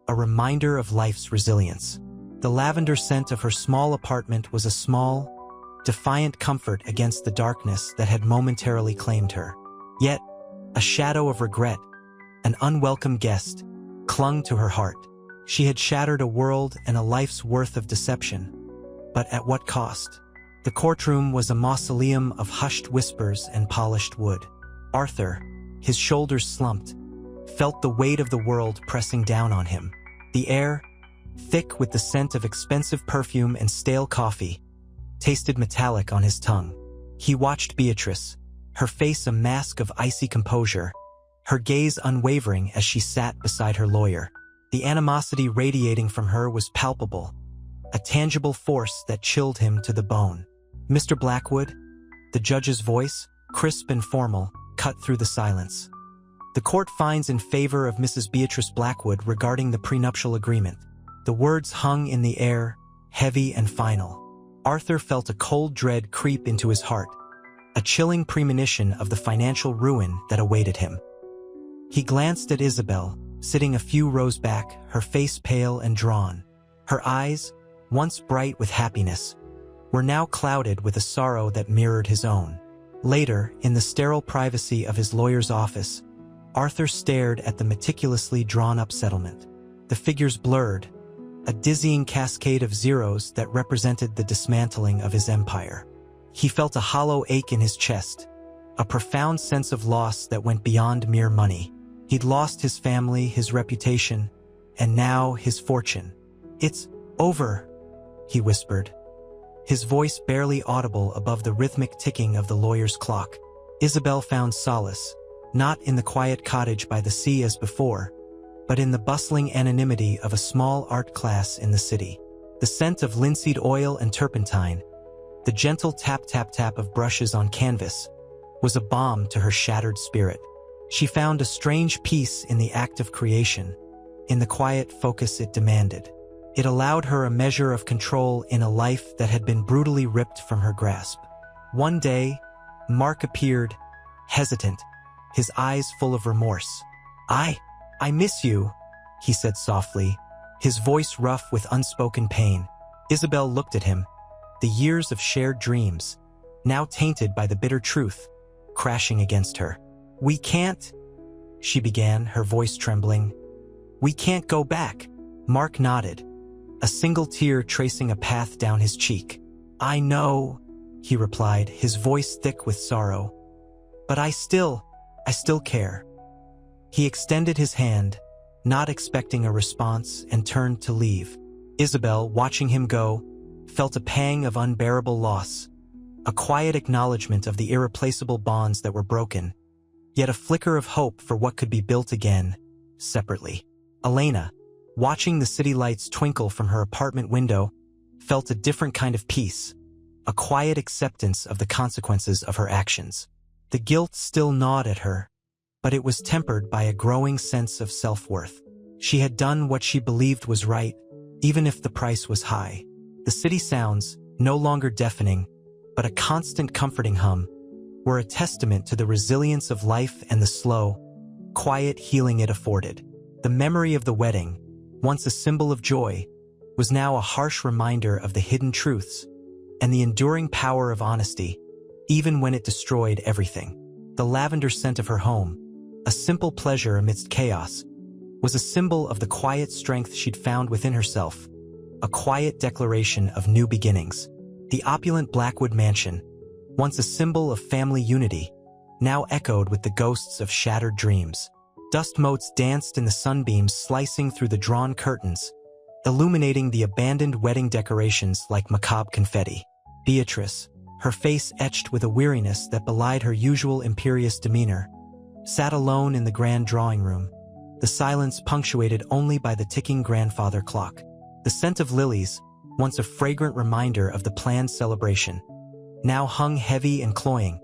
a reminder of life's resilience. The lavender scent of her small apartment was a small, defiant comfort against the darkness that had momentarily claimed her. Yet, a shadow of regret, an unwelcome guest, clung to her heart. She had shattered a world and a life's worth of deception. But at what cost? The courtroom was a mausoleum of hushed whispers and polished wood. Arthur, his shoulders slumped, felt the weight of the world pressing down on him. The air, thick with the scent of expensive perfume and stale coffee, tasted metallic on his tongue. He watched Beatrice, her face a mask of icy composure, her gaze unwavering as she sat beside her lawyer. The animosity radiating from her was palpable, a tangible force that chilled him to the bone. "Mr. Blackwood," the judge's voice, crisp and formal, cut through the silence. "The court finds in favor of Mrs. Beatrice Blackwood regarding the prenuptial agreement." The words hung in the air, heavy and final. Arthur felt a cold dread creep into his heart, a chilling premonition of the financial ruin that awaited him. He glanced at Isabel, sitting a few rows back, her face pale and drawn. Her eyes, once bright with happiness, were now clouded with a sorrow that mirrored his own. Later, in the sterile privacy of his lawyer's office, Arthur stared at the meticulously drawn-up settlement. The figures blurred, a dizzying cascade of zeros that represented the dismantling of his empire. He felt a hollow ache in his chest, a profound sense of loss that went beyond mere money. He'd lost his family, his reputation, and now his fortune. "It's over," he whispered, his voice barely audible above the rhythmic ticking of the lawyer's clock. Isabel found solace, not in the quiet cottage by the sea as before, but in the bustling anonymity of a small art class in the city. The scent of linseed oil and turpentine, the gentle tap-tap-tap of brushes on canvas, was a balm to her shattered spirit. She found a strange peace in the act of creation, in the quiet focus it demanded. It allowed her a measure of control in a life that had been brutally ripped from her grasp. One day, Mark appeared, hesitant, his eyes full of remorse. I miss you," he said softly, his voice rough with unspoken pain. Isabel looked at him, the years of shared dreams, now tainted by the bitter truth, crashing against her. "We can't," she began, her voice trembling. "We can't go back." Mark nodded, a single tear tracing a path down his cheek. "I know," he replied, his voice thick with sorrow. "But I still care." He extended his hand, not expecting a response, and turned to leave. Isabel, watching him go, felt a pang of unbearable loss, a quiet acknowledgement of the irreplaceable bonds that were broken, yet a flicker of hope for what could be built again, separately. Elena, watching the city lights twinkle from her apartment window, felt a different kind of peace, a quiet acceptance of the consequences of her actions. The guilt still gnawed at her, but it was tempered by a growing sense of self-worth. She had done what she believed was right, even if the price was high. The city sounds, no longer deafening, but a constant comforting hum, were a testament to the resilience of life and the slow, quiet healing it afforded. The memory of the wedding, once a symbol of joy, was now a harsh reminder of the hidden truths and the enduring power of honesty, even when it destroyed everything. The lavender scent of her home, a simple pleasure amidst chaos, was a symbol of the quiet strength she'd found within herself, a quiet declaration of new beginnings. The opulent Blackwood mansion, once a symbol of family unity, now echoed with the ghosts of shattered dreams. Dust motes danced in the sunbeams slicing through the drawn curtains, illuminating the abandoned wedding decorations like macabre confetti. Beatrice, her face etched with a weariness that belied her usual imperious demeanor, sat alone in the grand drawing room, the silence punctuated only by the ticking grandfather clock. The scent of lilies, once a fragrant reminder of the planned celebration, now hung heavy and cloying,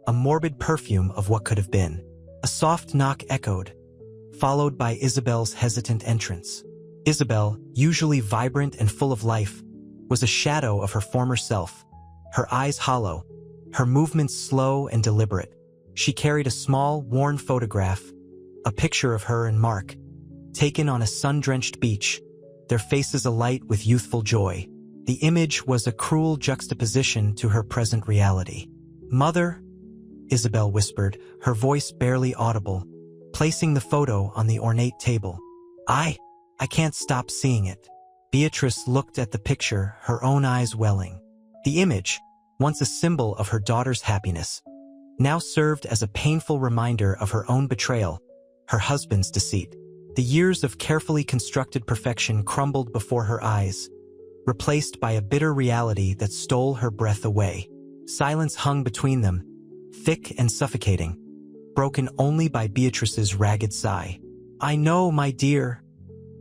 a morbid perfume of what could have been. A soft knock echoed, followed by Isabel's hesitant entrance. Isabel, usually vibrant and full of life, was a shadow of her former self, her eyes hollow, her movements slow and deliberate. She carried a small, worn photograph, a picture of her and Mark, taken on a sun-drenched beach, their faces alight with youthful joy. The image was a cruel juxtaposition to her present reality. "Mother," Isabel whispered, her voice barely audible, placing the photo on the ornate table. I can't stop seeing it." Beatrice looked at the picture, her own eyes welling. The image, once a symbol of her daughter's happiness, now served as a painful reminder of her own betrayal, her husband's deceit. The years of carefully constructed perfection crumbled before her eyes, replaced by a bitter reality that stole her breath away. Silence hung between them, thick and suffocating, broken only by Beatrice's ragged sigh. "I know, my dear,"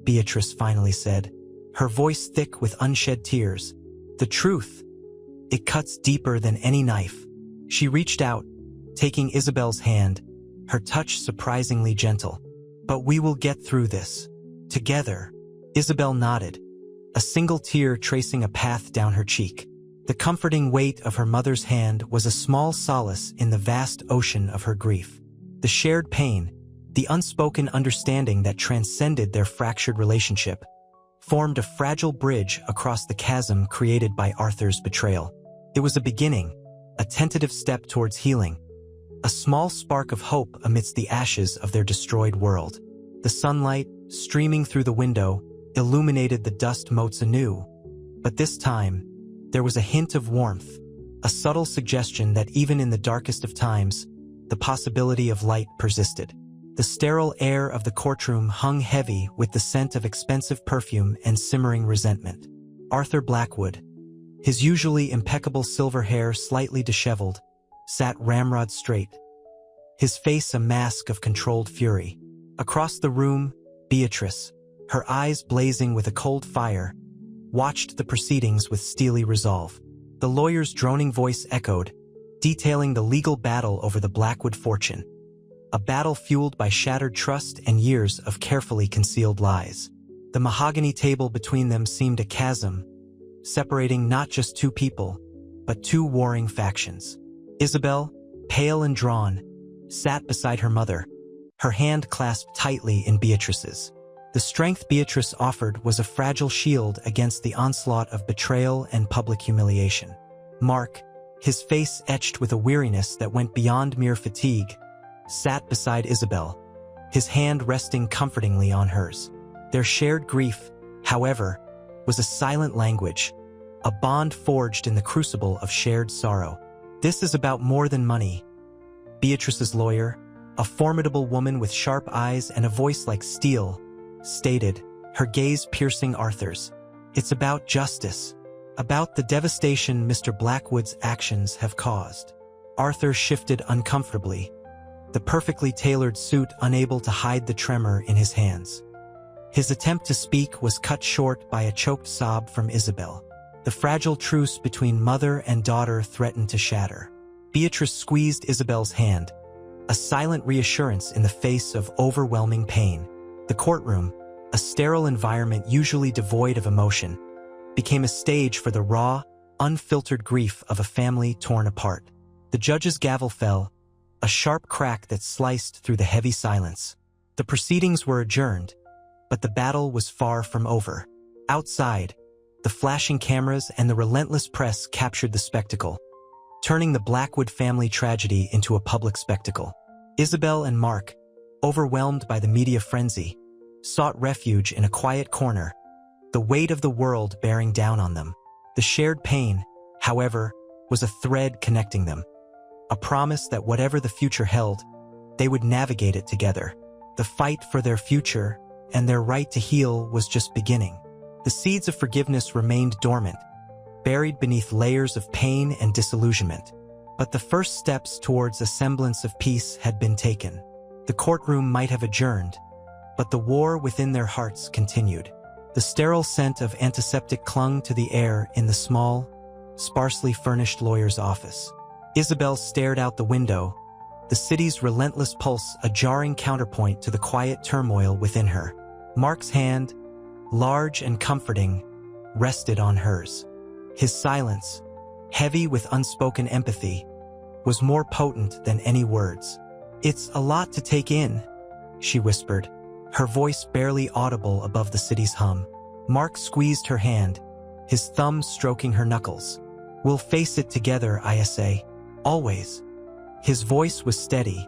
Beatrice finally said, her voice thick with unshed tears. "The truth, it cuts deeper than any knife." She reached out, taking Isabel's hand, her touch surprisingly gentle. "But we will get through this. Together." Isabel nodded, a single tear tracing a path down her cheek. The comforting weight of her mother's hand was a small solace in the vast ocean of her grief. The shared pain, the unspoken understanding that transcended their fractured relationship, formed a fragile bridge across the chasm created by Arthur's betrayal. It was a beginning, a tentative step towards healing, a small spark of hope amidst the ashes of their destroyed world. The sunlight, streaming through the window, illuminated the dust motes anew, but this time, there was a hint of warmth, a subtle suggestion that even in the darkest of times, the possibility of light persisted. The sterile air of the courtroom hung heavy with the scent of expensive perfume and simmering resentment. Arthur Blackwood, his usually impeccable silver hair slightly disheveled, sat ramrod straight, his face a mask of controlled fury. Across the room, Beatrice, her eyes blazing with a cold fire, watched the proceedings with steely resolve. The lawyer's droning voice echoed, detailing the legal battle over the Blackwood fortune. A battle fueled by shattered trust and years of carefully concealed lies. The mahogany table between them seemed a chasm, separating not just two people, but two warring factions. Isabel, pale and drawn, sat beside her mother, her hand clasped tightly in Beatrice's. The strength Beatrice offered was a fragile shield against the onslaught of betrayal and public humiliation. Mark, his face etched with a weariness that went beyond mere fatigue, sat beside Isabel, his hand resting comfortingly on hers. Their shared grief, however, was a silent language, a bond forged in the crucible of shared sorrow. "This is about more than money," Beatrice's lawyer, a formidable woman with sharp eyes and a voice like steel, stated, her gaze piercing Arthur's. "It's about justice, about the devastation Mr. Blackwood's actions have caused." Arthur shifted uncomfortably, the perfectly tailored suit unable to hide the tremor in his hands. His attempt to speak was cut short by a choked sob from Isabel. The fragile truce between mother and daughter threatened to shatter. Beatrice squeezed Isabel's hand, a silent reassurance in the face of overwhelming pain. The courtroom, a sterile environment usually devoid of emotion, became a stage for the raw, unfiltered grief of a family torn apart. The judge's gavel fell, a sharp crack that sliced through the heavy silence. The proceedings were adjourned, but the battle was far from over. Outside, the flashing cameras and the relentless press captured the spectacle, turning the Blackwood family tragedy into a public spectacle. Isabel and Mark, overwhelmed by the media frenzy, sought refuge in a quiet corner, the weight of the world bearing down on them. The shared pain, however, was a thread connecting them, a promise that whatever the future held, they would navigate it together. The fight for their future and their right to heal was just beginning. The seeds of forgiveness remained dormant, buried beneath layers of pain and disillusionment. But the first steps towards a semblance of peace had been taken. The courtroom might have adjourned, but the war within their hearts continued. The sterile scent of antiseptic clung to the air in the small, sparsely furnished lawyer's office. Isabel stared out the window, the city's relentless pulse a jarring counterpoint to the quiet turmoil within her. Mark's hand, large and comforting, rested on hers. His silence, heavy with unspoken empathy, was more potent than any words. "It's a lot to take in," she whispered, her voice barely audible above the city's hum. Mark squeezed her hand, his thumb stroking her knuckles. "We'll face it together, I.S.A. Always." His voice was steady,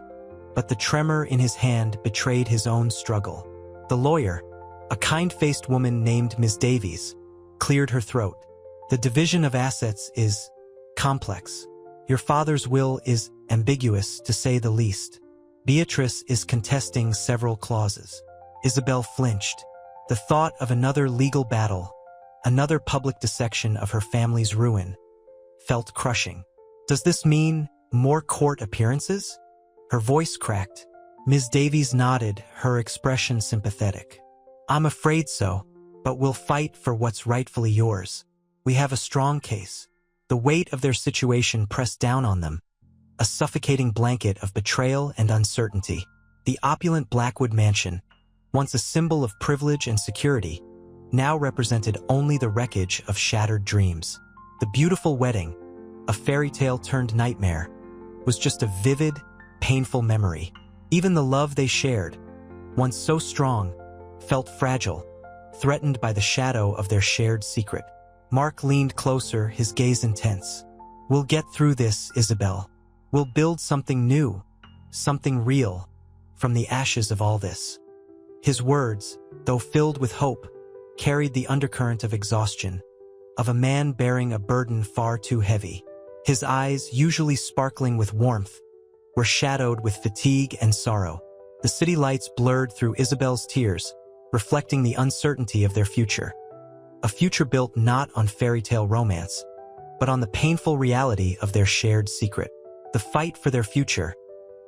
but the tremor in his hand betrayed his own struggle. The lawyer, a kind-faced woman named Ms. Davies, cleared her throat. "The division of assets is complex. Your father's will is ambiguous, to say the least. Beatrice is contesting several clauses." Isabel flinched. The thought of another legal battle, another public dissection of her family's ruin, felt crushing. "Does this mean more court appearances?" Her voice cracked. Ms. Davies nodded, her expression sympathetic. "I'm afraid so, but we'll fight for what's rightfully yours. We have a strong case." The weight of their situation pressed down on them, a suffocating blanket of betrayal and uncertainty. The opulent Blackwood mansion, once a symbol of privilege and security, now represented only the wreckage of shattered dreams. The beautiful wedding, a fairy tale turned nightmare, was just a vivid, painful memory. Even the love they shared, once so strong, felt fragile, threatened by the shadow of their shared secret. Mark leaned closer, his gaze intense. "We'll get through this, Isabel. We'll build something new, something real, from the ashes of all this." His words, though filled with hope, carried the undercurrent of exhaustion, of a man bearing a burden far too heavy. His eyes, usually sparkling with warmth, were shadowed with fatigue and sorrow. The city lights blurred through Isabel's tears, reflecting the uncertainty of their future. A future built not on fairy tale romance, but on the painful reality of their shared secret. The fight for their future,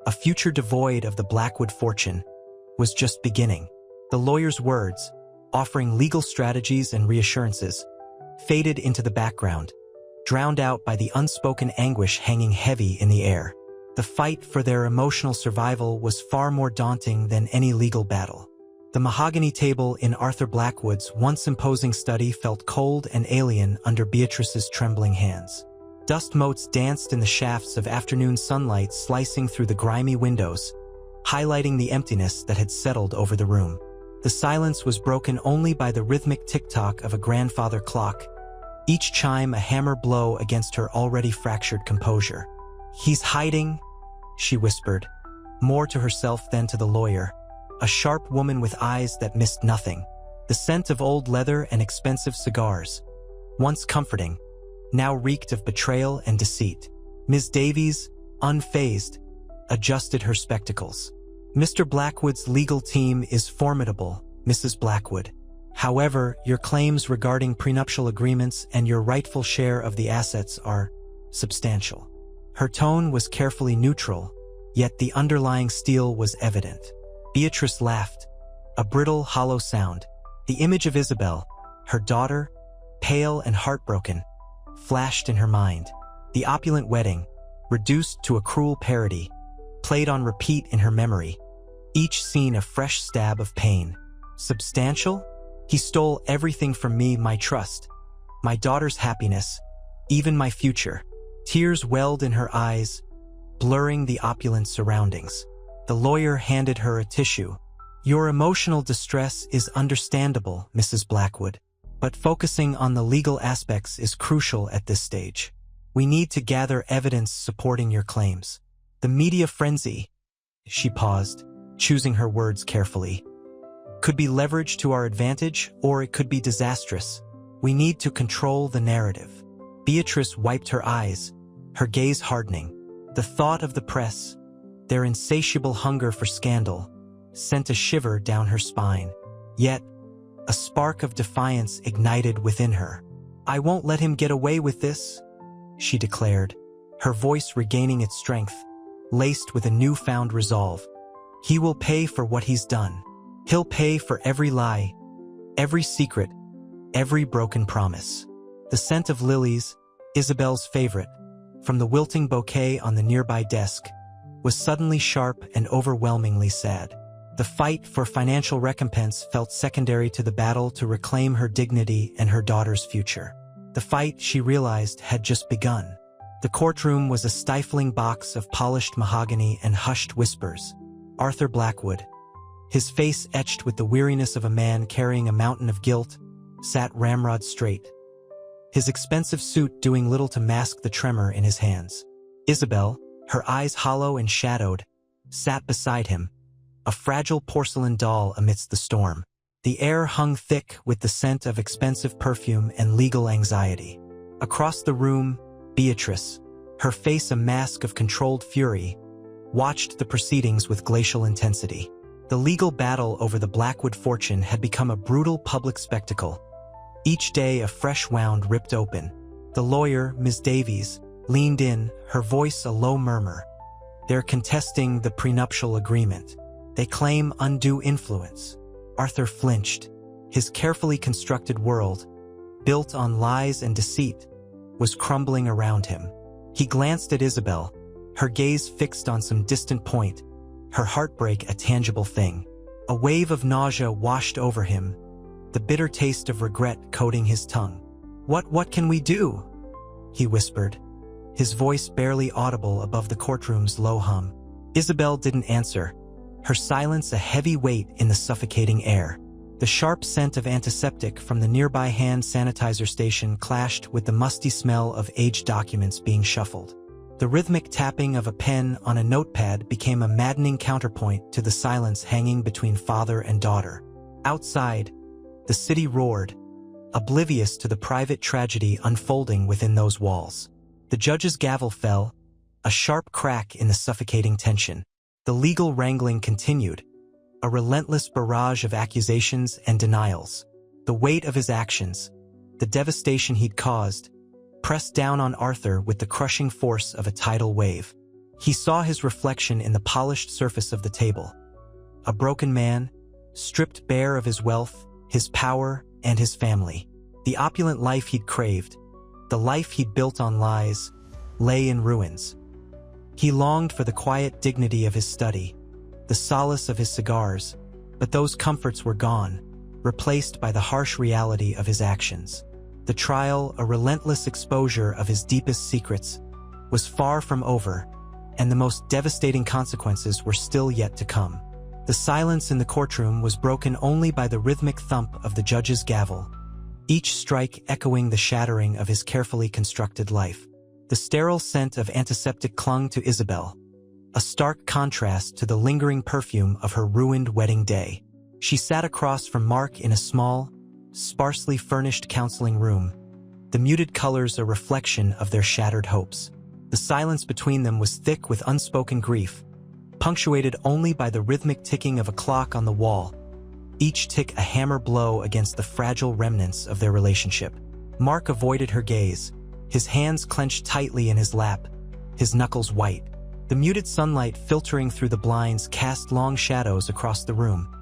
a future devoid of the Blackwood fortune, was just beginning. The lawyer's words, offering legal strategies and reassurances, faded into the background, drowned out by the unspoken anguish hanging heavy in the air. The fight for their emotional survival was far more daunting than any legal battle. The mahogany table in Arthur Blackwood's once imposing study felt cold and alien under Beatrice's trembling hands. Dust motes danced in the shafts of afternoon sunlight slicing through the grimy windows, highlighting the emptiness that had settled over the room. The silence was broken only by the rhythmic tick-tock of a grandfather clock, each chime a hammer blow against her already fractured composure. "He's hiding," she whispered, more to herself than to the lawyer, a sharp woman with eyes that missed nothing. The scent of old leather and expensive cigars, once comforting, now reeked of betrayal and deceit. Ms. Davies, unfazed, adjusted her spectacles. "Mr. Blackwood's legal team is formidable, Mrs. Blackwood. However, your claims regarding prenuptial agreements and your rightful share of the assets are substantial." Her tone was carefully neutral, yet the underlying steel was evident. Beatrice laughed, a brittle, hollow sound. The image of Isabel, her daughter, pale and heartbroken, flashed in her mind. The opulent wedding, reduced to a cruel parody, played on repeat in her memory, each scene a fresh stab of pain. Substantial? He stole everything from me, my trust, my daughter's happiness, even my future. Tears welled in her eyes, blurring the opulent surroundings. The lawyer handed her a tissue. "Your emotional distress is understandable, Mrs. Blackwood, but focusing on the legal aspects is crucial at this stage. We need to gather evidence supporting your claims. The media frenzy," she paused, choosing her words carefully, "could be leveraged to our advantage or it could be disastrous. We need to control the narrative." Beatrice wiped her eyes, her gaze hardening. The thought of the press, their insatiable hunger for scandal, sent a shiver down her spine. Yet, a spark of defiance ignited within her. "I won't let him get away with this," she declared, her voice regaining its strength, laced with a newfound resolve. "He will pay for what he's done. He'll pay for every lie, every secret, every broken promise." The scent of lilies, Isabel's favorite, from the wilting bouquet on the nearby desk, was suddenly sharp and overwhelmingly sad. The fight for financial recompense felt secondary to the battle to reclaim her dignity and her daughter's future. The fight, she realized, had just begun. The courtroom was a stifling box of polished mahogany and hushed whispers. Arthur Blackwood, his face etched with the weariness of a man carrying a mountain of guilt, sat ramrod straight, his expensive suit doing little to mask the tremor in his hands. Isabel, her eyes hollow and shadowed, sat beside him, a fragile porcelain doll amidst the storm. The air hung thick with the scent of expensive perfume and legal anxiety. Across the room, Beatrice, her face a mask of controlled fury, watched the proceedings with glacial intensity. The legal battle over the Blackwood fortune had become a brutal public spectacle. Each day a fresh wound ripped open. The lawyer, Ms. Davies, leaned in, her voice a low murmur. "They're contesting the prenuptial agreement. They claim undue influence." Arthur flinched. His carefully constructed world, built on lies and deceit, was crumbling around him. He glanced at Isabel, her gaze fixed on some distant point, her heartbreak a tangible thing. A wave of nausea washed over him, the bitter taste of regret coating his tongue. What can we do?" he whispered, his voice barely audible above the courtroom's low hum. Isabel didn't answer, her silence a heavy weight in the suffocating air. The sharp scent of antiseptic from the nearby hand sanitizer station clashed with the musty smell of aged documents being shuffled. The rhythmic tapping of a pen on a notepad became a maddening counterpoint to the silence hanging between father and daughter. Outside, the city roared, oblivious to the private tragedy unfolding within those walls. The judge's gavel fell, a sharp crack in the suffocating tension. The legal wrangling continued, a relentless barrage of accusations and denials. The weight of his actions, the devastation he'd caused, pressed down on Arthur with the crushing force of a tidal wave. He saw his reflection in the polished surface of the table. A broken man, stripped bare of his wealth, his power, and his family. The opulent life he'd craved, The life he'd built on lies lay in ruins. He longed for the quiet dignity of his study, the solace of his cigars, but those comforts were gone, replaced by the harsh reality of his actions. The trial, a relentless exposure of his deepest secrets, was far from over, and the most devastating consequences were still yet to come. The silence in the courtroom was broken only by the rhythmic thump of the judge's gavel, each strike echoing the shattering of his carefully constructed life. The sterile scent of antiseptic clung to Isabel, a stark contrast to the lingering perfume of her ruined wedding day. She sat across from Mark in a small, sparsely furnished counseling room, the muted colors a reflection of their shattered hopes. The silence between them was thick with unspoken grief, punctuated only by the rhythmic ticking of a clock on the wall, each tick a hammer blow against the fragile remnants of their relationship. Mark avoided her gaze, his hands clenched tightly in his lap, his knuckles white. The muted sunlight filtering through the blinds cast long shadows across the room,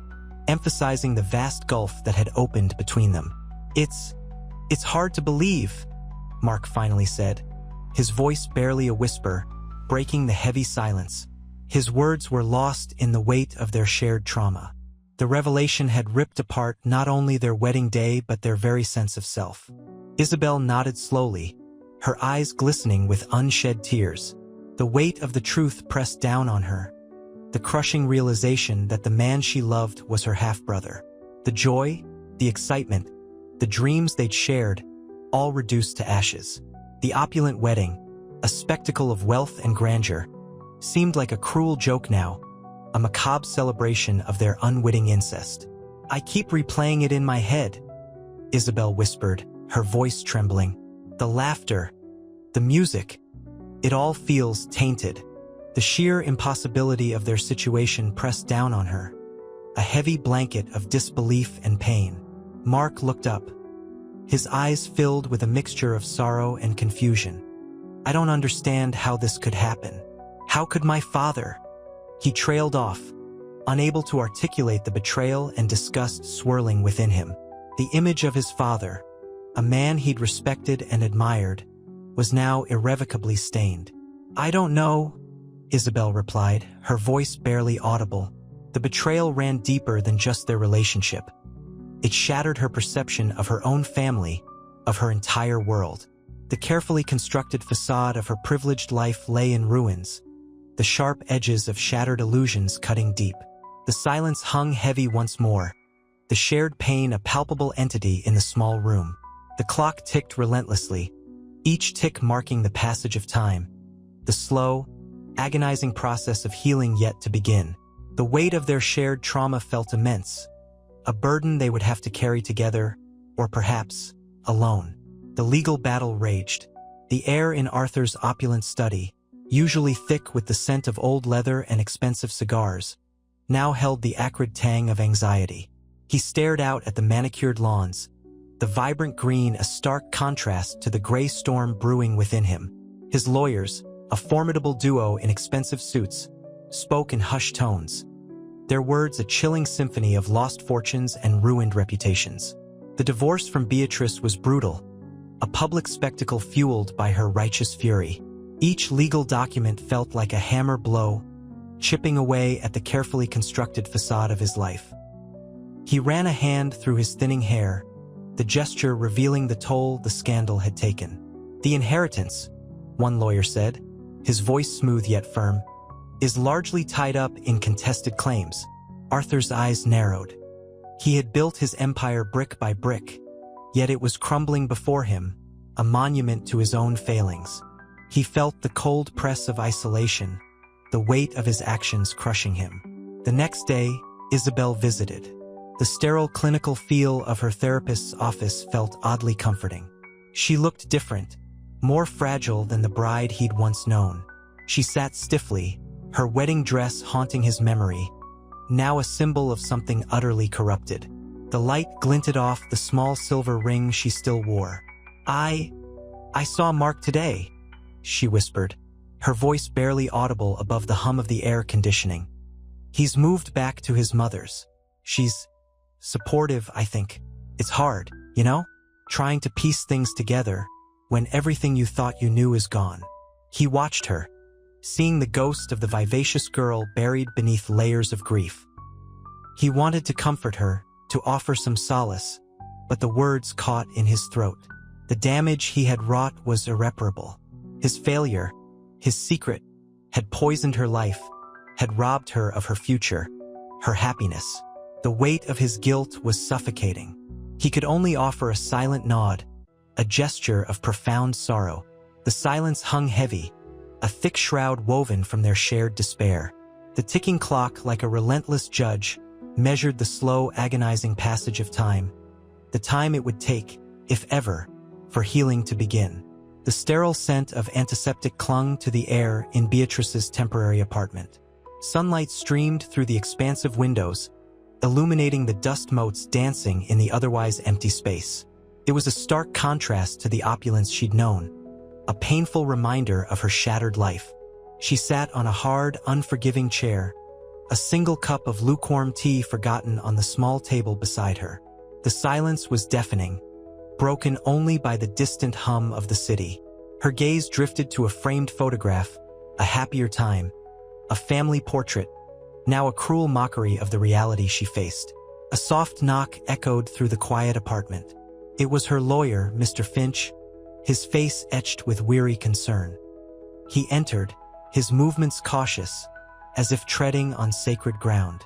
emphasizing the vast gulf that had opened between them. It's hard to believe," Mark finally said, his voice barely a whisper, breaking the heavy silence. His words were lost in the weight of their shared trauma. The revelation had ripped apart not only their wedding day but their very sense of self. Isabel nodded slowly, her eyes glistening with unshed tears. The weight of the truth pressed down on her, the crushing realization that the man she loved was her half-brother. The joy, the excitement, the dreams they'd shared, all reduced to ashes. The opulent wedding, a spectacle of wealth and grandeur, seemed like a cruel joke now, a macabre celebration of their unwitting incest. "I keep replaying it in my head," Isabel whispered, her voice trembling. "The laughter, the music, it all feels tainted." The sheer impossibility of their situation pressed down on her, a heavy blanket of disbelief and pain. Mark looked up, his eyes filled with a mixture of sorrow and confusion. "I don't understand how this could happen. How could my father?" He trailed off, unable to articulate the betrayal and disgust swirling within him. The image of his father, a man he'd respected and admired, was now irrevocably stained. "I don't know," Isabel replied, her voice barely audible. The betrayal ran deeper than just their relationship. It shattered her perception of her own family, of her entire world. The carefully constructed facade of her privileged life lay in ruins, the sharp edges of shattered illusions cutting deep. The silence hung heavy once more, the shared pain a palpable entity in the small room. The clock ticked relentlessly, each tick marking the passage of time, the slow, agonizing process of healing yet to begin. The weight of their shared trauma felt immense, a burden they would have to carry together, or perhaps, alone. The legal battle raged. The air in Arthur's opulent study, usually thick with the scent of old leather and expensive cigars, now held the acrid tang of anxiety. He stared out at the manicured lawns, the vibrant green a stark contrast to the gray storm brewing within him. His lawyers, a formidable duo in expensive suits, spoke in hushed tones, their words a chilling symphony of lost fortunes and ruined reputations. The divorce from Beatrice was brutal, a public spectacle fueled by her righteous fury. Each legal document felt like a hammer blow, chipping away at the carefully constructed facade of his life. He ran a hand through his thinning hair, the gesture revealing the toll the scandal had taken. "The inheritance," one lawyer said, his voice smooth yet firm, "is largely tied up in contested claims." Arthur's eyes narrowed. He had built his empire brick by brick, yet it was crumbling before him, a monument to his own failings. He felt the cold press of isolation, the weight of his actions crushing him. The next day, Isabel visited. The sterile clinical feel of her therapist's office felt oddly comforting. She looked different, more fragile than the bride he'd once known. She sat stiffly, her wedding dress haunting his memory, now a symbol of something utterly corrupted. The light glinted off the small silver ring she still wore. I saw Mark today," she whispered, her voice barely audible above the hum of the air conditioning. "He's moved back to his mother's. She's supportive, I think. It's hard, you know? Trying to piece things together, when everything you thought you knew is gone. He watched her, seeing the ghost of the vivacious girl buried beneath layers of grief. He wanted to comfort her, to offer some solace, but the words caught in his throat. The damage he had wrought was irreparable. His failure, his secret, had poisoned her life, had robbed her of her future, her happiness. The weight of his guilt was suffocating. He could only offer a silent nod, a gesture of profound sorrow. The silence hung heavy, a thick shroud woven from their shared despair. The ticking clock, like a relentless judge, measured the slow, agonizing passage of time, the time it would take, if ever, for healing to begin. The sterile scent of antiseptic clung to the air in Beatrice's temporary apartment. Sunlight streamed through the expansive windows, illuminating the dust motes dancing in the otherwise empty space. It was a stark contrast to the opulence she'd known, a painful reminder of her shattered life. She sat on a hard, unforgiving chair, a single cup of lukewarm tea forgotten on the small table beside her. The silence was deafening, broken only by the distant hum of the city. Her gaze drifted to a framed photograph, a happier time, a family portrait, now a cruel mockery of the reality she faced. A soft knock echoed through the quiet apartment. It was her lawyer, Mr. Finch, his face etched with weary concern. He entered, his movements cautious, as if treading on sacred ground.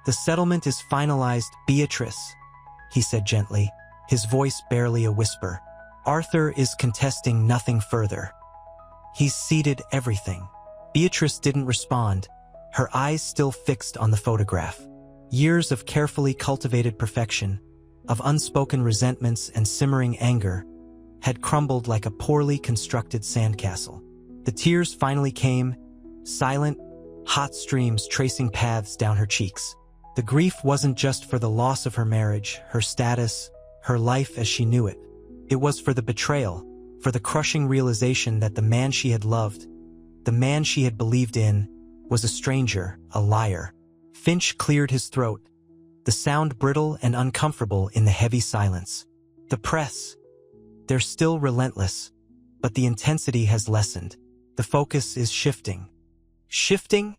"The settlement is finalized, Beatrice," he said gently, his voice barely a whisper. "Arthur is contesting nothing further. He's ceded everything." Beatrice didn't respond, her eyes still fixed on the photograph. Years of carefully cultivated perfection, of unspoken resentments and simmering anger, had crumbled like a poorly constructed sandcastle. The tears finally came, silent, hot streams tracing paths down her cheeks. The grief wasn't just for the loss of her marriage, her status, her life as she knew it. It was for the betrayal, for the crushing realization that the man she had loved, the man she had believed in, was a stranger, a liar. Finch cleared his throat, the sound brittle and uncomfortable in the heavy silence. "The press. They're still relentless, but the intensity has lessened. The focus is shifting." "Shifting?"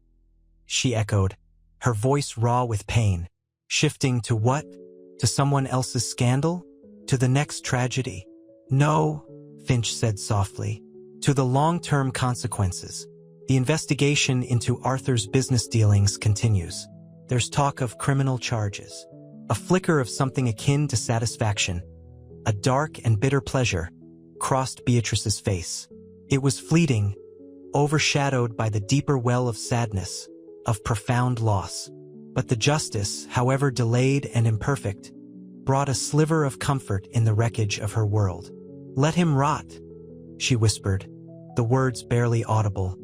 she echoed, her voice raw with pain. "Shifting to what? To someone else's scandal? To the next tragedy?" "No," Finch said softly. "To the long-term consequences. The investigation into Arthur's business dealings continues. There's talk of criminal charges." A flicker of something akin to satisfaction, a dark and bitter pleasure, crossed Beatrice's face. It was fleeting, overshadowed by the deeper well of sadness, of profound loss. But the justice, however delayed and imperfect, brought a sliver of comfort in the wreckage of her world. "Let him rot," she whispered, the words barely audible,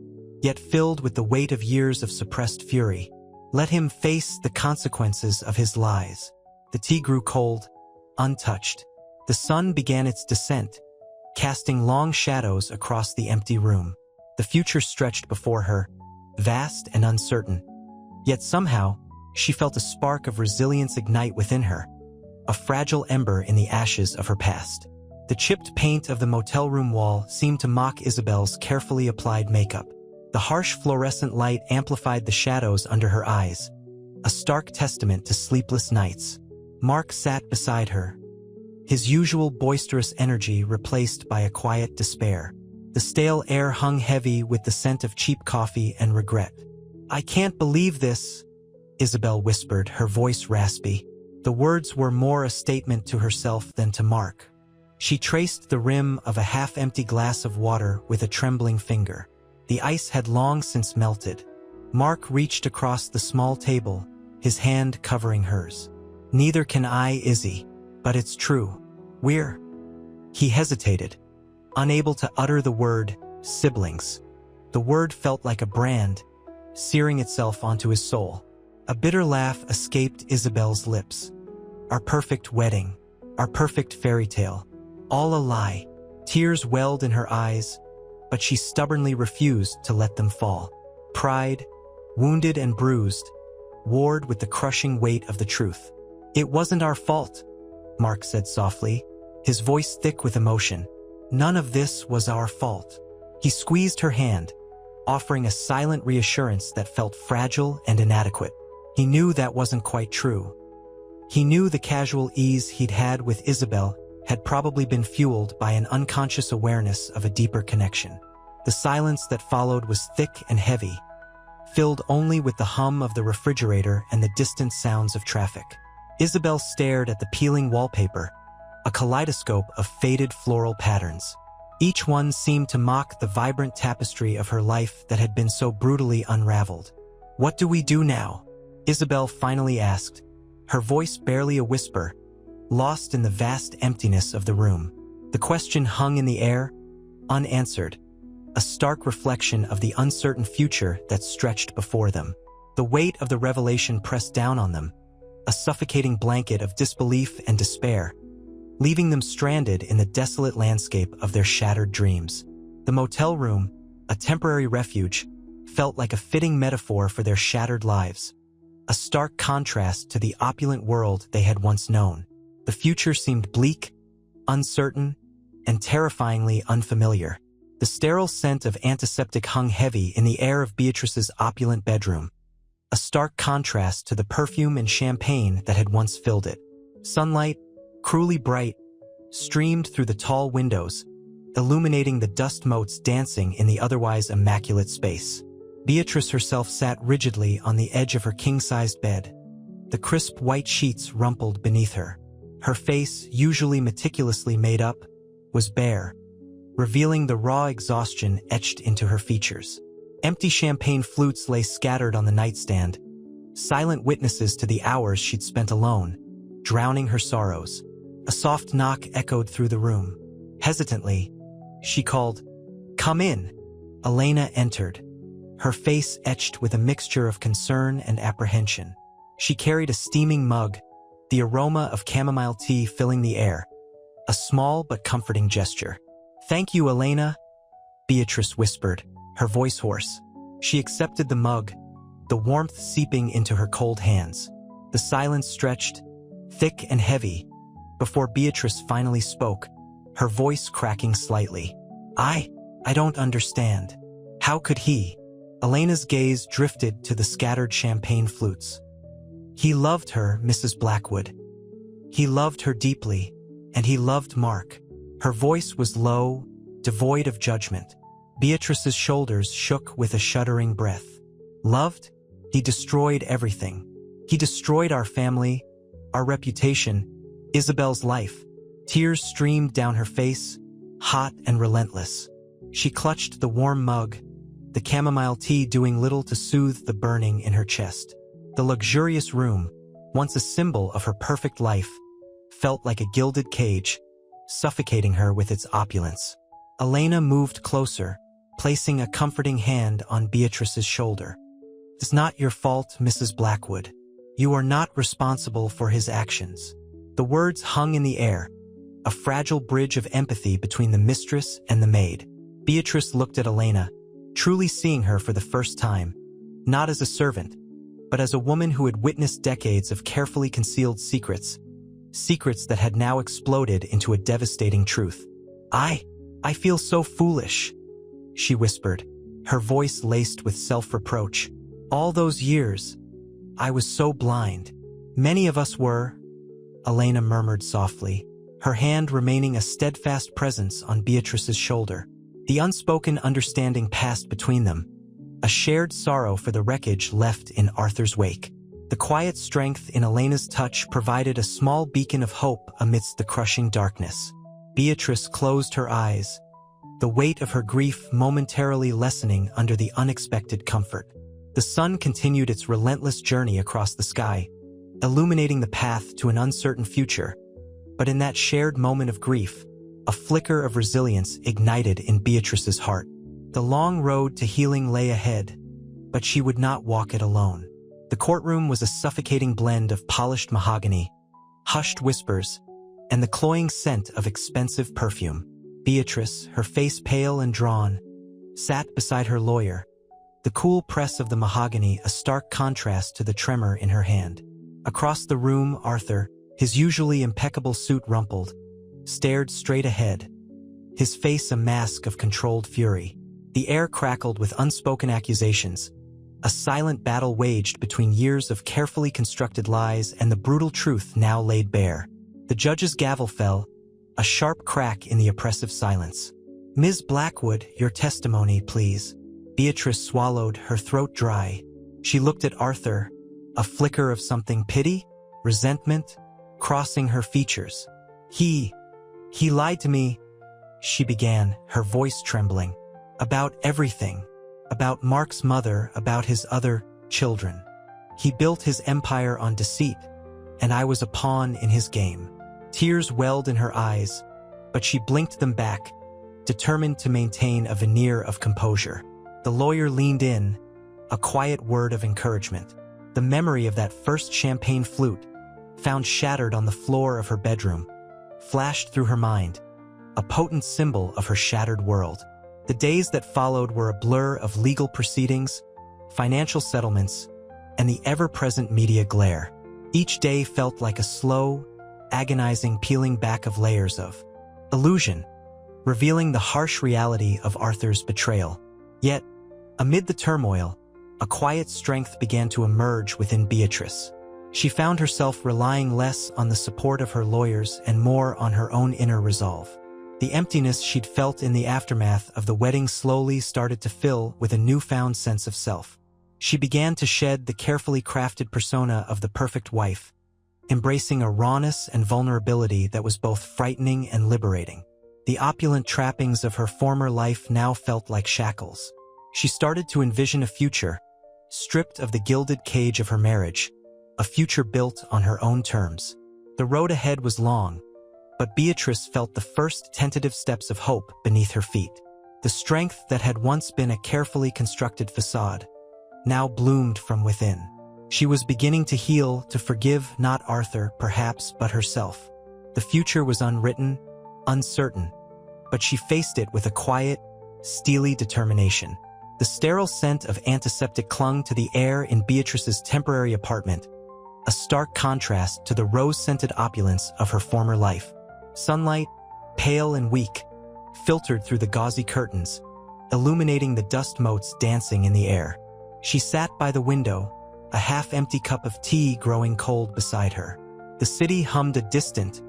yet filled with the weight of years of suppressed fury. "Let him face the consequences of his lies." The tea grew cold, untouched. The sun began its descent, casting long shadows across the empty room. The future stretched before her, vast and uncertain. Yet somehow, she felt a spark of resilience ignite within her, a fragile ember in the ashes of her past. The chipped paint of the motel room wall seemed to mock Isabel's carefully applied makeup. The harsh fluorescent light amplified the shadows under her eyes, a stark testament to sleepless nights. Mark sat beside her, his usual boisterous energy replaced by a quiet despair. The stale air hung heavy with the scent of cheap coffee and regret. "I can't believe this," Isabel whispered, her voice raspy. The words were more a statement to herself than to Mark. She traced the rim of a half-empty glass of water with a trembling finger. The ice had long since melted. Mark reached across the small table, his hand covering hers. "Neither can I, Izzy, but it's true. We're—" He hesitated, unable to utter the word, siblings. The word felt like a brand, searing itself onto his soul. A bitter laugh escaped Isabel's lips. "Our perfect wedding, our perfect fairy tale, all a lie." Tears welled in her eyes, but she stubbornly refused to let them fall. Pride, wounded and bruised, warred with the crushing weight of the truth. "It wasn't our fault," Mark said softly, his voice thick with emotion. None of this was our fault. He squeezed her hand, offering a silent reassurance that felt fragile and inadequate. He knew that wasn't quite true. He knew the casual ease he'd had with Isabel had probably been fueled by an unconscious awareness of a deeper connection. The silence that followed was thick and heavy, filled only with the hum of the refrigerator and the distant sounds of traffic. Isabel stared at the peeling wallpaper, a kaleidoscope of faded floral patterns. Each one seemed to mock the vibrant tapestry of her life that had been so brutally unraveled. "What do we do now?" Isabel finally asked, her voice barely a whisper, lost in the vast emptiness of the room. The question hung in the air, unanswered, a stark reflection of the uncertain future that stretched before them. The weight of the revelation pressed down on them, a suffocating blanket of disbelief and despair, leaving them stranded in the desolate landscape of their shattered dreams. The motel room, a temporary refuge, felt like a fitting metaphor for their shattered lives, a stark contrast to the opulent world they had once known. The future seemed bleak, uncertain, and terrifyingly unfamiliar. The sterile scent of antiseptic hung heavy in the air of Beatrice's opulent bedroom, a stark contrast to the perfume and champagne that had once filled it. Sunlight, cruelly bright, streamed through the tall windows, illuminating the dust motes dancing in the otherwise immaculate space. Beatrice herself sat rigidly on the edge of her king-sized bed, the crisp white sheets rumpled beneath her. Her face, usually meticulously made up, was bare, revealing the raw exhaustion etched into her features. Empty champagne flutes lay scattered on the nightstand, silent witnesses to the hours she'd spent alone, drowning her sorrows. A soft knock echoed through the room. Hesitantly, she called, "Come in." Elena entered, her face etched with a mixture of concern and apprehension. She carried a steaming mug, the aroma of chamomile tea filling the air, a small but comforting gesture. "Thank you, Elena," Beatrice whispered, her voice hoarse. She accepted the mug, the warmth seeping into her cold hands. The silence stretched, thick and heavy, before Beatrice finally spoke, her voice cracking slightly. I don't understand. How could he?" Elena's gaze drifted to the scattered champagne flutes. "He loved her, Mrs. Blackwood. He loved her deeply, and he loved Mark." Her voice was low, devoid of judgment. Beatrice's shoulders shook with a shuddering breath. "Loved? He destroyed everything. He destroyed our family, our reputation, Isabel's life." Tears streamed down her face, hot and relentless. She clutched the warm mug, the chamomile tea doing little to soothe the burning in her chest. The luxurious room, once a symbol of her perfect life, felt like a gilded cage, suffocating her with its opulence. Elena moved closer, placing a comforting hand on Beatrice's shoulder. "It's not your fault, Mrs. Blackwood. You are not responsible for his actions." The words hung in the air, a fragile bridge of empathy between the mistress and the maid. Beatrice looked at Elena, truly seeing her for the first time, not as a servant, but as a woman who had witnessed decades of carefully concealed secrets that had now exploded into a devastating truth. I feel so foolish," she whispered, her voice laced with self-reproach. "All those years, I was so blind. Many of us were," Elena murmured softly, her hand remaining a steadfast presence on Beatrice's shoulder. The unspoken understanding passed between them, a shared sorrow for the wreckage left in Arthur's wake. The quiet strength in Elena's touch provided a small beacon of hope amidst the crushing darkness. Beatrice closed her eyes, the weight of her grief momentarily lessening under the unexpected comfort. The sun continued its relentless journey across the sky, illuminating the path to an uncertain future. But in that shared moment of grief, a flicker of resilience ignited in Beatrice's heart. The long road to healing lay ahead, but she would not walk it alone. The courtroom was a suffocating blend of polished mahogany, hushed whispers, and the cloying scent of expensive perfume. Beatrice, her face pale and drawn, sat beside her lawyer, the cool press of the mahogany a stark contrast to the tremor in her hand. Across the room, Arthur, his usually impeccable suit rumpled, stared straight ahead, his face a mask of controlled fury. The air crackled with unspoken accusations, a silent battle waged between years of carefully constructed lies and the brutal truth now laid bare. The judge's gavel fell, a sharp crack in the oppressive silence. "Ms. Blackwood, your testimony, please." Beatrice swallowed, her throat dry. She looked at Arthur, a flicker of something, pity, resentment, crossing her features. He lied to me," she began, her voice trembling. "About everything. About Mark's mother, about his other children. He built his empire on deceit, and I was a pawn in his game." Tears welled in her eyes, but she blinked them back, determined to maintain a veneer of composure. The lawyer leaned in, a quiet word of encouragement. The memory of that first champagne flute, found shattered on the floor of her bedroom, flashed through her mind, a potent symbol of her shattered world. The days that followed were a blur of legal proceedings, financial settlements, and the ever-present media glare. Each day felt like a slow, agonizing peeling back of layers of illusion, revealing the harsh reality of Arthur's betrayal. Yet, amid the turmoil, a quiet strength began to emerge within Beatrice. She found herself relying less on the support of her lawyers and more on her own inner resolve. The emptiness she'd felt in the aftermath of the wedding slowly started to fill with a newfound sense of self. She began to shed the carefully crafted persona of the perfect wife, embracing a rawness and vulnerability that was both frightening and liberating. The opulent trappings of her former life now felt like shackles. She started to envision a future, stripped of the gilded cage of her marriage, a future built on her own terms. The road ahead was long, but Beatrice felt the first tentative steps of hope beneath her feet. The strength that had once been a carefully constructed facade now bloomed from within. She was beginning to heal, to forgive not Arthur, perhaps, but herself. The future was unwritten, uncertain, but she faced it with a quiet, steely determination. The sterile scent of antiseptic clung to the air in Beatrice's temporary apartment, a stark contrast to the rose-scented opulence of her former life. Sunlight, pale and weak, filtered through the gauzy curtains, illuminating the dust motes dancing in the air. She sat by the window, a half-empty cup of tea growing cold beside her. The city hummed a distant,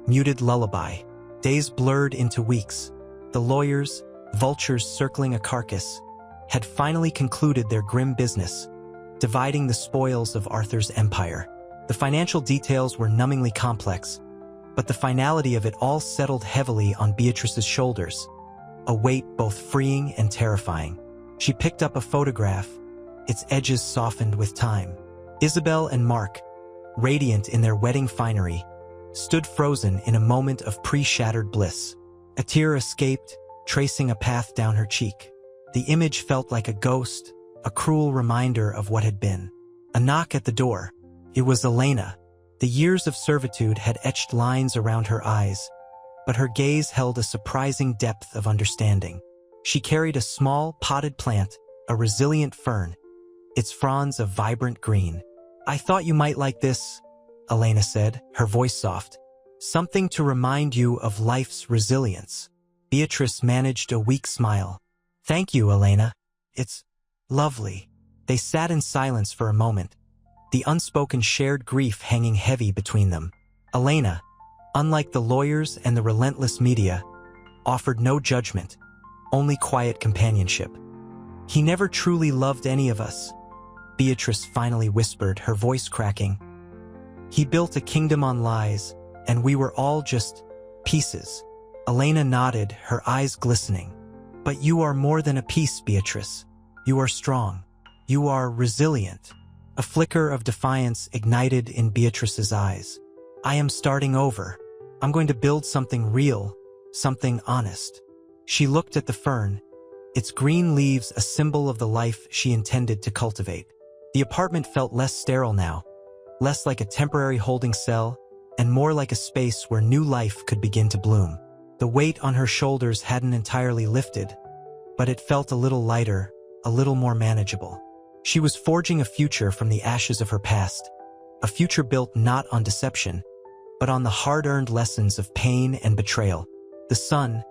muted lullaby. Days blurred into weeks. The lawyers, vultures circling a carcass, had finally concluded their grim business, dividing the spoils of Arthur's empire. The financial details were numbingly complex, but the finality of it all settled heavily on Beatrice's shoulders, a weight both freeing and terrifying. She picked up a photograph, its edges softened with time. Isabel and Mark, radiant in their wedding finery, stood frozen in a moment of pre-shattered bliss. A tear escaped, tracing a path down her cheek. The image felt like a ghost, a cruel reminder of what had been. A knock at the door. It was Elena. The years of servitude had etched lines around her eyes, but her gaze held a surprising depth of understanding. She carried a small, potted plant, a resilient fern, its fronds a vibrant green. "I thought you might like this," Elena said, her voice soft. "Something to remind you of life's resilience." Beatrice managed a weak smile. "Thank you, Elena. It's lovely." They sat in silence for a moment, the unspoken shared grief hanging heavy between them. Elena, unlike the lawyers and the relentless media, offered no judgment, only quiet companionship. "He never truly loved any of us," Beatrice finally whispered, her voice cracking. "He built a kingdom on lies, and we were all just pieces." Elena nodded, her eyes glistening. "But you are more than a piece, Beatrice. You are strong. You are resilient." A flicker of defiance ignited in Beatrice's eyes. "I am starting over. I'm going to build something real, something honest." She looked at the fern, its green leaves a symbol of the life she intended to cultivate. The apartment felt less sterile now, less like a temporary holding cell, and more like a space where new life could begin to bloom. The weight on her shoulders hadn't entirely lifted, but it felt a little lighter, a little more manageable. She was forging a future from the ashes of her past, a future built not on deception, but on the hard-earned lessons of pain and betrayal. The sun,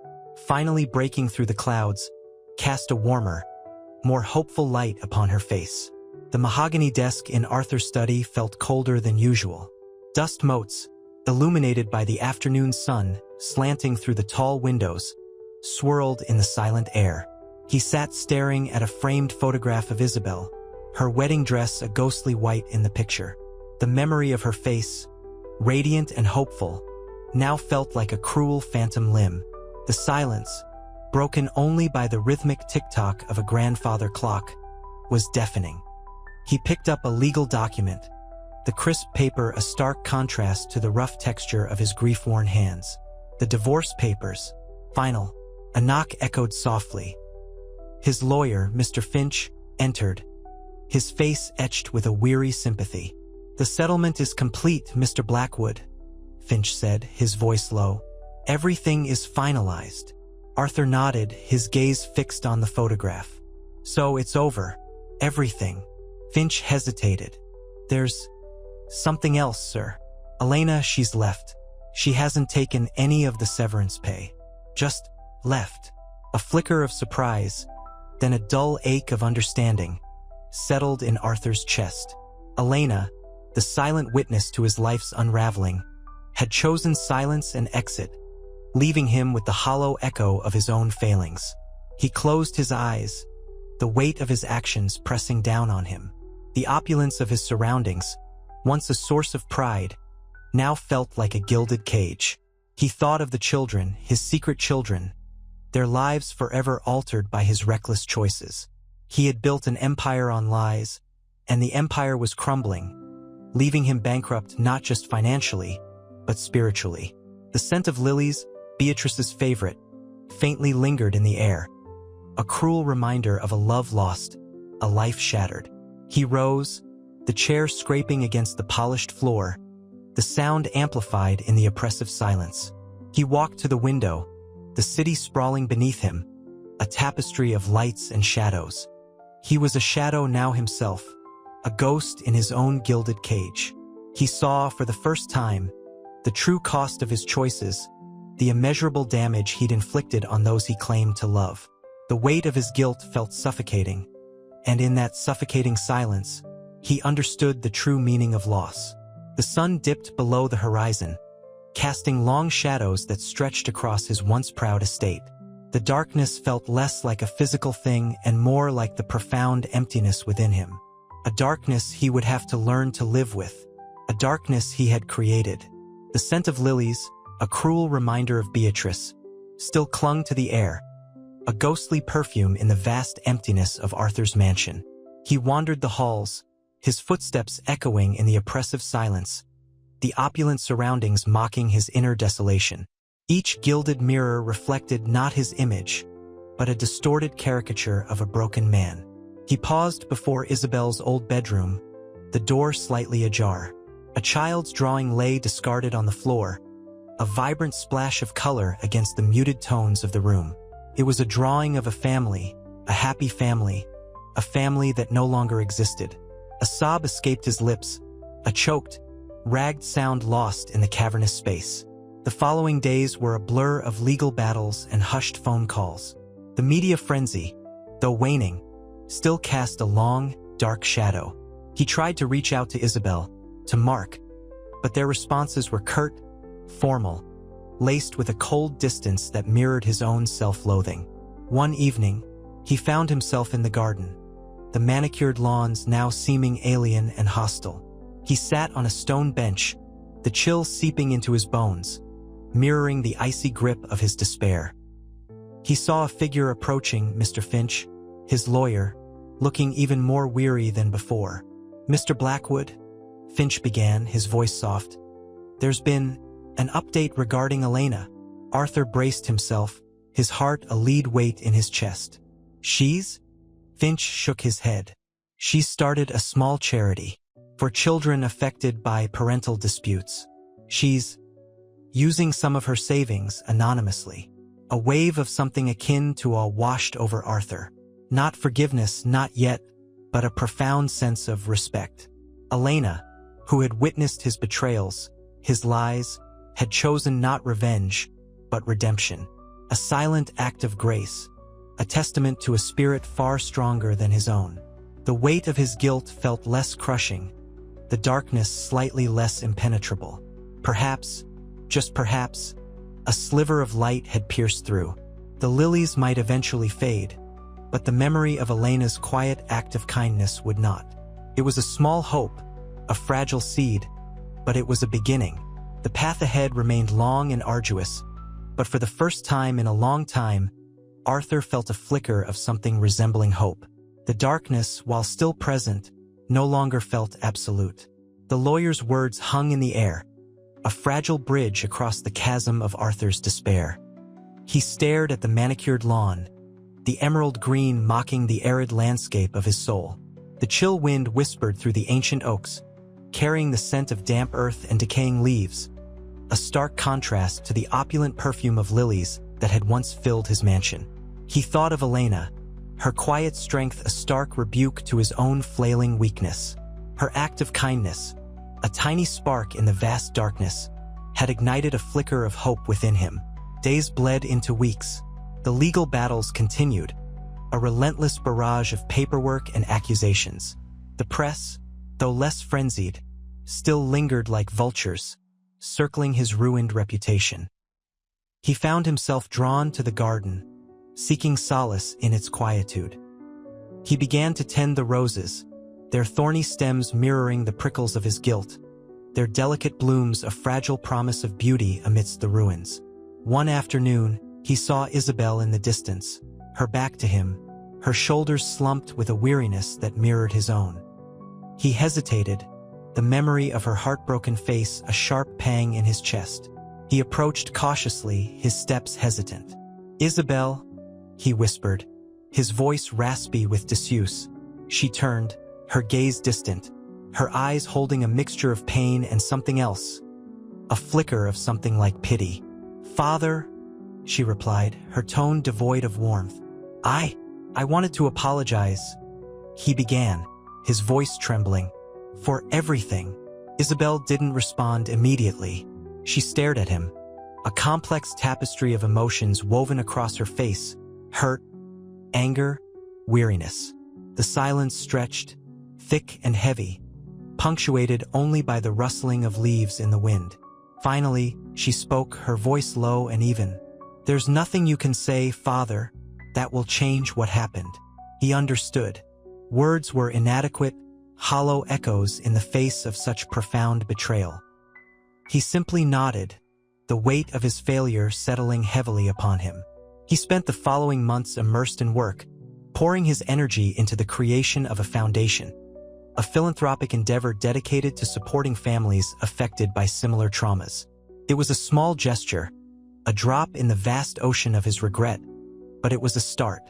finally breaking through the clouds, cast a warmer, more hopeful light upon her face. The mahogany desk in Arthur's study felt colder than usual. Dust motes, illuminated by the afternoon sun, slanting through the tall windows, swirled in the silent air. He sat staring at a framed photograph of Isabel, her wedding dress a ghostly white in the picture. The memory of her face, radiant and hopeful, now felt like a cruel phantom limb. The silence, broken only by the rhythmic tick-tock of a grandfather clock, was deafening. He picked up a legal document, the crisp paper a stark contrast to the rough texture of his grief-worn hands. The divorce papers. Final. A knock echoed softly. His lawyer, Mr. Finch, entered, his face etched with a weary sympathy. "The settlement is complete, Mr. Blackwood," Finch said, his voice low. "Everything is finalized." Arthur nodded, his gaze fixed on the photograph. "So it's over. Everything." Finch hesitated. "There's something else, sir. Elena, she's left. She hasn't taken any of the severance pay. Just left." A flicker of surprise, then a dull ache of understanding, settled in Arthur's chest. Elena, the silent witness to his life's unraveling, had chosen silence and exit, leaving him with the hollow echo of his own failings. He closed his eyes, the weight of his actions pressing down on him. The opulence of his surroundings, once a source of pride, now felt like a gilded cage. He thought of the children, his secret children, their lives forever altered by his reckless choices. He had built an empire on lies, and the empire was crumbling, leaving him bankrupt not just financially, but spiritually. The scent of lilies, Beatrice's favorite, faintly lingered in the air, a cruel reminder of a love lost, a life shattered. He rose, the chair scraping against the polished floor, the sound amplified in the oppressive silence. He walked to the window, the city sprawling beneath him, a tapestry of lights and shadows. He was a shadow now himself, a ghost in his own gilded cage. He saw, for the first time, the true cost of his choices, the immeasurable damage he'd inflicted on those he claimed to love. The weight of his guilt felt suffocating, and in that suffocating silence, he understood the true meaning of loss. The sun dipped below the horizon, casting long shadows that stretched across his once proud estate. The darkness felt less like a physical thing and more like the profound emptiness within him. A darkness he would have to learn to live with, a darkness he had created. The scent of lilies, a cruel reminder of Beatrice, still clung to the air, a ghostly perfume in the vast emptiness of Arthur's mansion. He wandered the halls, his footsteps echoing in the oppressive silence, the opulent surroundings mocking his inner desolation. Each gilded mirror reflected not his image, but a distorted caricature of a broken man. He paused before Isabel's old bedroom, the door slightly ajar. A child's drawing lay discarded on the floor, a vibrant splash of color against the muted tones of the room. It was a drawing of a family, a happy family, a family that no longer existed. A sob escaped his lips, a choked, ragged sound lost in the cavernous space. The following days were a blur of legal battles and hushed phone calls. The media frenzy, though waning, still cast a long, dark shadow. He tried to reach out to Isabel, to Mark, but their responses were curt, formal, laced with a cold distance that mirrored his own self-loathing. One evening, he found himself in the garden, the manicured lawns now seeming alien and hostile. He sat on a stone bench, the chill seeping into his bones, mirroring the icy grip of his despair. He saw a figure approaching Mr. Finch, his lawyer, looking even more weary than before. "Mr. Blackwood," Finch began, his voice soft, "there's been an update regarding Elena." Arthur braced himself, his heart a lead weight in his chest. "She's?" Finch shook his head. "She's started a small charity for children affected by parental disputes. She's using some of her savings anonymously." A wave of something akin to awe washed over Arthur. Not forgiveness, not yet, but a profound sense of respect. Elena, who had witnessed his betrayals, his lies, had chosen not revenge, but redemption. a silent act of grace, a testament to a spirit far stronger than his own. The weight of his guilt felt less crushing, the darkness slightly less impenetrable. Perhaps, just perhaps, a sliver of light had pierced through. The lilies might eventually fade, but the memory of Elena's quiet act of kindness would not. It was a small hope, a fragile seed, but it was a beginning. The path ahead remained long and arduous, but for the first time in a long time, Arthur felt a flicker of something resembling hope. The darkness, while still present, no longer felt absolute. The lawyer's words hung in the air, a fragile bridge across the chasm of Arthur's despair. He stared at the manicured lawn, the emerald green mocking the arid landscape of his soul. The chill wind whispered through the ancient oaks, carrying the scent of damp earth and decaying leaves, a stark contrast to the opulent perfume of lilies that had once filled his mansion. He thought of Elena, her quiet strength a stark rebuke to his own flailing weakness. Her act of kindness, a tiny spark in the vast darkness, had ignited a flicker of hope within him. Days bled into weeks. The legal battles continued, a relentless barrage of paperwork and accusations. The press, though less frenzied, still lingered like vultures, circling his ruined reputation. He found himself drawn to the garden, seeking solace in its quietude. He began to tend the roses, their thorny stems mirroring the prickles of his guilt, their delicate blooms a fragile promise of beauty amidst the ruins. One afternoon, he saw Isabel in the distance, her back to him, her shoulders slumped with a weariness that mirrored his own. He hesitated, the memory of her heartbroken face a sharp pang in his chest. He approached cautiously, his steps hesitant. "Isabel," he whispered, his voice raspy with disuse. She turned, her gaze distant, her eyes holding a mixture of pain and something else, a flicker of something like pity. "Father," she replied, her tone devoid of warmth. I wanted to apologize," he began, his voice trembling. "For everything." Isabel didn't respond immediately. She stared at him, a complex tapestry of emotions woven across her face: hurt, anger, weariness. The silence stretched, thick and heavy, punctuated only by the rustling of leaves in the wind. Finally, she spoke, her voice low and even. "There's nothing you can say, Father, that will change what happened." He understood. Words were inadequate, hollow echoes in the face of such profound betrayal. He simply nodded, the weight of his failure settling heavily upon him. He spent the following months immersed in work, pouring his energy into the creation of a foundation, a philanthropic endeavor dedicated to supporting families affected by similar traumas. It was a small gesture, a drop in the vast ocean of his regret, but it was a start.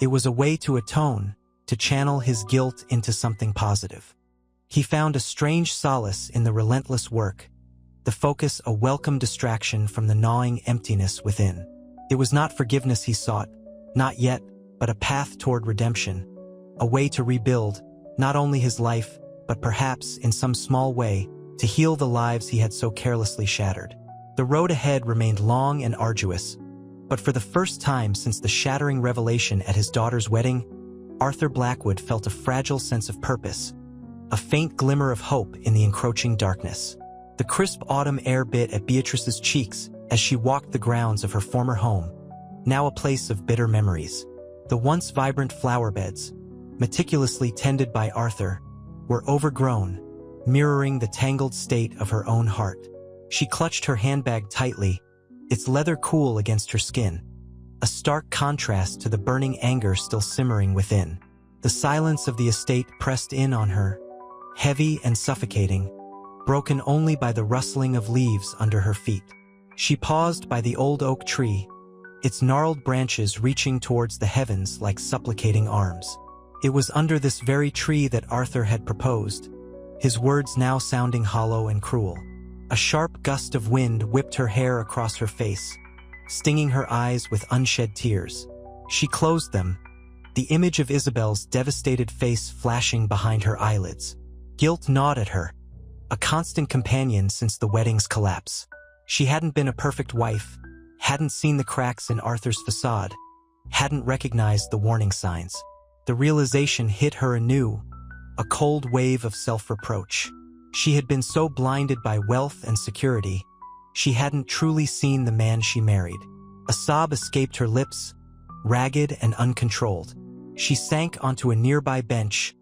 It was a way to atone, to channel his guilt into something positive. He found a strange solace in the relentless work, the focus a welcome distraction from the gnawing emptiness within. It was not forgiveness he sought, not yet, but a path toward redemption, a way to rebuild, not only his life, but perhaps, in some small way, to heal the lives he had so carelessly shattered. The road ahead remained long and arduous, but for the first time since the shattering revelation at his daughter's wedding, Arthur Blackwood felt a fragile sense of purpose, a faint glimmer of hope in the encroaching darkness. The crisp autumn air bit at Beatrice's cheeks as she walked the grounds of her former home, now a place of bitter memories. The once vibrant flower beds, meticulously tended by Arthur, were overgrown, mirroring the tangled state of her own heart. She clutched her handbag tightly, its leather cool against her skin, a stark contrast to the burning anger still simmering within. The silence of the estate pressed in on her, heavy and suffocating, broken only by the rustling of leaves under her feet. She paused by the old oak tree, its gnarled branches reaching towards the heavens like supplicating arms. It was under this very tree that Arthur had proposed, his words now sounding hollow and cruel. A sharp gust of wind whipped her hair across her face, stinging her eyes with unshed tears. She closed them, the image of Isabel's devastated face flashing behind her eyelids. Guilt gnawed at her, a constant companion since the wedding's collapse. She hadn't been a perfect wife, hadn't seen the cracks in Arthur's facade, hadn't recognized the warning signs. The realization hit her anew, a cold wave of self-reproach. She had been so blinded by wealth and security, she hadn't truly seen the man she married. A sob escaped her lips, ragged and uncontrolled. She sank onto a nearby bench,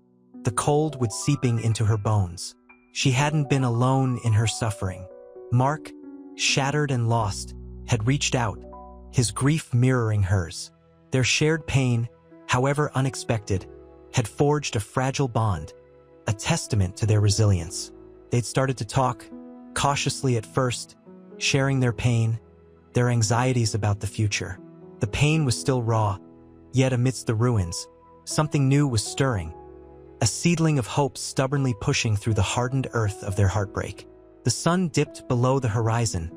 the cold would seeping into her bones. She hadn't been alone in her suffering. Mark, shattered and lost, had reached out, his grief mirroring hers. Their shared pain, however unexpected, had forged a fragile bond, a testament to their resilience. They'd started to talk, cautiously at first, sharing their pain, their anxieties about the future. The pain was still raw, yet amidst the ruins, something new was stirring, a seedling of hope stubbornly pushing through the hardened earth of their heartbreak. The sun dipped below the horizon,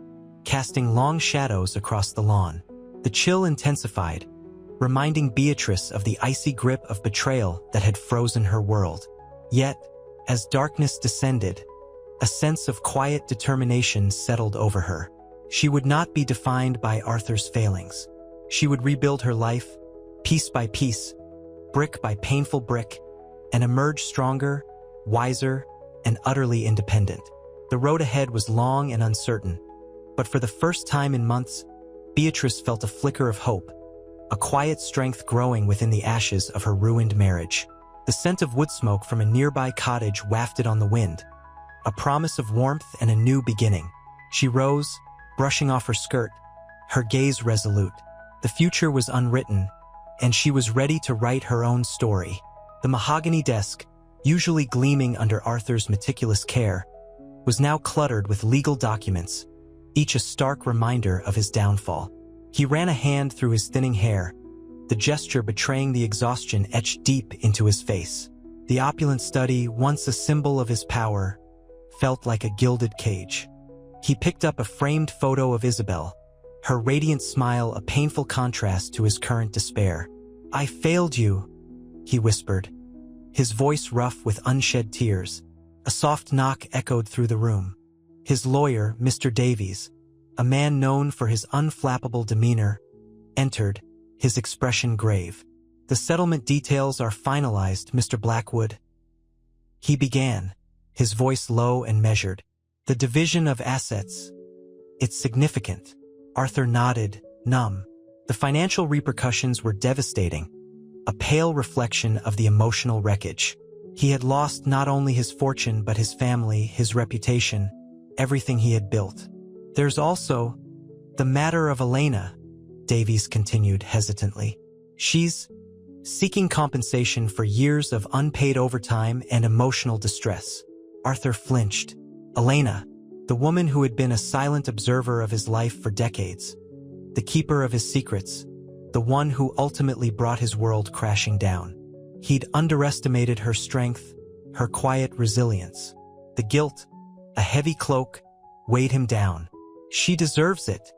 casting long shadows across the lawn. The chill intensified, reminding Beatrice of the icy grip of betrayal that had frozen her world. Yet, as darkness descended, a sense of quiet determination settled over her. She would not be defined by Arthur's failings. She would rebuild her life, piece by piece, brick by painful brick, and emerge stronger, wiser, and utterly independent. The road ahead was long and uncertain, but for the first time in months, Beatrice felt a flicker of hope, a quiet strength growing within the ashes of her ruined marriage. The scent of wood smoke from a nearby cottage wafted on the wind, a promise of warmth and a new beginning. She rose, brushing off her skirt, her gaze resolute. The future was unwritten, and she was ready to write her own story. The mahogany desk, usually gleaming under Arthur's meticulous care, was now cluttered with legal documents, each a stark reminder of his downfall. He ran a hand through his thinning hair, the gesture betraying the exhaustion etched deep into his face. The opulent study, once a symbol of his power, felt like a gilded cage. He picked up a framed photo of Isabel, her radiant smile a painful contrast to his current despair. "I failed you," he whispered, his voice rough with unshed tears. A soft knock echoed through the room. His lawyer, Mr. Davies, a man known for his unflappable demeanor, entered, his expression grave. "The settlement details are finalized, Mr. Blackwood," he began, his voice low and measured. "The division of assets. It's significant." Arthur nodded, numb. The financial repercussions were devastating, a pale reflection of the emotional wreckage. He had lost not only his fortune but his family, his reputation, everything he had built. "There's also the matter of Elena," Davies continued hesitantly. "She's seeking compensation for years of unpaid overtime and emotional distress." Arthur flinched. Elena, the woman who had been a silent observer of his life for decades, the keeper of his secrets, the one who ultimately brought his world crashing down. He'd underestimated her strength, her quiet resilience. The guilt, a heavy cloak, weighed him down. "She deserves it,"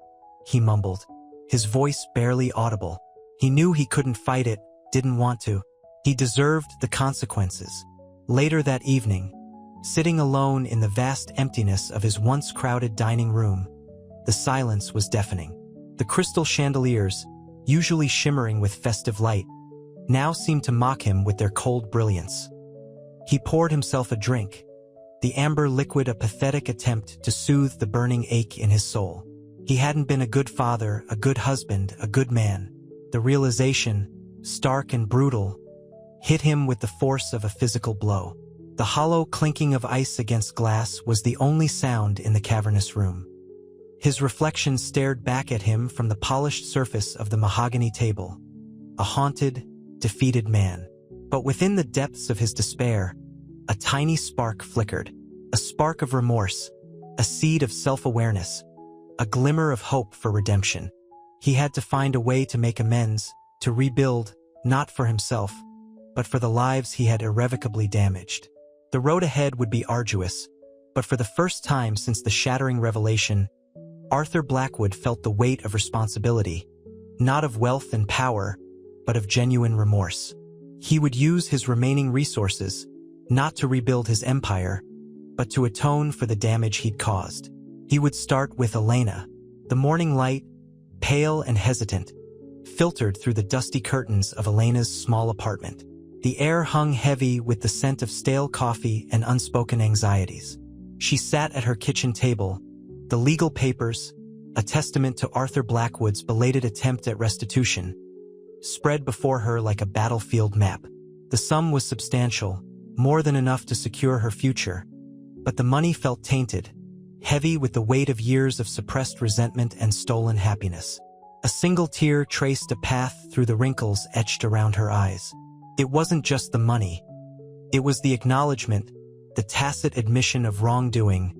he mumbled, his voice barely audible. He knew he couldn't fight it, didn't want to. He deserved the consequences. Later that evening, sitting alone in the vast emptiness of his once crowded dining room, the silence was deafening. The crystal chandeliers, usually shimmering with festive light, now seemed to mock him with their cold brilliance. He poured himself a drink, the amber liquid a pathetic attempt to soothe the burning ache in his soul. He hadn't been a good father, a good husband, a good man. The realization, stark and brutal, hit him with the force of a physical blow. The hollow clinking of ice against glass was the only sound in the cavernous room. His reflection stared back at him from the polished surface of the mahogany table, a haunted, defeated man. But within the depths of his despair, a tiny spark flickered, a spark of remorse, a seed of self-awareness, a glimmer of hope for redemption. He had to find a way to make amends, to rebuild, not for himself, but for the lives he had irrevocably damaged. The road ahead would be arduous, but for the first time since the shattering revelation, Arthur Blackwood felt the weight of responsibility, not of wealth and power, but of genuine remorse. He would use his remaining resources, not to rebuild his empire, but to atone for the damage he'd caused. He would start with Elena. The morning light, pale and hesitant, filtered through the dusty curtains of Elena's small apartment. The air hung heavy with the scent of stale coffee and unspoken anxieties. She sat at her kitchen table, the legal papers, a testament to Arthur Blackwood's belated attempt at restitution, spread before her like a battlefield map. The sum was substantial, more than enough to secure her future, but the money felt tainted, heavy with the weight of years of suppressed resentment and stolen happiness. A single tear traced a path through the wrinkles etched around her eyes. It wasn't just the money. It was the acknowledgement, the tacit admission of wrongdoing,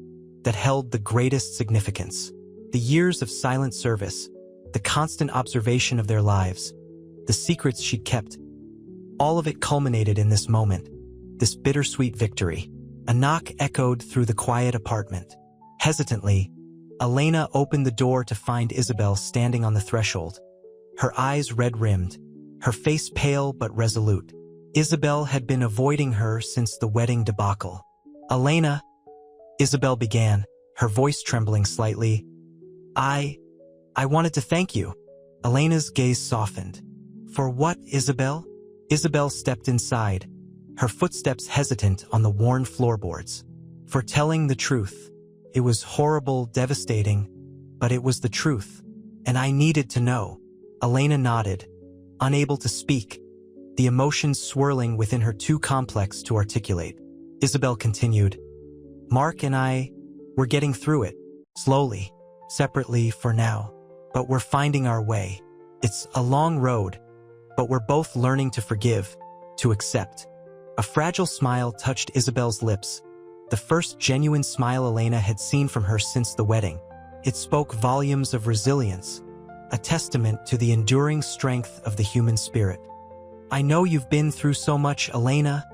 that held the greatest significance. The years of silent service, the constant observation of their lives, the secrets she'd kept, all of it culminated in this moment, this bittersweet victory. A knock echoed through the quiet apartment. Hesitantly, Elena opened the door to find Isabel standing on the threshold, her eyes red-rimmed, her face pale but resolute. Isabel had been avoiding her since the wedding debacle. "Elena," Isabel began, her voice trembling slightly. I wanted to thank you." Elena's gaze softened. "For what, Isabel?" Isabel stepped inside, her footsteps hesitant on the worn floorboards. "For telling the truth. It was horrible, devastating, but it was the truth, and I needed to know." Elena nodded, unable to speak, the emotions swirling within her too complex to articulate. Isabel continued, "Mark and I, we're getting through it, slowly, separately for now, but we're finding our way. It's a long road, but we're both learning to forgive, to accept." A fragile smile touched Isabel's lips, the first genuine smile Elena had seen from her since the wedding. It spoke volumes of resilience, a testament to the enduring strength of the human spirit. "I know you've been through so much, Elena,"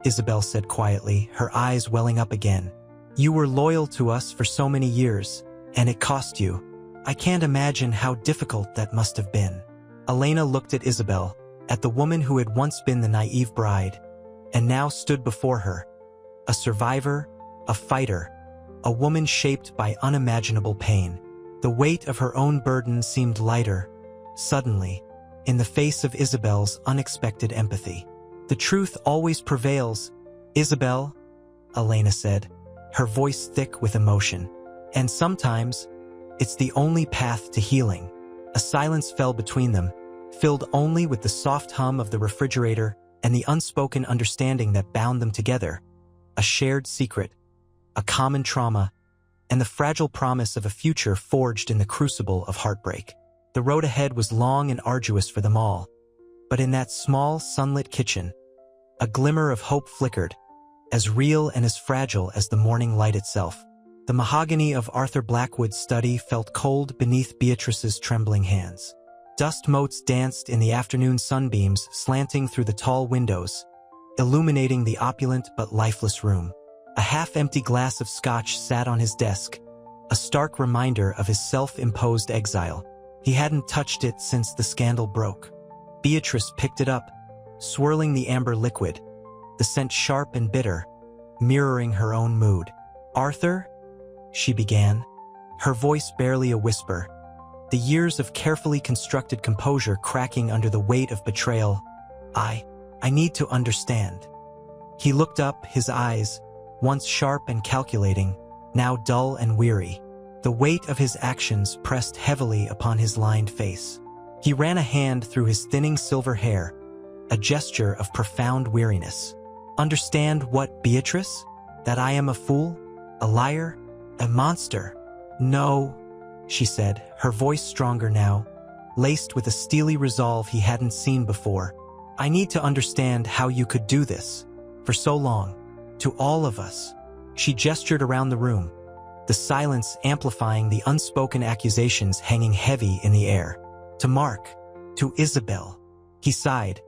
Isabel said quietly, her eyes welling up again. "You were loyal to us for so many years, and it cost you. I can't imagine how difficult that must have been." Elena looked at Isabel, at the woman who had once been the naive bride, and now stood before her, a survivor, a fighter, a woman shaped by unimaginable pain. The weight of her own burden seemed lighter, suddenly, in the face of Isabel's unexpected empathy. "The truth always prevails, Isabel," Elena said, her voice thick with emotion. "And sometimes, it's the only path to healing." A silence fell between them, filled only with the soft hum of the refrigerator and the unspoken understanding that bound them together. A shared secret, a common trauma, and the fragile promise of a future forged in the crucible of heartbreak. The road ahead was long and arduous for them all, but in that small, sunlit kitchen, a glimmer of hope flickered, as real and as fragile as the morning light itself. The mahogany of Arthur Blackwood's study felt cold beneath Beatrice's trembling hands. Dust motes danced in the afternoon sunbeams slanting through the tall windows, illuminating the opulent but lifeless room. A half-empty glass of scotch sat on his desk, a stark reminder of his self-imposed exile. He hadn't touched it since the scandal broke. Beatrice picked it up, swirling the amber liquid, the scent sharp and bitter, mirroring her own mood. "Arthur?" she began, her voice barely a whisper, the years of carefully constructed composure cracking under the weight of betrayal. I need to understand." He looked up, his eyes, once sharp and calculating, now dull and weary. The weight of his actions pressed heavily upon his lined face. He ran a hand through his thinning silver hair, a gesture of profound weariness. "Understand what, Beatrice? That I am a fool? A liar? A monster?" "No," she said, her voice stronger now, laced with a steely resolve he hadn't seen before. "I need to understand how you could do this. For so long. To all of us." She gestured around the room, the silence amplifying the unspoken accusations hanging heavy in the air. "To Mark. To Isabel." He sighed,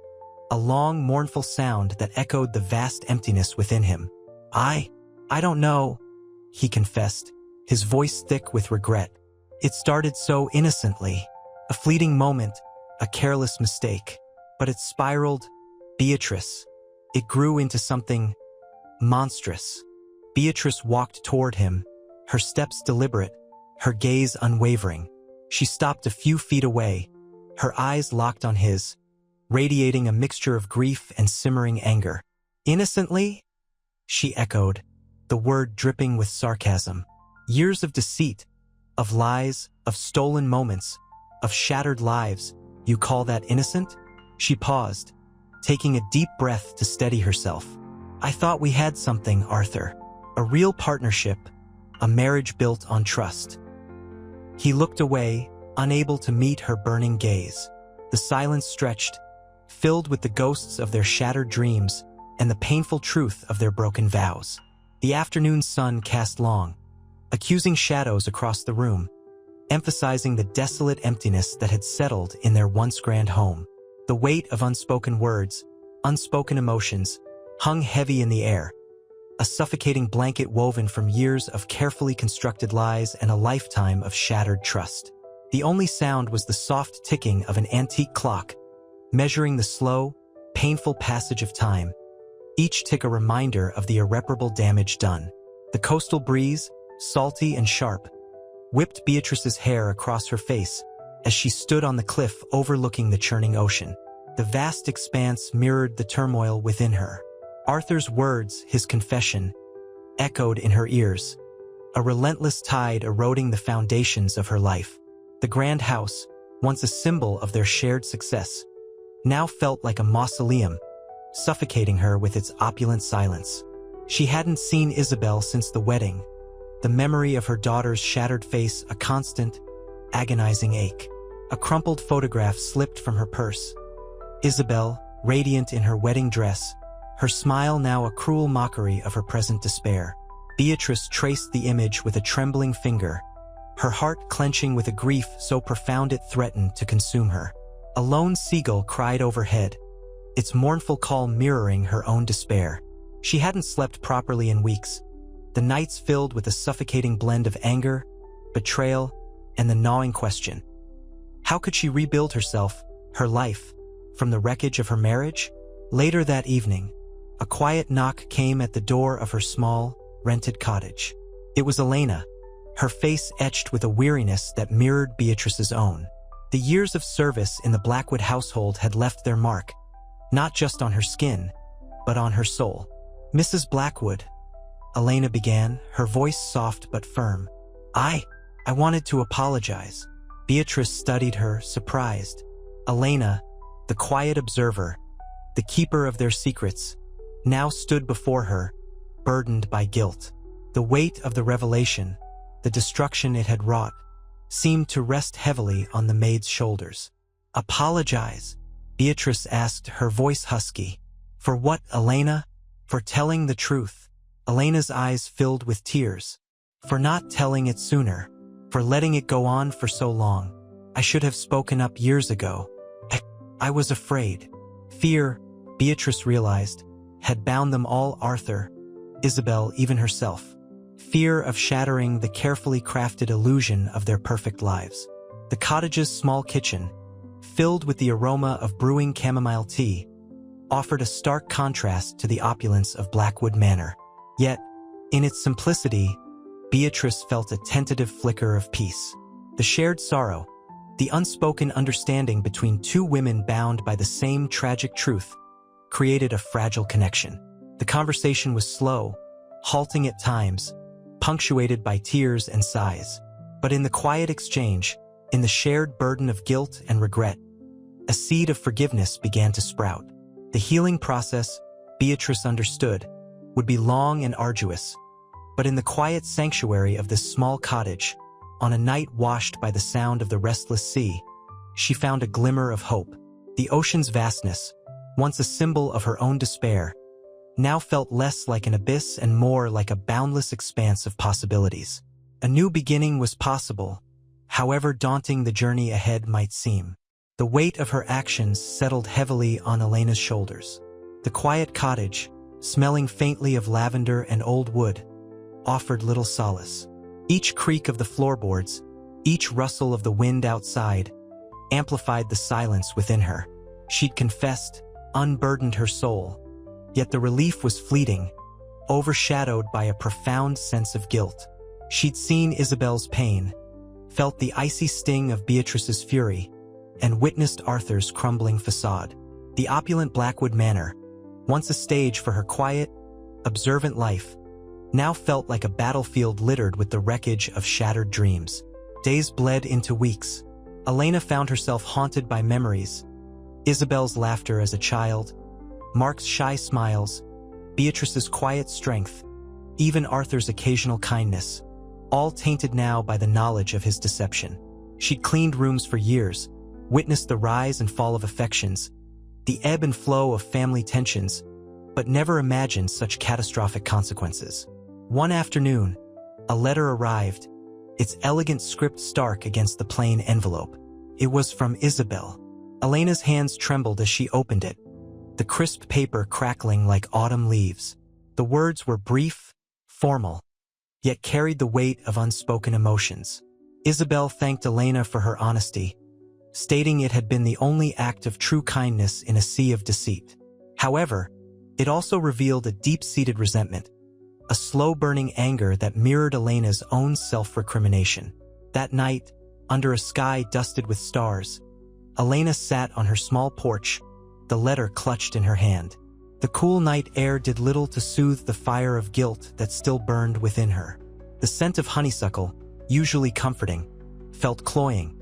a long, mournful sound that echoed the vast emptiness within him. I don't know," he confessed, his voice thick with regret. "It started so innocently. A fleeting moment, a careless mistake. But it spiraled, Beatrice. It grew into something monstrous." Beatrice walked toward him, her steps deliberate, her gaze unwavering. She stopped a few feet away, her eyes locked on his, radiating a mixture of grief and simmering anger. "Innocently?" she echoed, the word dripping with sarcasm. "Years of deceit, of lies, of stolen moments, of shattered lives, you call that innocent?" She paused, taking a deep breath to steady herself. "I thought we had something, Arthur. A real partnership, a marriage built on trust." He looked away, unable to meet her burning gaze. The silence stretched, filled with the ghosts of their shattered dreams and the painful truth of their broken vows. The afternoon sun cast long, accusing shadows across the room, emphasizing the desolate emptiness that had settled in their once grand home. The weight of unspoken words, unspoken emotions, hung heavy in the air, a suffocating blanket woven from years of carefully constructed lies and a lifetime of shattered trust. The only sound was the soft ticking of an antique clock, measuring the slow, painful passage of time, each tick a reminder of the irreparable damage done. The coastal breeze, salty and sharp, whipped Beatrice's hair across her face as she stood on the cliff overlooking the churning ocean. The vast expanse mirrored the turmoil within her. Arthur's words, his confession, echoed in her ears, a relentless tide eroding the foundations of her life. The grand house, once a symbol of their shared success, now felt like a mausoleum, suffocating her with its opulent silence. She hadn't seen Isabel since the wedding, the memory of her daughter's shattered face a constant, agonizing ache. A crumpled photograph slipped from her purse. Isabel, radiant in her wedding dress, her smile now a cruel mockery of her present despair. Beatrice traced the image with a trembling finger, her heart clenching with a grief so profound it threatened to consume her. A lone seagull cried overhead, its mournful call mirroring her own despair. She hadn't slept properly in weeks, the nights filled with a suffocating blend of anger, betrayal, and the gnawing question: how could she rebuild herself, her life, from the wreckage of her marriage? Later that evening, a quiet knock came at the door of her small, rented cottage. It was Elena, her face etched with a weariness that mirrored Beatrice's own. The years of service in the Blackwood household had left their mark, not just on her skin, but on her soul. "Mrs. Blackwood," Elena began, her voice soft but firm. I wanted to apologize." Beatrice studied her, surprised. Elena, the quiet observer, the keeper of their secrets, now stood before her, burdened by guilt. The weight of the revelation, the destruction it had wrought, seemed to rest heavily on the maid's shoulders. "Apologize?" Beatrice asked, her voice husky. "For what, Elena?" "For telling the truth." Elena's eyes filled with tears. "For not telling it sooner. For letting it go on for so long. I should have spoken up years ago. I was afraid." Fear, Beatrice realized, had bound them all: Arthur, Isabel, even herself. Fear of shattering the carefully crafted illusion of their perfect lives. The cottage's small kitchen, filled with the aroma of brewing chamomile tea, offered a stark contrast to the opulence of Blackwood Manor. Yet, in its simplicity, Beatrice felt a tentative flicker of peace. The shared sorrow, the unspoken understanding between two women bound by the same tragic truth, created a fragile connection. The conversation was slow, halting at times, punctuated by tears and sighs. But in the quiet exchange, in the shared burden of guilt and regret, a seed of forgiveness began to sprout. The healing process, Beatrice understood, would be long and arduous. But in the quiet sanctuary of this small cottage, on a night washed by the sound of the restless sea, she found a glimmer of hope. The ocean's vastness, once a symbol of her own despair, now felt less like an abyss and more like a boundless expanse of possibilities. A new beginning was possible, however daunting the journey ahead might seem. The weight of her actions settled heavily on Elena's shoulders. The quiet cottage, smelling faintly of lavender and old wood, offered little solace. Each creak of the floorboards, each rustle of the wind outside, amplified the silence within her. She'd confessed, unburdened her soul, yet the relief was fleeting, overshadowed by a profound sense of guilt. She'd seen Isabel's pain, felt the icy sting of Beatrice's fury, and witnessed Arthur's crumbling facade. The opulent Blackwood Manor, once a stage for her quiet, observant life, now felt like a battlefield littered with the wreckage of shattered dreams. Days bled into weeks. Elena found herself haunted by memories. Isabel's laughter as a child, Mark's shy smiles, Beatrice's quiet strength, even Arthur's occasional kindness, all tainted now by the knowledge of his deception. She'd cleaned rooms for years, witnessed the rise and fall of affections, the ebb and flow of family tensions, but never imagined such catastrophic consequences. One afternoon, a letter arrived, its elegant script stark against the plain envelope. It was from Isabel. Elena's hands trembled as she opened it, the crisp paper crackling like autumn leaves. The words were brief, formal, yet carried the weight of unspoken emotions. Isabel thanked Elena for her honesty, stating it had been the only act of true kindness in a sea of deceit. However, it also revealed a deep-seated resentment, a slow-burning anger that mirrored Elena's own self-recrimination. That night, under a sky dusted with stars, Elena sat on her small porch, the letter clutched in her hand. The cool night air did little to soothe the fire of guilt that still burned within her. The scent of honeysuckle, usually comforting, felt cloying,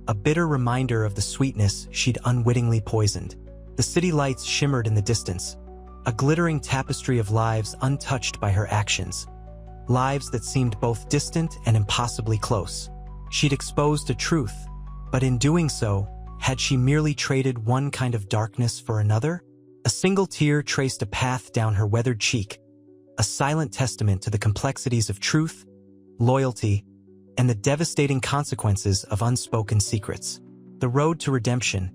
a bitter reminder of the sweetness she'd unwittingly poisoned. The city lights shimmered in the distance, a glittering tapestry of lives untouched by her actions, lives that seemed both distant and impossibly close. She'd exposed a truth, but in doing so, had she merely traded one kind of darkness for another? A single tear traced a path down her weathered cheek, a silent testament to the complexities of truth, loyalty, and the devastating consequences of unspoken secrets. The road to redemption,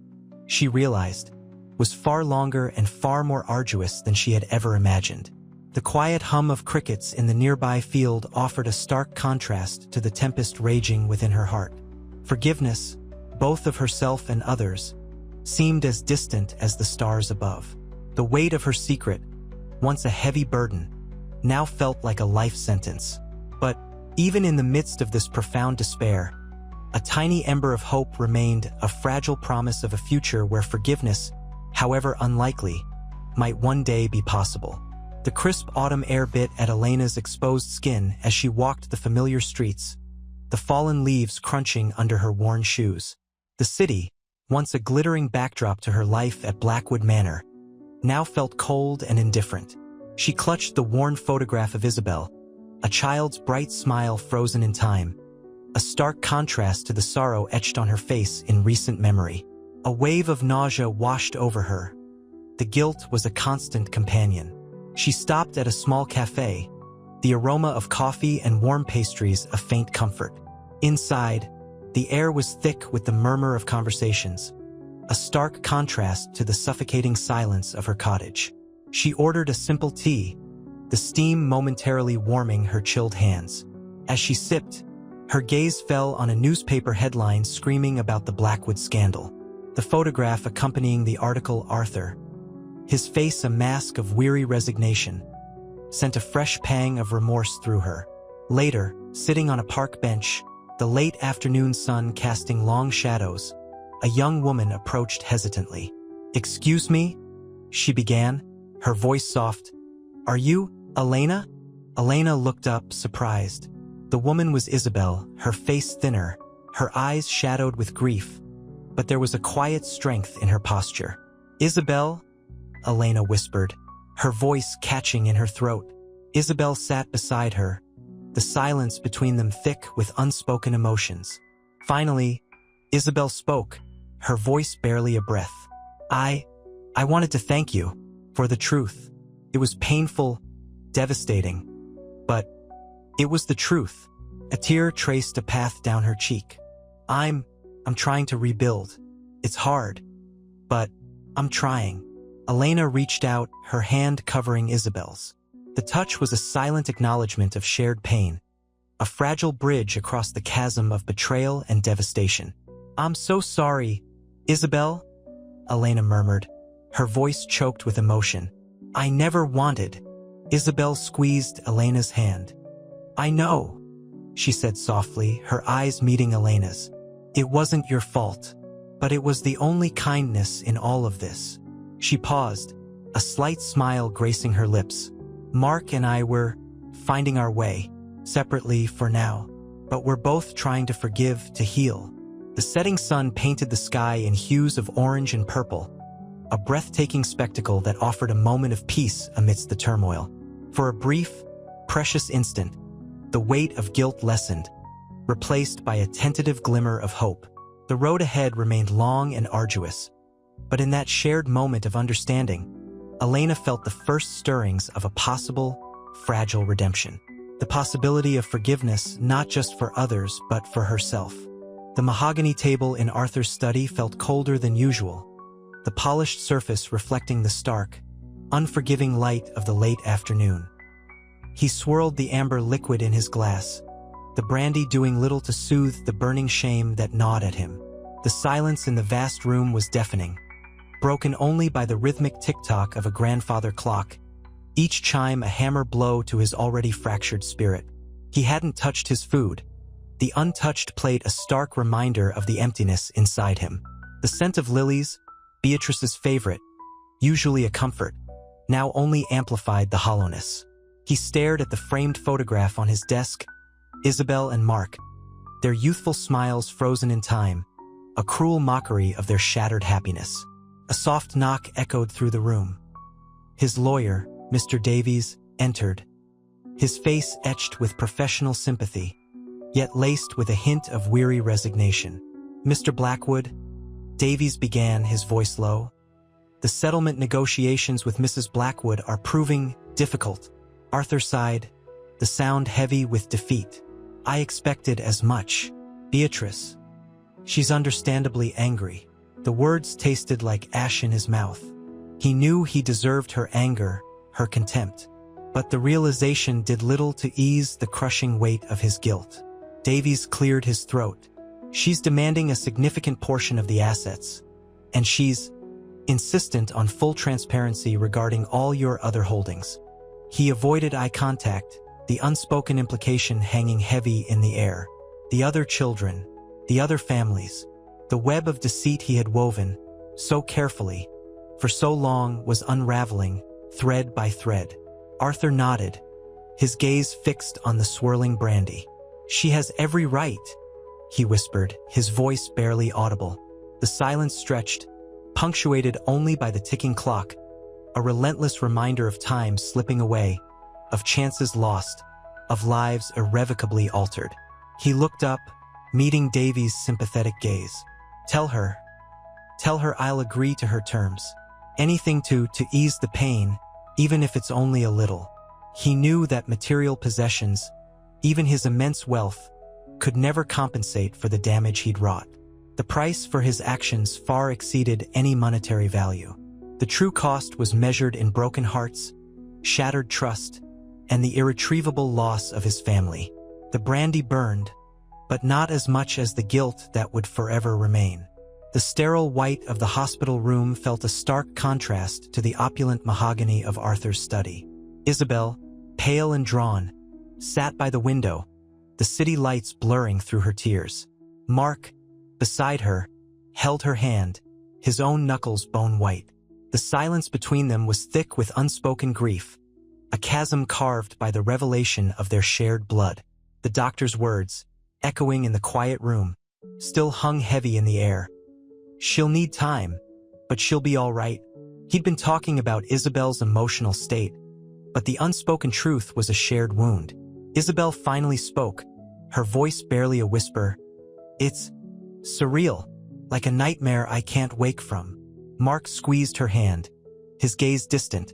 she realized, was far longer and far more arduous than she had ever imagined. The quiet hum of crickets in the nearby field offered a stark contrast to the tempest raging within her heart. Forgiveness, both of herself and others, seemed as distant as the stars above. The weight of her secret, once a heavy burden, now felt like a life sentence. But even in the midst of this profound despair, a tiny ember of hope remained, a fragile promise of a future where forgiveness, however unlikely, might one day be possible. The crisp autumn air bit at Elena's exposed skin as she walked the familiar streets, the fallen leaves crunching under her worn shoes. The city, once a glittering backdrop to her life at Blackwood Manor, now felt cold and indifferent. She clutched the worn photograph of Isabel, a child's bright smile frozen in time, a stark contrast to the sorrow etched on her face in recent memory. A wave of nausea washed over her. The guilt was a constant companion. She stopped at a small cafe, the aroma of coffee and warm pastries a faint comfort. Inside, the air was thick with the murmur of conversations, a stark contrast to the suffocating silence of her cottage. She ordered a simple tea, the steam momentarily warming her chilled hands. As she sipped, her gaze fell on a newspaper headline screaming about the Blackwood scandal. The photograph accompanying the article, Arthur, his face a mask of weary resignation, sent a fresh pang of remorse through her. Later, sitting on a park bench, the late afternoon sun casting long shadows, a young woman approached hesitantly. "Excuse me?" she began, her voice soft. "Are you, Elena?" Elena looked up, surprised. The woman was Isabel, her face thinner, her eyes shadowed with grief, but there was a quiet strength in her posture. "Isabel?" Elena whispered, her voice catching in her throat. Isabel sat beside her, the silence between them thick with unspoken emotions. Finally, Isabel spoke, her voice barely a breath. I wanted to thank you for the truth. It was painful, devastating, but it was the truth." A tear traced a path down her cheek. I'm trying to rebuild. It's hard, but I'm trying." Elena reached out, her hand covering Isabel's. The touch was a silent acknowledgement of shared pain, a fragile bridge across the chasm of betrayal and devastation. "I'm so sorry, Isabel," Elena murmured, her voice choked with emotion. "I never wanted." Isabel squeezed Elena's hand. "I know," she said softly, her eyes meeting Elena's. "It wasn't your fault. But it was the only kindness in all of this." She paused, a slight smile gracing her lips. "Mark and I were finding our way, separately for now. But we're both trying to forgive, to heal." The setting sun painted the sky in hues of orange and purple, a breathtaking spectacle that offered a moment of peace amidst the turmoil. For a brief, precious instant, the weight of guilt lessened, replaced by a tentative glimmer of hope. The road ahead remained long and arduous, but in that shared moment of understanding, Elena felt the first stirrings of a possible, fragile redemption. The possibility of forgiveness not just for others but for herself. The mahogany table in Arthur's study felt colder than usual, the polished surface reflecting the stark, unforgiving light of the late afternoon. He swirled the amber liquid in his glass, the brandy doing little to soothe the burning shame that gnawed at him. The silence in the vast room was deafening, broken only by the rhythmic tick-tock of a grandfather clock, each chime a hammer blow to his already fractured spirit. He hadn't touched his food, the untouched plate a stark reminder of the emptiness inside him. The scent of lilies, Beatrice's favorite, usually a comfort, now only amplified the hollowness. He stared at the framed photograph on his desk, Isabel and Mark, their youthful smiles frozen in time, a cruel mockery of their shattered happiness. A soft knock echoed through the room. His lawyer, Mr. Davies, entered, his face etched with professional sympathy, yet laced with a hint of weary resignation. "Mr. Blackwood," Davies began, his voice low, "the settlement negotiations with Mrs. Blackwood are proving difficult." Arthur sighed, the sound heavy with defeat. "I expected as much. Beatrice. She's understandably angry." The words tasted like ash in his mouth. He knew he deserved her anger, her contempt. But the realization did little to ease the crushing weight of his guilt. Davies cleared his throat. "She's demanding a significant portion of the assets, and she's insistent on full transparency regarding all your other holdings." He avoided eye contact, the unspoken implication hanging heavy in the air. The other children, the other families, the web of deceit he had woven, so carefully, for so long, was unraveling, thread by thread. Arthur nodded, his gaze fixed on the swirling brandy. "She has every right," he whispered, his voice barely audible. The silence stretched, punctuated only by the ticking clock, a relentless reminder of time slipping away, of chances lost, of lives irrevocably altered. He looked up, meeting Davies' sympathetic gaze. Tell her I'll agree to her terms. Anything to ease the pain, even if it's only a little." He knew that material possessions, even his immense wealth, could never compensate for the damage he'd wrought. The price for his actions far exceeded any monetary value. The true cost was measured in broken hearts, shattered trust, and the irretrievable loss of his family. The brandy burned, but not as much as the guilt that would forever remain. The sterile white of the hospital room felt a stark contrast to the opulent mahogany of Arthur's study. Isabel, pale and drawn, sat by the window, the city lights blurring through her tears. Mark, beside her, held her hand, his own knuckles bone-white. The silence between them was thick with unspoken grief, a chasm carved by the revelation of their shared blood. The doctor's words, echoing in the quiet room, still hung heavy in the air. "She'll need time, but she'll be all right." He'd been talking about Isabel's emotional state, but the unspoken truth was a shared wound. Isabel finally spoke, her voice barely a whisper. "It's surreal, like a nightmare I can't wake from." Mark squeezed her hand, his gaze distant,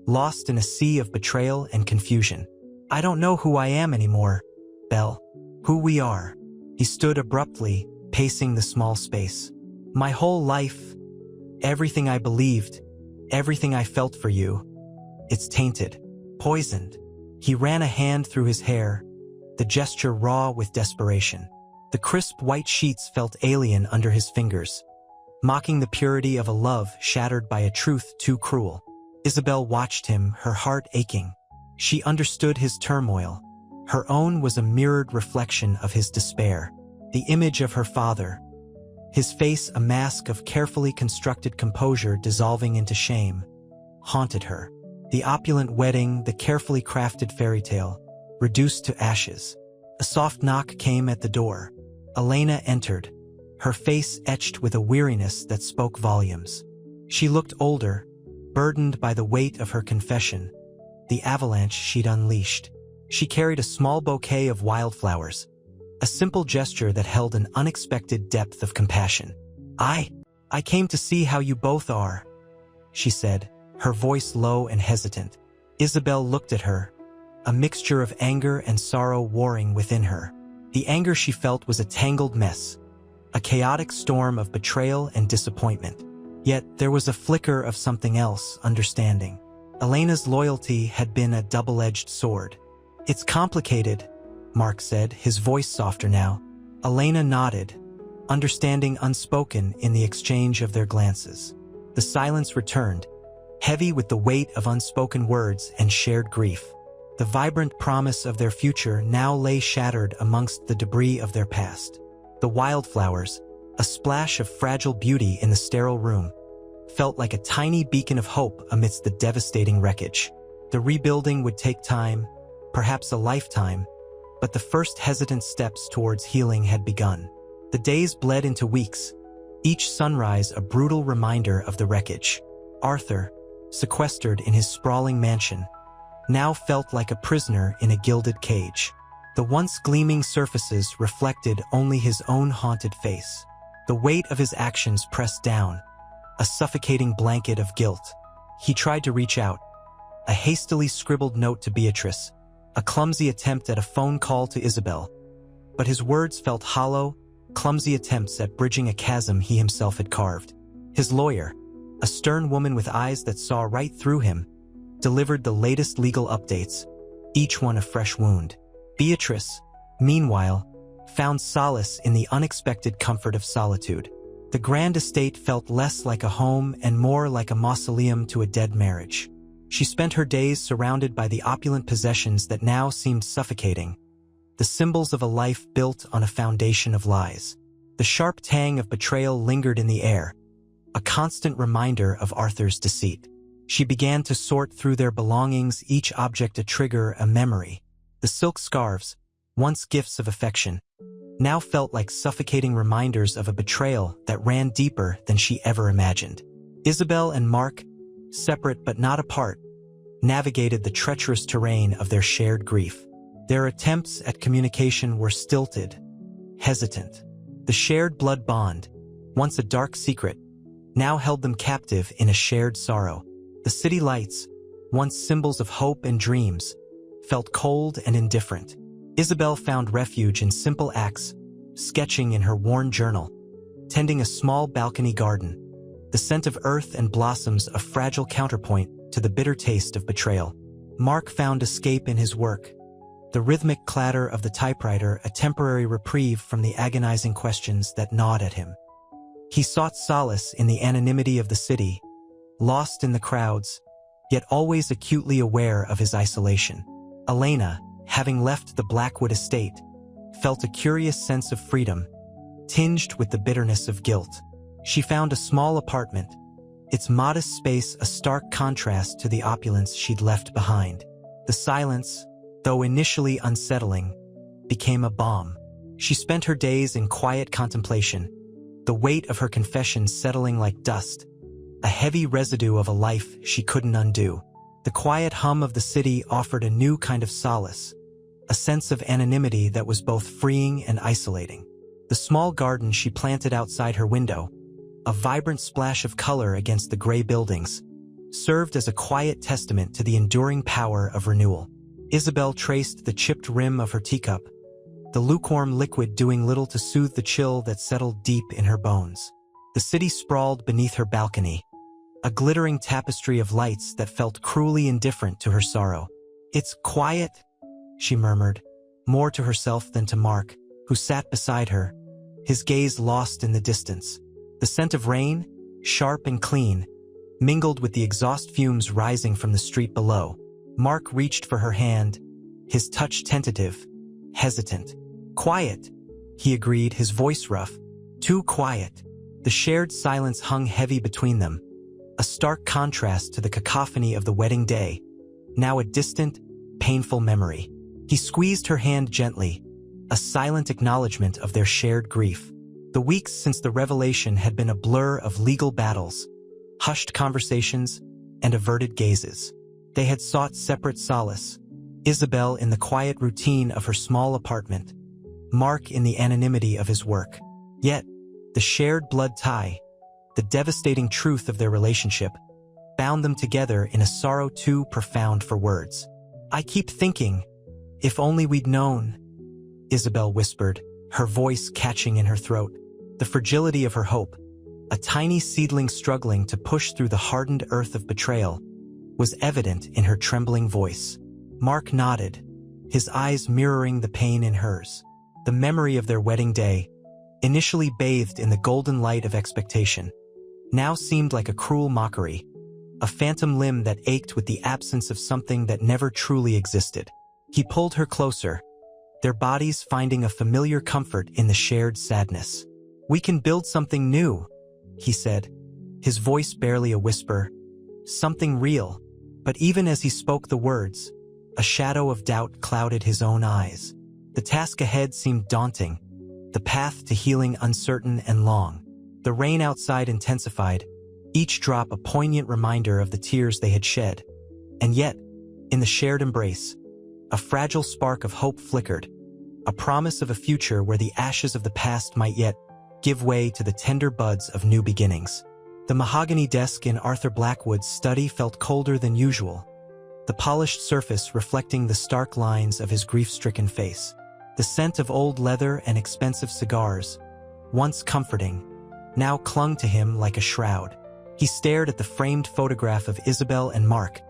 lost in a sea of betrayal and confusion. "I don't know who I am anymore, Belle. Who we are." He stood abruptly, pacing the small space. "My whole life, everything I believed, everything I felt for you, it's tainted, poisoned." He ran a hand through his hair, the gesture raw with desperation. The crisp white sheets felt alien under his fingers, mocking the purity of a love shattered by a truth too cruel. Isabel watched him, her heart aching. She understood his turmoil, Her own was a mirrored reflection of his despair. The image of her father, his face a mask of carefully constructed composure dissolving into shame, haunted her. The opulent wedding, the carefully crafted fairy tale, reduced to ashes. A soft knock came at the door. Elena entered, her face etched with a weariness that spoke volumes. She looked older, burdened by the weight of her confession, the avalanche she'd unleashed. She carried a small bouquet of wildflowers, a simple gesture that held an unexpected depth of compassion. I came to see how you both are," she said, her voice low and hesitant. Isabel looked at her, a mixture of anger and sorrow warring within her. The anger she felt was a tangled mess, a chaotic storm of betrayal and disappointment. Yet there was a flicker of something else, understanding. Elena's loyalty had been a double-edged sword. "It's complicated," Mark said, his voice softer now. Elena nodded, understanding unspoken in the exchange of their glances. The silence returned, heavy with the weight of unspoken words and shared grief. The vibrant promise of their future now lay shattered amongst the debris of their past. The wildflowers, a splash of fragile beauty in the sterile room, felt like a tiny beacon of hope amidst the devastating wreckage. The rebuilding would take time, perhaps a lifetime, but the first hesitant steps towards healing had begun. The days bled into weeks, each sunrise a brutal reminder of the wreckage. Arthur, sequestered in his sprawling mansion, now felt like a prisoner in a gilded cage. The once gleaming surfaces reflected only his own haunted face. The weight of his actions pressed down, a suffocating blanket of guilt. He tried to reach out, a hastily scribbled note to Beatrice, a clumsy attempt at a phone call to Isabel. But his words felt hollow, clumsy attempts at bridging a chasm he himself had carved. His lawyer, a stern woman with eyes that saw right through him, delivered the latest legal updates, each one a fresh wound. Beatrice, meanwhile, found solace in the unexpected comfort of solitude. The grand estate felt less like a home and more like a mausoleum to a dead marriage. She spent her days surrounded by the opulent possessions that now seemed suffocating, the symbols of a life built on a foundation of lies. The sharp tang of betrayal lingered in the air, a constant reminder of Arthur's deceit. She began to sort through their belongings, each object a trigger, a memory. The silk scarves, once gifts of affection, now felt like suffocating reminders of a betrayal that ran deeper than she ever imagined. Isabel and Mark, separate but not apart, navigated the treacherous terrain of their shared grief. Their attempts at communication were stilted, hesitant. The shared blood bond, once a dark secret, now held them captive in a shared sorrow. The city lights, once symbols of hope and dreams, felt cold and indifferent. Isabel found refuge in simple acts, sketching in her worn journal, tending a small balcony garden, the scent of earth and blossoms a fragile counterpoint to the bitter taste of betrayal. Mark found escape in his work, the rhythmic clatter of the typewriter a temporary reprieve from the agonizing questions that gnawed at him. He sought solace in the anonymity of the city, lost in the crowds, yet always acutely aware of his isolation. Elena, having left the Blackwood estate, felt a curious sense of freedom, tinged with the bitterness of guilt. She found a small apartment, its modest space a stark contrast to the opulence she'd left behind. The silence, though initially unsettling, became a balm. She spent her days in quiet contemplation, the weight of her confession settling like dust, a heavy residue of a life she couldn't undo. The quiet hum of the city offered a new kind of solace, a sense of anonymity that was both freeing and isolating. The small garden she planted outside her window, a vibrant splash of color against the gray buildings, served as a quiet testament to the enduring power of renewal. Isabel traced the chipped rim of her teacup, the lukewarm liquid doing little to soothe the chill that settled deep in her bones. The city sprawled beneath her balcony, a glittering tapestry of lights that felt cruelly indifferent to her sorrow. "It's quiet," she murmured, more to herself than to Mark, who sat beside her, his gaze lost in the distance. The scent of rain, sharp and clean, mingled with the exhaust fumes rising from the street below. Mark reached for her hand, his touch tentative, hesitant. "Quiet," he agreed, his voice rough. "Too quiet." The shared silence hung heavy between them, a stark contrast to the cacophony of the wedding day, now a distant, painful memory. He squeezed her hand gently, a silent acknowledgement of their shared grief. The weeks since the revelation had been a blur of legal battles, hushed conversations, and averted gazes. They had sought separate solace, Isabel in the quiet routine of her small apartment, Mark in the anonymity of his work. Yet, the shared blood tie, the devastating truth of their relationship, bound them together in a sorrow too profound for words. "I keep thinking, if only we'd known," Isabel whispered, her voice catching in her throat. The fragility of her hope, a tiny seedling struggling to push through the hardened earth of betrayal, was evident in her trembling voice. Mark nodded, his eyes mirroring the pain in hers. The memory of their wedding day, initially bathed in the golden light of expectation, now seemed like a cruel mockery, a phantom limb that ached with the absence of something that never truly existed. He pulled her closer, their bodies finding a familiar comfort in the shared sadness. "We can build something new," he said, his voice barely a whisper. "Something real." But even as he spoke the words, a shadow of doubt clouded his own eyes. The task ahead seemed daunting, the path to healing uncertain and long. The rain outside intensified, each drop a poignant reminder of the tears they had shed. And yet, in the shared embrace, a fragile spark of hope flickered, a promise of a future where the ashes of the past might yet give way to the tender buds of new beginnings. The mahogany desk in Arthur Blackwood's study felt colder than usual, the polished surface reflecting the stark lines of his grief-stricken face. The scent of old leather and expensive cigars, once comforting, now clung to him like a shroud. He stared at the framed photograph of Isabel and Mark,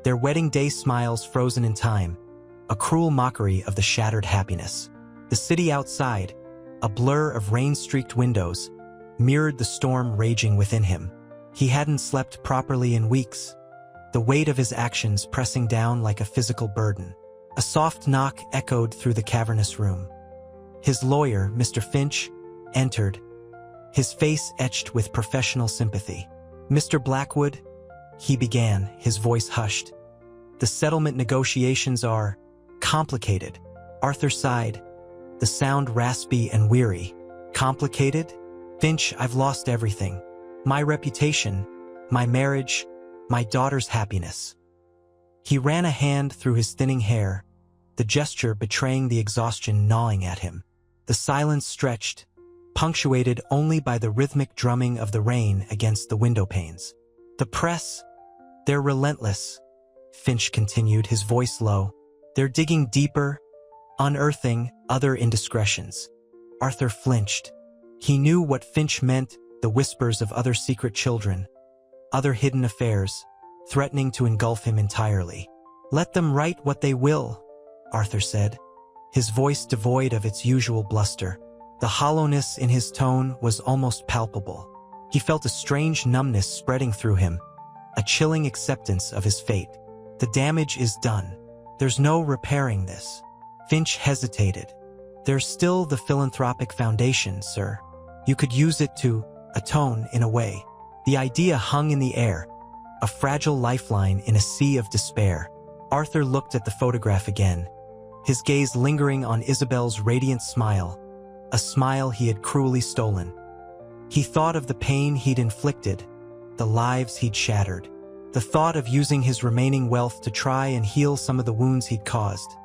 their wedding day smiles frozen in time, a cruel mockery of the shattered happiness. The city outside, a blur of rain-streaked windows, mirrored the storm raging within him. He hadn't slept properly in weeks, the weight of his actions pressing down like a physical burden. A soft knock echoed through the cavernous room. His lawyer, Mr. Finch, entered, his face etched with professional sympathy. "Mr. Blackwood," he began, his voice hushed. "The settlement negotiations are complicated." Arthur sighed, the sound raspy and weary. "Complicated? Finch, I've lost everything. My reputation, my marriage, my daughter's happiness." He ran a hand through his thinning hair, the gesture betraying the exhaustion gnawing at him. The silence stretched, punctuated only by the rhythmic drumming of the rain against the window panes. "The press, they're relentless," Finch continued, his voice low. "They're digging deeper, unearthing other indiscretions." Arthur flinched. He knew what Finch meant, the whispers of other secret children, other hidden affairs, threatening to engulf him entirely. "Let them write what they will," Arthur said, his voice devoid of its usual bluster. The hollowness in his tone was almost palpable. He felt a strange numbness spreading through him, a chilling acceptance of his fate. "The damage is done. There's no repairing this." Finch hesitated. "There's still the philanthropic foundation, sir. You could use it to atone in a way." The idea hung in the air, a fragile lifeline in a sea of despair. Arthur looked at the photograph again, his gaze lingering on Isabel's radiant smile, a smile he had cruelly stolen. He thought of the pain he'd inflicted, the lives he'd shattered, the thought of using his remaining wealth to try and heal some of the wounds he'd caused.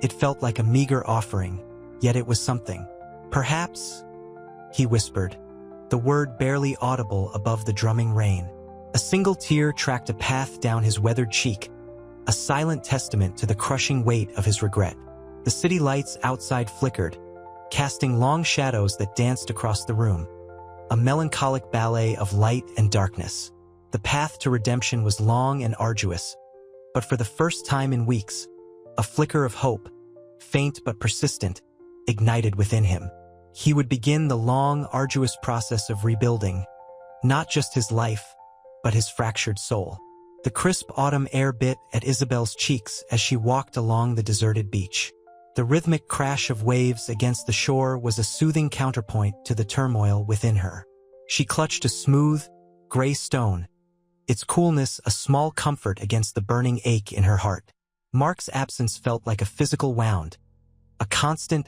It felt like a meager offering, yet it was something. "Perhaps," he whispered, the word barely audible above the drumming rain. A single tear tracked a path down his weathered cheek, a silent testament to the crushing weight of his regret. The city lights outside flickered, casting long shadows that danced across the room, a melancholic ballet of light and darkness. The path to redemption was long and arduous, but for the first time in weeks, a flicker of hope, faint but persistent, ignited within him. He would begin the long, arduous process of rebuilding, not just his life, but his fractured soul. The crisp autumn air bit at Isabel's cheeks as she walked along the deserted beach. The rhythmic crash of waves against the shore was a soothing counterpoint to the turmoil within her. She clutched a smooth, gray stone, its coolness a small comfort against the burning ache in her heart. Mark's absence felt like a physical wound, a constant,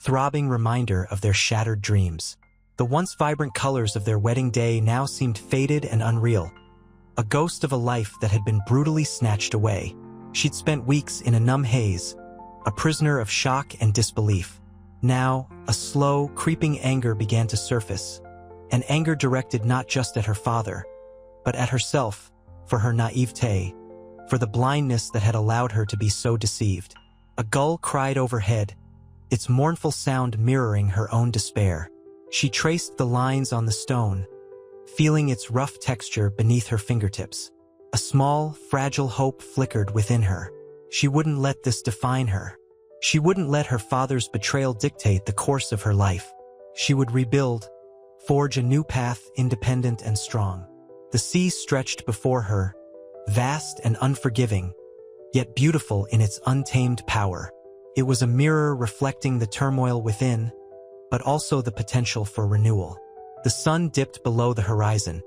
throbbing reminder of their shattered dreams. The once vibrant colors of their wedding day now seemed faded and unreal, a ghost of a life that had been brutally snatched away. She'd spent weeks in a numb haze, a prisoner of shock and disbelief. Now, a slow, creeping anger began to surface, an anger directed not just at her father, but at herself, for her naivete, for the blindness that had allowed her to be so deceived. A gull cried overhead, its mournful sound mirroring her own despair. She traced the lines on the stone, feeling its rough texture beneath her fingertips. A small, fragile hope flickered within her. She wouldn't let this define her. She wouldn't let her father's betrayal dictate the course of her life. She would rebuild, forge a new path independent and strong. The sea stretched before her, vast and unforgiving, yet beautiful in its untamed power. It was a mirror reflecting the turmoil within, but also the potential for renewal. The sun dipped below the horizon,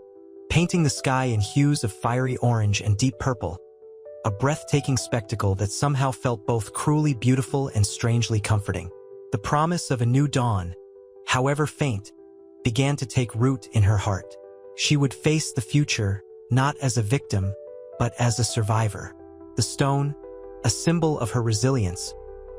painting the sky in hues of fiery orange and deep purple, a breathtaking spectacle that somehow felt both cruelly beautiful and strangely comforting. The promise of a new dawn, however faint, began to take root in her heart. She would face the future, not as a victim, but as a survivor. The stone, a symbol of her resilience,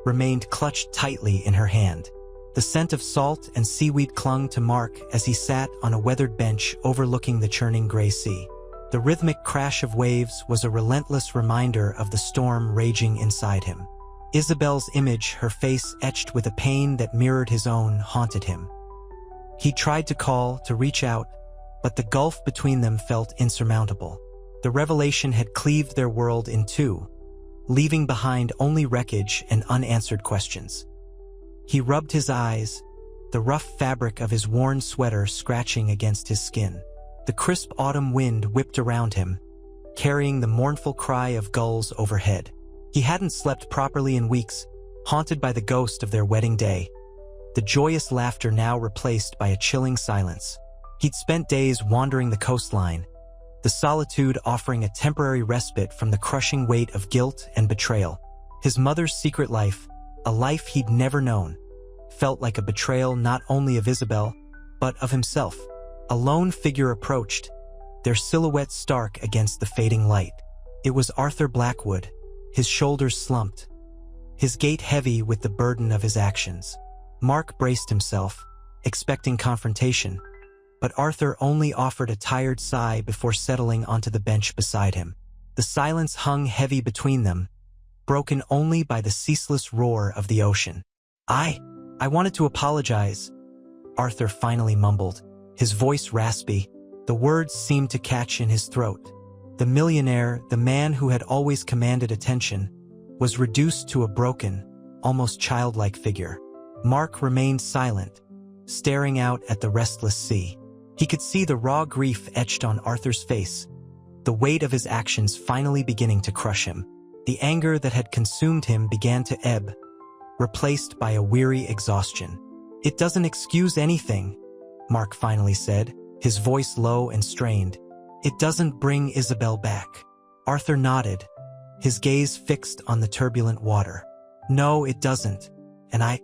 remained clutched tightly in her hand. The scent of salt and seaweed clung to Mark as he sat on a weathered bench overlooking the churning gray sea. The rhythmic crash of waves was a relentless reminder of the storm raging inside him. Isabel's image, her face etched with a pain that mirrored his own, haunted him. He tried to call, to reach out, but the gulf between them felt insurmountable. The revelation had cleaved their world in two, leaving behind only wreckage and unanswered questions. He rubbed his eyes, the rough fabric of his worn sweater scratching against his skin. The crisp autumn wind whipped around him, carrying the mournful cry of gulls overhead. He hadn't slept properly in weeks, haunted by the ghost of their wedding day, the joyous laughter now replaced by a chilling silence. He'd spent days wandering the coastline, the solitude offering a temporary respite from the crushing weight of guilt and betrayal. His mother's secret life, a life he'd never known, felt like a betrayal not only of Isabel, but of himself. A lone figure approached, their silhouette stark against the fading light. It was Arthur Blackwood, his shoulders slumped, his gait heavy with the burden of his actions. Mark braced himself, expecting confrontation, but Arthur only offered a tired sigh before settling onto the bench beside him. The silence hung heavy between them, broken only by the ceaseless roar of the ocean. I wanted to apologize," Arthur finally mumbled, his voice raspy. The words seemed to catch in his throat. The millionaire, the man who had always commanded attention, was reduced to a broken, almost childlike figure. Mark remained silent, staring out at the restless sea. He could see the raw grief etched on Arthur's face, the weight of his actions finally beginning to crush him. The anger that had consumed him began to ebb, replaced by a weary exhaustion. "It doesn't excuse anything," Mark finally said, his voice low and strained. "It doesn't bring Isabel back." Arthur nodded, his gaze fixed on the turbulent water. "No, it doesn't, and I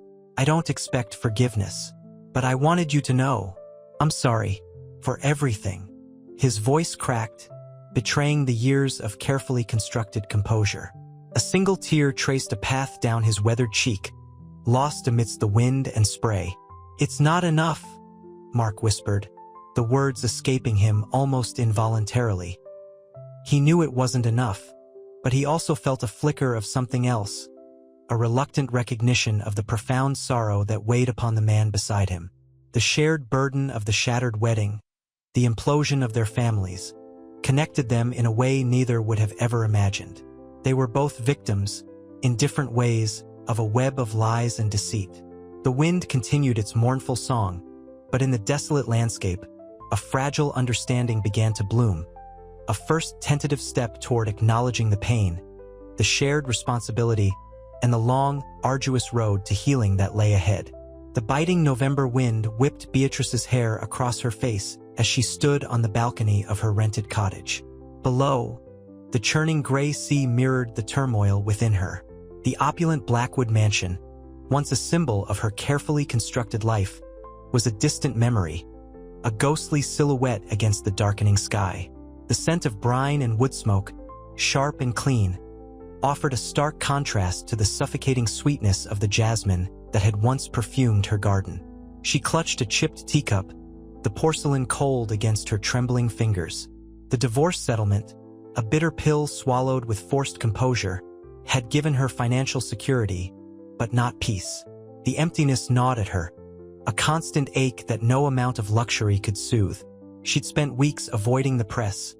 don't expect forgiveness. But I wanted you to know. I'm sorry for everything." His voice cracked, betraying the years of carefully constructed composure. A single tear traced a path down his weathered cheek, lost amidst the wind and spray. "It's not enough," Mark whispered, the words escaping him almost involuntarily. He knew it wasn't enough, but he also felt a flicker of something else, a reluctant recognition of the profound sorrow that weighed upon the man beside him. The shared burden of the shattered wedding, the implosion of their families, connected them in a way neither would have ever imagined. They were both victims, in different ways, of a web of lies and deceit. The wind continued its mournful song, but in the desolate landscape, a fragile understanding began to bloom, a first tentative step toward acknowledging the pain, the shared responsibility, and the long, arduous road to healing that lay ahead. The biting November wind whipped Beatrice's hair across her face as she stood on the balcony of her rented cottage. Below, the churning gray sea mirrored the turmoil within her. The opulent Blackwood mansion, once a symbol of her carefully constructed life, was a distant memory, a ghostly silhouette against the darkening sky. The scent of brine and wood smoke, sharp and clean, offered a stark contrast to the suffocating sweetness of the jasmine that had once perfumed her garden. She clutched a chipped teacup, the porcelain cold against her trembling fingers. The divorce settlement, a bitter pill swallowed with forced composure, had given her financial security, but not peace. The emptiness gnawed at her, a constant ache that no amount of luxury could soothe. She'd spent weeks avoiding the press,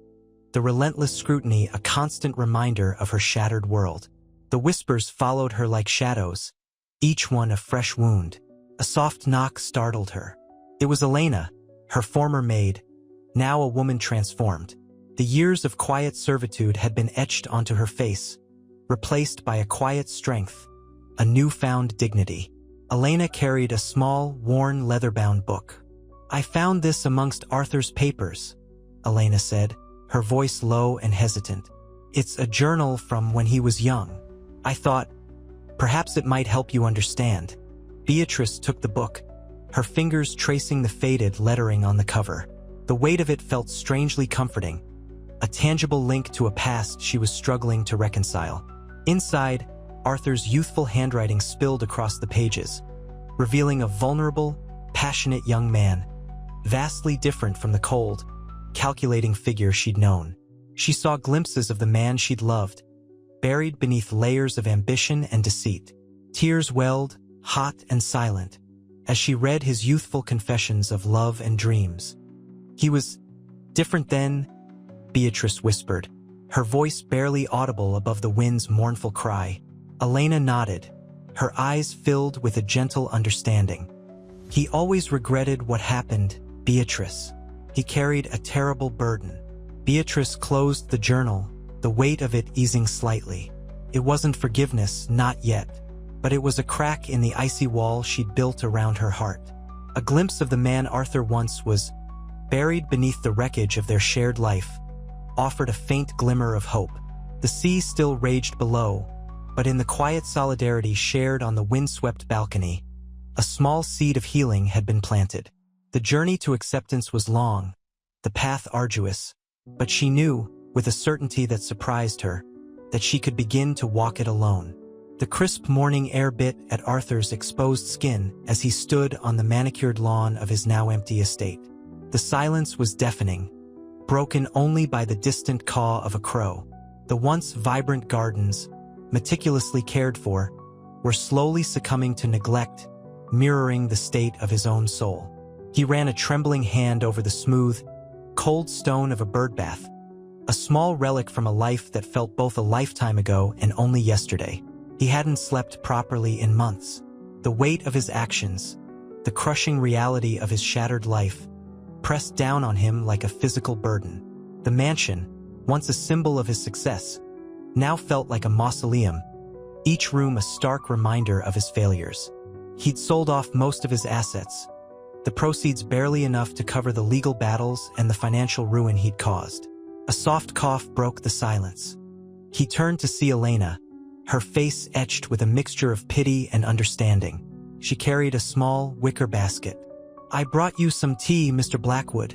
the relentless scrutiny a constant reminder of her shattered world. The whispers followed her like shadows, each one a fresh wound. A soft knock startled her. It was Elena, her former maid, now a woman transformed. The years of quiet servitude had been etched onto her face, replaced by a quiet strength, a newfound dignity. Elena carried a small, worn, leather-bound book. "I found this amongst Arthur's papers," Elena said, her voice low and hesitant. "It's a journal from when he was young. I thought, perhaps it might help you understand." Beatrice took the book, her fingers tracing the faded lettering on the cover. The weight of it felt strangely comforting, a tangible link to a past she was struggling to reconcile. Inside, Arthur's youthful handwriting spilled across the pages, revealing a vulnerable, passionate young man, vastly different from the cold, calculating figure she'd known. She saw glimpses of the man she'd loved, buried beneath layers of ambition and deceit. Tears welled, hot and silent, as she read his youthful confessions of love and dreams. "He was different then," Beatrice whispered, her voice barely audible above the wind's mournful cry. Elena nodded, her eyes filled with a gentle understanding. "He always regretted what happened, Beatrice. He carried a terrible burden." Beatrice closed the journal, the weight of it easing slightly. It wasn't forgiveness, not yet, but it was a crack in the icy wall she'd built around her heart. A glimpse of the man Arthur once was, buried beneath the wreckage of their shared life, offered a faint glimmer of hope. The sea still raged below, but in the quiet solidarity shared on the windswept balcony, a small seed of healing had been planted. The journey to acceptance was long, the path arduous, but she knew, with a certainty that surprised her, that she could begin to walk it alone. The crisp morning air bit at Arthur's exposed skin as he stood on the manicured lawn of his now empty estate. The silence was deafening, broken only by the distant caw of a crow. The once vibrant gardens, meticulously cared for, were slowly succumbing to neglect, mirroring the state of his own soul. He ran a trembling hand over the smooth, cold stone of a birdbath, a small relic from a life that felt both a lifetime ago and only yesterday. He hadn't slept properly in months. The weight of his actions, the crushing reality of his shattered life, pressed down on him like a physical burden. The mansion, once a symbol of his success, now felt like a mausoleum, each room a stark reminder of his failures. He'd sold off most of his assets, the proceeds barely enough to cover the legal battles and the financial ruin he'd caused. A soft cough broke the silence. He turned to see Elena, her face etched with a mixture of pity and understanding. She carried a small wicker basket. "I brought you some tea, Mr. Blackwood,"